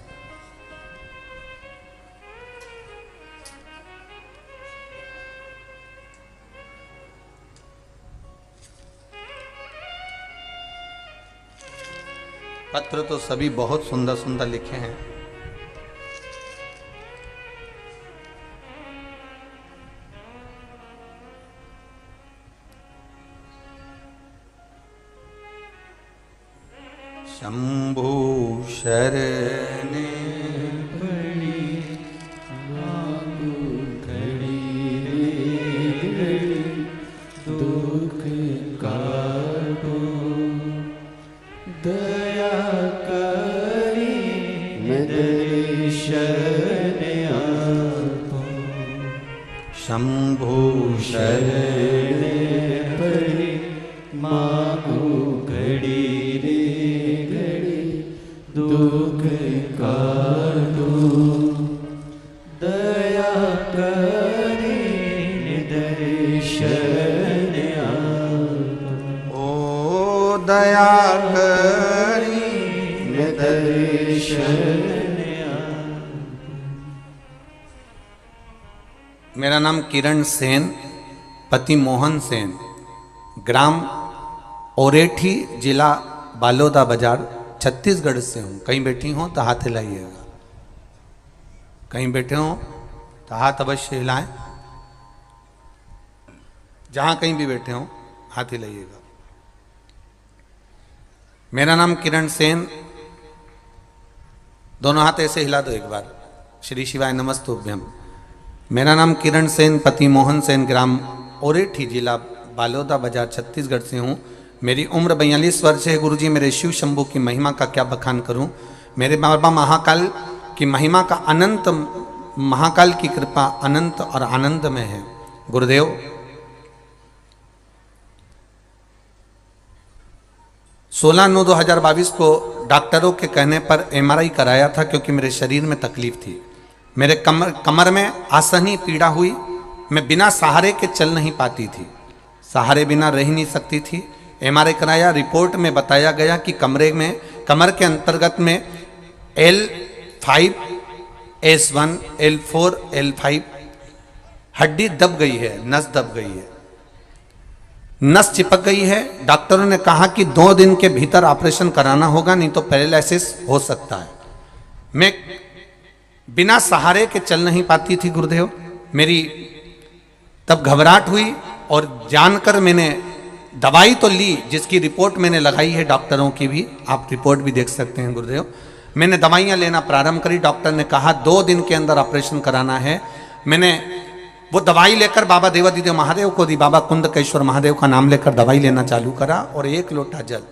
पत्र तो सभी बहुत सुंदर सुंदर लिखे हैं। शंभु शरणे पड़ी खड़ी दुख दया करी मैं दर्शन आपो शंभु शरण परी मांगू घड़ी रे घड़ी दुख काटो दया करी दर्शन आपो ओ दया करी दर्शन मेरा नाम किरण सेन, पति मोहन सेन, ग्राम ओरेठी, जिला बालोदा बाजार, छत्तीसगढ़ से हूँ। कहीं बैठी हो तो हाथ हिलाइएगा, कहीं बैठे हो तो हाथ अवश्य हिलाएं। जहाँ कहीं भी बैठे हो हाथ हिलाइएगा। मेरा नाम किरण सेन, दोनों हाथ ऐसे हिला दो एक बार। श्री शिवाय नमस्तुभ्यम। मेरा नाम किरण सेन, पति मोहन सेन, ग्राम ओरेठी, जिला बालोदा बाजार, छत्तीसगढ़ से हूँ। मेरी उम्र 42 वर्ष है। गुरुजी, मेरे शिव शंभू की महिमा का क्या बखान करूँ। मेरे बाबा महाकाल की महिमा का अनंत, महाकाल की कृपा अनंत और आनंद में है। गुरुदेव, 16/9/2022 को डॉक्टरों के कहने पर MRI कराया था, क्योंकि मेरे शरीर में तकलीफ थी। मेरे कमर में आसनी पीड़ा हुई। मैं बिना सहारे के चल नहीं पाती थी, सहारे बिना रह नहीं सकती थी। MRI कराया, रिपोर्ट में बताया गया कि कमर के अंतर्गत में L5, S1, L4, L5 हड्डी दब गई है, नस दब गई है, नस चिपक गई है। डॉक्टरों ने कहा कि 2 दिन के भीतर ऑपरेशन कराना होगा, नहीं तो पैरालिसिस हो सकता है। मैं बिना सहारे के चल नहीं पाती थी गुरुदेव। मेरी तब घबराहट हुई और जानकर मैंने दवाई तो ली, जिसकी रिपोर्ट मैंने लगाई है डॉक्टरों की भी, आप रिपोर्ट भी देख सकते हैं गुरुदेव। मैंने दवाइयाँ लेना प्रारंभ करी। डॉक्टर ने कहा 2 दिन के अंदर ऑपरेशन कराना है। मैंने वो दवाई लेकर बाबा देवादिदेव महादेव को दी, बाबा कुंदकेश्वर महादेव का नाम लेकर दवाई लेना चालू करा, और 1 लोटा जल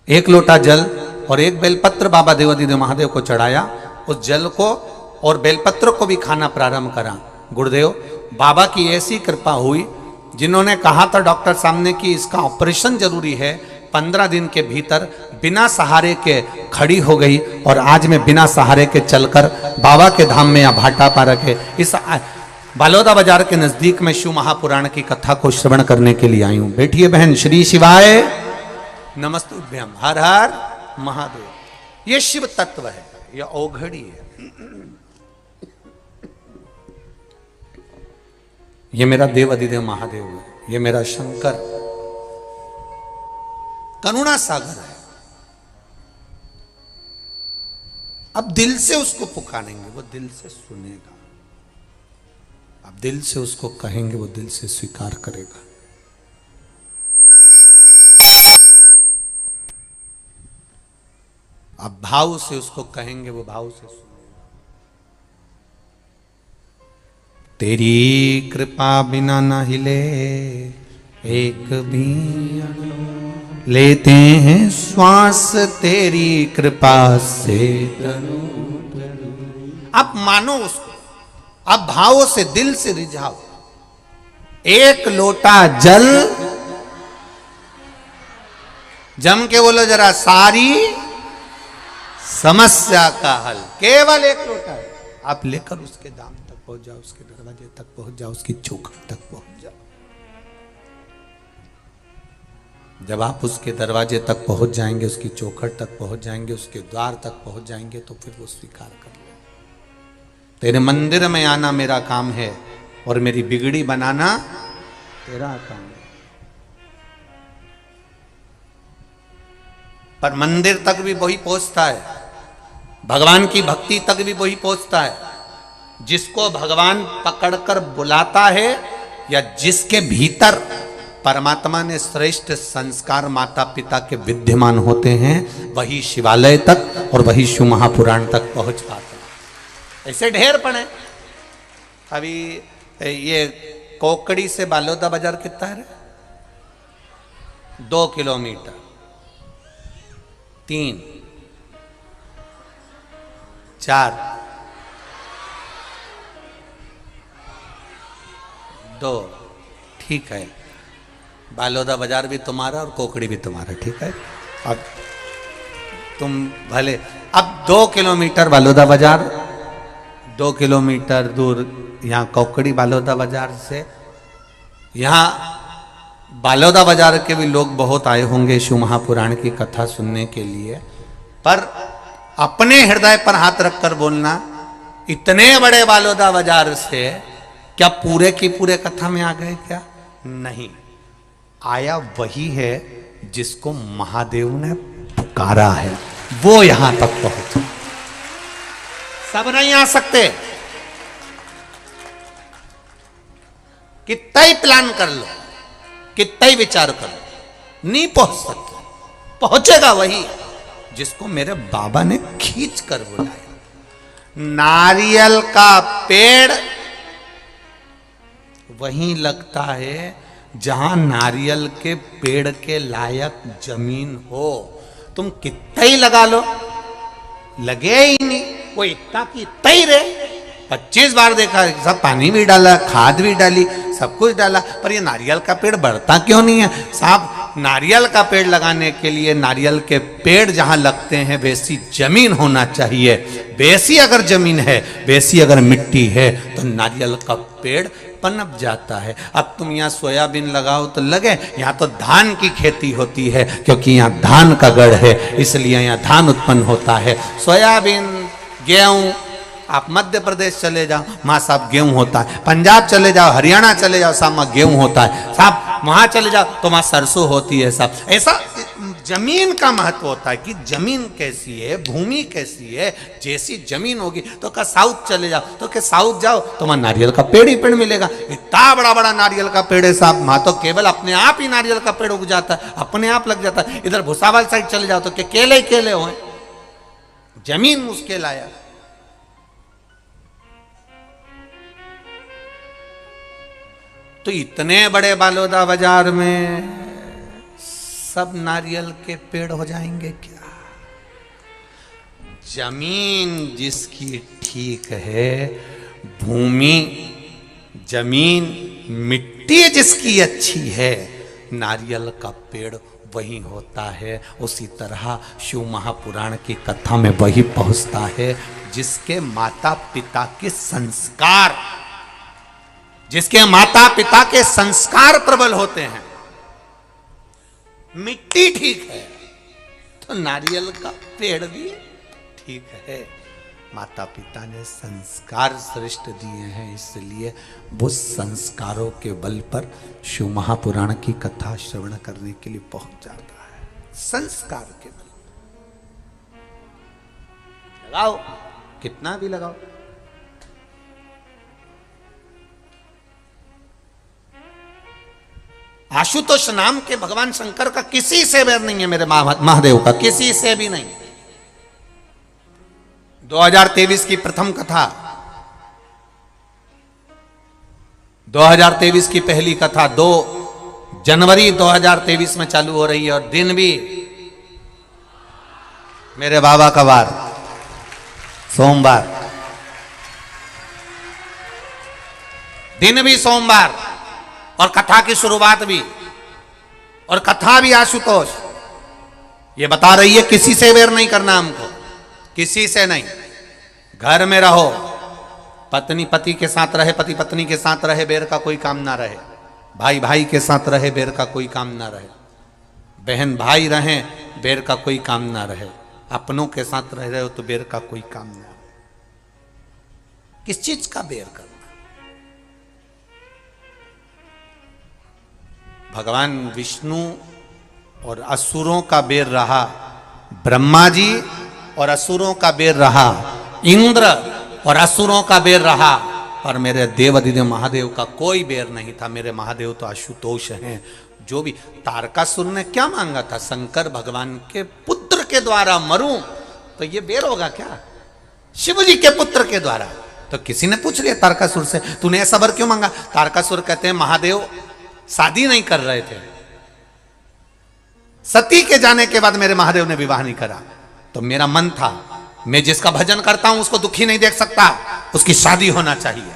1 लोटा जल और 1 बेलपत्र बाबा देवादिदेव महादेव को चढ़ाया। उस जल को और बेलपत्र को भी खाना प्रारंभ करा। गुरुदेव, बाबा की ऐसी कृपा हुई, जिन्होंने कहा था डॉक्टर सामने कि इसका ऑपरेशन जरूरी है, 15 दिन के भीतर बिना सहारे के खड़ी हो गई। और आज मैं बिना सहारे के चलकर बाबा के धाम में या भाटा पा रखे इस बालोदा बाजार के नजदीक में शिव महापुराण की कथा को श्रवण करने के लिए आई हूं। बैठिए बहन। श्री शिवाय नमस्तुभ्यम। हर हर महादेव। ये शिव तत्व है, यह औघड़ी है। ये मेरा देव अधिदेव महादेव है, ये मेरा शंकर करुणा सागर है। अब दिल से उसको पुकारेंगे, वो दिल से सुनेगा। अब दिल से उसको कहेंगे, वो दिल से स्वीकार करेगा। अब भाव से उसको कहेंगे, वो भाव से सुनेगा। तेरी कृपा बिना न हिले एक भी अणु, लेते हैं श्वास तेरी कृपा से तनु तनु। अब मानो उसको, अब भावों से, दिल से रिझाओ। 1 लोटा जल, जम के बोलो जरा, सारी समस्या का हल। केवल 1 लोटा है, आप लेकर उसके दाम तक पहुंच जाओ, उसके दरवाजे तक पहुंच जाओ, उसकी चौखट तक पहुंच जाओ। जब आप उसके दरवाजे तक पहुंच जाएंगे, उसकी चौखट तक पहुंच जाएंगे, उसके द्वार तक पहुंच जाएंगे, तो फिर वो स्वीकार कर ले। तेरे मंदिर में आना मेरा काम है और मेरी बिगड़ी बनाना तेरा काम है। पर मंदिर तक भी वही पहुंचता है, भगवान की भक्ति तक भी वही पहुंचता है जिसको भगवान पकड़कर बुलाता है, या जिसके भीतर परमात्मा ने श्रेष्ठ संस्कार माता पिता के विद्यमान होते हैं, वही शिवालय तक और वही शिव महापुराण तक पहुंच पाता है। ऐसे ढेर पड़े। अभी ये कोकड़ी से बालोदा बाजार कितना है? 2 किलोमीटर। 3 4 2। ठीक है, बालोदा बाजार भी तुम्हारा और कोकड़ी भी तुम्हारा, ठीक है। अब तुम भले, अब 2 किलोमीटर बालोदा बाजार, 2 किलोमीटर दूर यहाँ कोकड़ी बालोदा बाजार से। यहाँ बालोदा बाजार के भी लोग बहुत आए होंगे शिव महापुराण की कथा सुनने के लिए, पर अपने हृदय पर हाथ रखकर बोलना, इतने बड़े बालोदा बाजार से क्या पूरे की पूरे कथा में आ गए? क्या नहीं, आया वही है जिसको महादेव ने पुकारा है, वो यहां तक पहुंचे। सब नहीं आ सकते, कितना ही प्लान कर लो, कितना ही विचार कर लो, नहीं पहुंच सकते। पहुंचेगा वही जिसको मेरे बाबा ने खींच कर बुलाया। नारियल का पेड़ वहीं लगता है जहां नारियल के पेड़ के लायक जमीन हो। तुम कितना ही लगा लो, लगे ही नहीं, वो इतना की इतना ही रहे। 25 बार देखा, सब पानी भी डाला, खाद भी डाली, सब कुछ डाला, पर ये नारियल का पेड़ बढ़ता क्यों नहीं है? साहब, नारियल का पेड़ लगाने के लिए नारियल के पेड़ जहां लगते हैं वैसी जमीन होना चाहिए। वैसी अगर जमीन है, वैसी अगर मिट्टी है, तो नारियल का पेड़ पनप जाता है। अब तुम यहाँ सोयाबीन लगाओ तो लगे, यहाँ तो धान की खेती होती है, क्योंकि यहाँ धान का गढ़ है, इसलिए यहाँ धान उत्पन्न होता है। सोयाबीन, गेहूं, आप मध्य प्रदेश चले जाओ, वहां साहब गेहूं होता है। पंजाब चले जाओ, हरियाणा चले जाओ, साहब वहां गेहूं होता है। साहब वहां चले जाओ तो वहां सरसों होती है। साहब ऐसा जमीन का महत्व होता है कि जमीन कैसी है, भूमि कैसी है। जैसी जमीन होगी तो क्या साउथ चले जाओ, तो क्या साउथ जाओ तो वहां नारियल का पेड़ ही पेड़ मिलेगा। इतना बड़ा बड़ा नारियल का पेड़ है साहब, वहां तो केवल अपने आप ही नारियल का पेड़ उग जाता है, अपने आप लग जाता है। इधर भुसावल साइड चले जाओ तो क्या केले केले हो, जमीन उसके लायक। तो इतने बड़े बालोदा बाजार में सब नारियल के पेड़ हो जाएंगे क्या? जमीन जिसकी ठीक है, भूमि, जमीन, मिट्टी जिसकी अच्छी है, नारियल का पेड़ वही होता है। उसी तरह शिव महापुराण की कथा में वही पहुंचता है जिसके माता पिता के संस्कार, जिसके माता पिता के संस्कार प्रबल होते हैं। मिट्टी ठीक है तो नारियल का पेड़ भी ठीक है। माता पिता ने संस्कार श्रेष्ठ दिए हैं, इसलिए वो संस्कारों के बल पर शिव महापुराण की कथा श्रवण करने के लिए पहुंच जाता है। संस्कार के बल लगाओ, कितना भी लगाओ। आशुतोष नाम के भगवान शंकर का किसी से बैर नहीं है, मेरे महादेव का किसी से भी नहीं। 2023 की प्रथम कथा, 2023 की पहली कथा 2 जनवरी 2023 में चालू हो रही है, और दिन भी मेरे बाबा का वार, सोमवार, दिन भी सोमवार, और कथा की शुरुआत भी, और कथा भी आशुतोष। ये बता रही है किसी से वेर नहीं करना हमको, किसी से नहीं। घर में रहो, पत्नी पति के साथ रहे, पति पत्नी के साथ रहे, बेर का कोई काम ना रहे। भाई भाई के साथ रहे, बेर का कोई काम ना रहे। बहन भाई रहें, बेर का कोई काम ना रहे। अपनों के साथ रह रहे हो तो बेर का कोई काम ना रहे। किस चीज का बेर करना? भगवान विष्णु और असुरों का बेर रहा, ब्रह्मा जी और असुरों का बेर रहा, इंद्र और असुरों का बेर रहा, और मेरे देवाधिदेव महादेव का कोई बेर नहीं था। मेरे महादेव तो आशुतोष हैं। जो भी तारकासुर ने क्या मांगा था, शंकर भगवान के पुत्र के द्वारा मरूं, तो ये बेर होगा क्या? शिव जी के पुत्र के द्वारा। तो किसी ने पूछ लिया तारकासुर से, तूने ऐसा वर क्यों मांगा? तारकासुर कहते हैं महादेव शादी नहीं कर रहे थे, सती के जाने के बाद मेरे महादेव ने विवाह नहीं करा, तो मेरा मन था मैं जिसका भजन करता हूं उसको दुखी नहीं देख सकता, उसकी शादी होना चाहिए।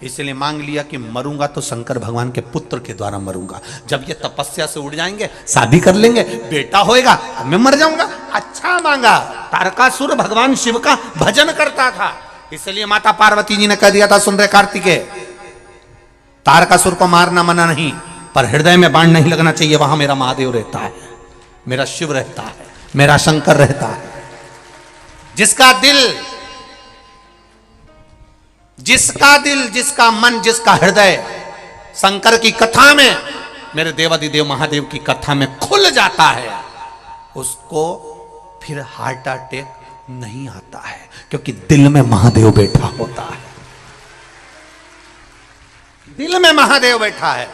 इसलिए मांग लिया कि मरूंगा तो शंकर भगवान के पुत्र के द्वारा मरूंगा। जब ये तपस्या से उड़ जाएंगे, शादी कर लेंगे, बेटा होएगा, मैं मर जाऊंगा। अच्छा मांगा। तारकासुर भगवान शिव का भजन करता था, इसलिए माता पार्वती जी ने कह दिया था, सुन रहे कार्तिकेय, तारकासुर को मारना मना नहीं, पर हृदय में बाण नहीं लगना चाहिए, वहां मेरा महादेव रहता है, मेरा शिव रहता है, मेरा शंकर रहता है। जिसका दिल, जिसका मन, जिसका हृदय शंकर की कथा में, मेरे देवादिदेव महादेव की कथा में खुल जाता है, उसको फिर हार्ट अटैक नहीं आता है, क्योंकि दिल में महादेव बैठा होता है। दिल में महादेव बैठा है,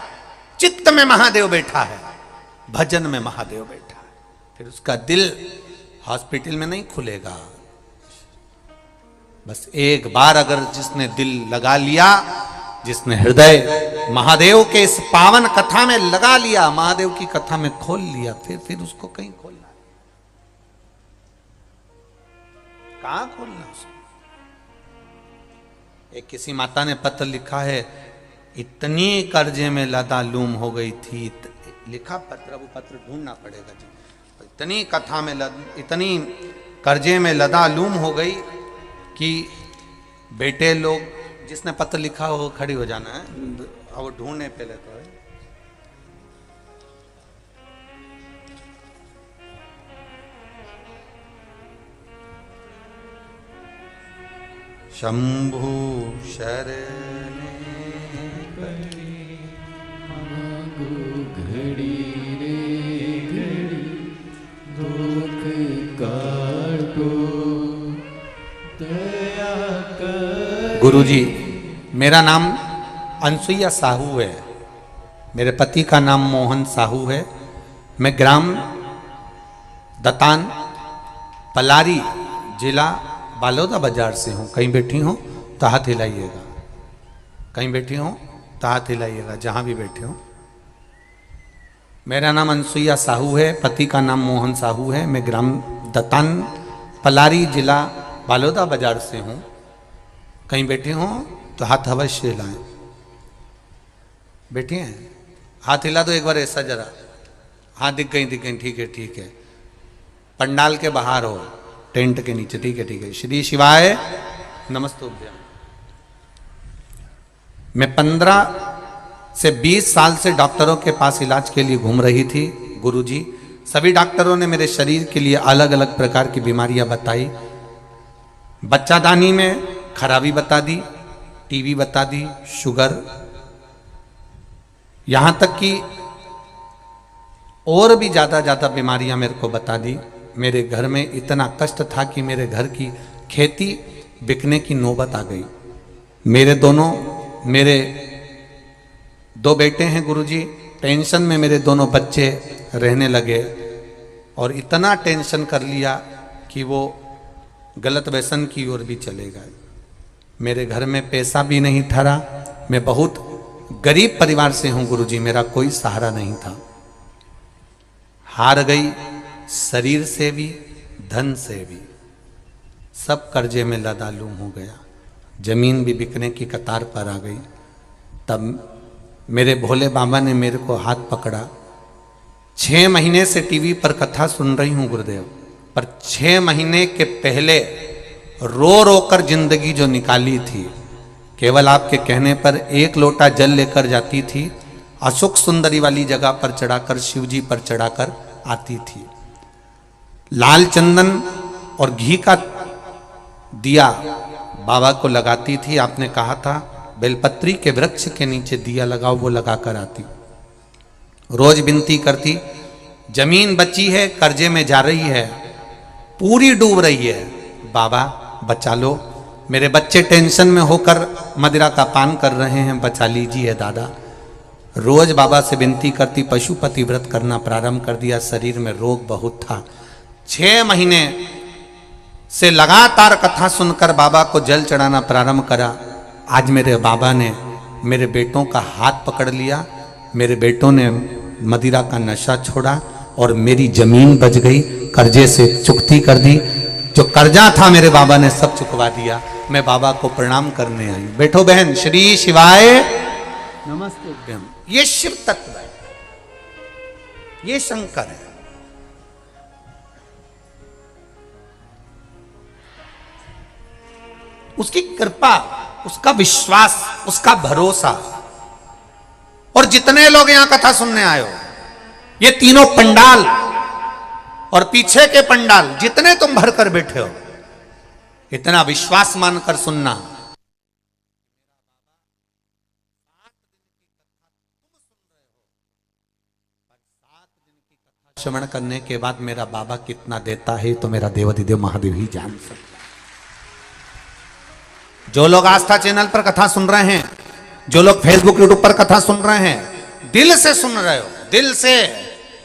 चित्त में महादेव बैठा है, भजन में महादेव बैठा है। फिर उसका दिल हॉस्पिटल में नहीं खुलेगा। बस एक बार अगर जिसने दिल लगा लिया, जिसने हृदय महादेव के इस पावन कथा में लगा लिया, महादेव की कथा में खोल लिया, फिर उसको कहीं खोलना, कहां खोलना उसको। एक किसी माता ने पत्र लिखा है, इतनी कर्जे में लदालूम हो गई थी, लिखा पत्र, वो पत्र ढूंढना पड़ेगा जी। इतनी कथा में इतनी कर्जे में लदालूम हो गई कि बेटे लोग, जिसने पत्र लिखा हो खड़ी हो जाना है, वो ढूंढने पहले तो है। शंभु शरणे घड़ी रे घड़ी दुख काटो दया कर। गुरुजी, मेरा नाम अनसुईया साहू है, मेरे पति का नाम मोहन साहू है। मैं ग्राम दतान पलारी जिला बालोदा बाजार से हूँ। कहीं बैठी हो तो हाथ हिलाइएगा, कहीं बैठी हो तो हाथ हिलाइएगा, जहाँ भी बैठे हो। मेरा नाम अनसुईया साहू है, पति का नाम मोहन साहू है। मैं ग्राम दतान पलारी जिला बालोदा बाजार से हूँ। कहीं बैठे हो तो हाथ अवश्य हिलाएं। बैठे हैं, हाथ हिला दो एक बार ऐसा जरा। हाँ, दिख गई, ठीक है, ठीक है। पंडाल के बाहर हो, टेंट के नीचे, ठीक है, ठीक है। श्री शिवाय नमस्तुभ्यम। मैं 15 से 20 साल से डॉक्टरों के पास इलाज के लिए घूम रही थी। गुरुजी, सभी डॉक्टरों ने मेरे शरीर के लिए अलग अलग प्रकार की बीमारियां बताई। बच्चादानी में खराबी बता दी, टीबी बता दी, शुगर, यहां तक कि और भी ज्यादा बीमारियां मेरे को बता दी। मेरे घर में इतना कष्ट था कि मेरे घर की खेती बिकने की नौबत आ गई। मेरे 2 बेटे हैं गुरुजी, टेंशन में मेरे 2 बच्चे रहने लगे और इतना टेंशन कर लिया कि वो गलत व्यसन की ओर भी चले गए। मेरे घर में पैसा भी नहीं ठहरा। मैं बहुत गरीब परिवार से हूँ गुरुजी, मेरा कोई सहारा नहीं था। हार गई, शरीर से भी धन से भी, सब कर्जे में लदालूम हो गया। जमीन भी बिकने की कतार पर आ गई। तब मेरे भोले बाबा ने मेरे को हाथ पकड़ा। 6 महीने से टीवी पर कथा सुन रही हूँ गुरुदेव, पर 6 महीने के पहले रो रो कर जिंदगी जो निकाली थी, केवल आपके कहने पर 1 लोटा जल लेकर जाती थी, अशोक सुंदरी वाली जगह पर चढ़ाकर, शिव जी पर चढ़ाकर आती थी। लाल चंदन और घी का दिया बाबा को लगाती थी। आपने कहा था बेलपत्री के वृक्ष के नीचे दिया लगाओ, वो लगा कर आती। रोज विनती करती, जमीन बची है, कर्जे में जा रही है, पूरी डूब रही है, बाबा बचा लो। मेरे बच्चे टेंशन में होकर मदिरा का पान कर रहे हैं, बचा लीजिए दादा। रोज बाबा से विनती करती, पशुपति व्रत करना प्रारंभ कर दिया। शरीर में रोग बहुत था। 6 महीने से लगातार कथा सुनकर बाबा को जल चढ़ाना प्रारंभ करा। आज मेरे बाबा ने मेरे बेटों का हाथ पकड़ लिया, मेरे बेटों ने मदिरा का नशा छोड़ा और मेरी जमीन बच गई, कर्जे से चुकती कर दी। जो कर्जा था मेरे बाबा ने सब चुकवा दिया। मैं बाबा को प्रणाम करने आई। बैठो बहन, श्री शिवाय नमस्ते। ये शिव तत्व है, ये शंकर है। उसकी कृपा, उसका विश्वास, उसका भरोसा। और जितने लोग यहां कथा सुनने आए हो, ये तीनों पंडाल और पीछे के पंडाल जितने तुम भर कर बैठे हो, इतना विश्वास मानकर सुनना। श्रवण करने के बाद मेरा बाबा कितना देता है तो मेरा देवाधिदेव महादेव ही जान सकता। जो लोग आस्था चैनल पर कथा सुन रहे हैं, जो लोग फेसबुक यूट्यूब पर कथा सुन रहे हैं, दिल से सुन रहे हो, दिल से।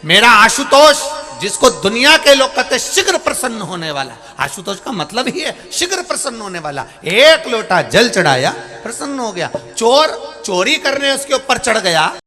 मेरा आशुतोष, जिसको दुनिया के लोग कहते शीघ्र प्रसन्न होने वाला, आशुतोष का मतलब ही है शीघ्र प्रसन्न होने वाला। एक लोटा जल चढ़ाया, प्रसन्न हो गया। चोर चोरी करने उसके ऊपर चढ़ गया,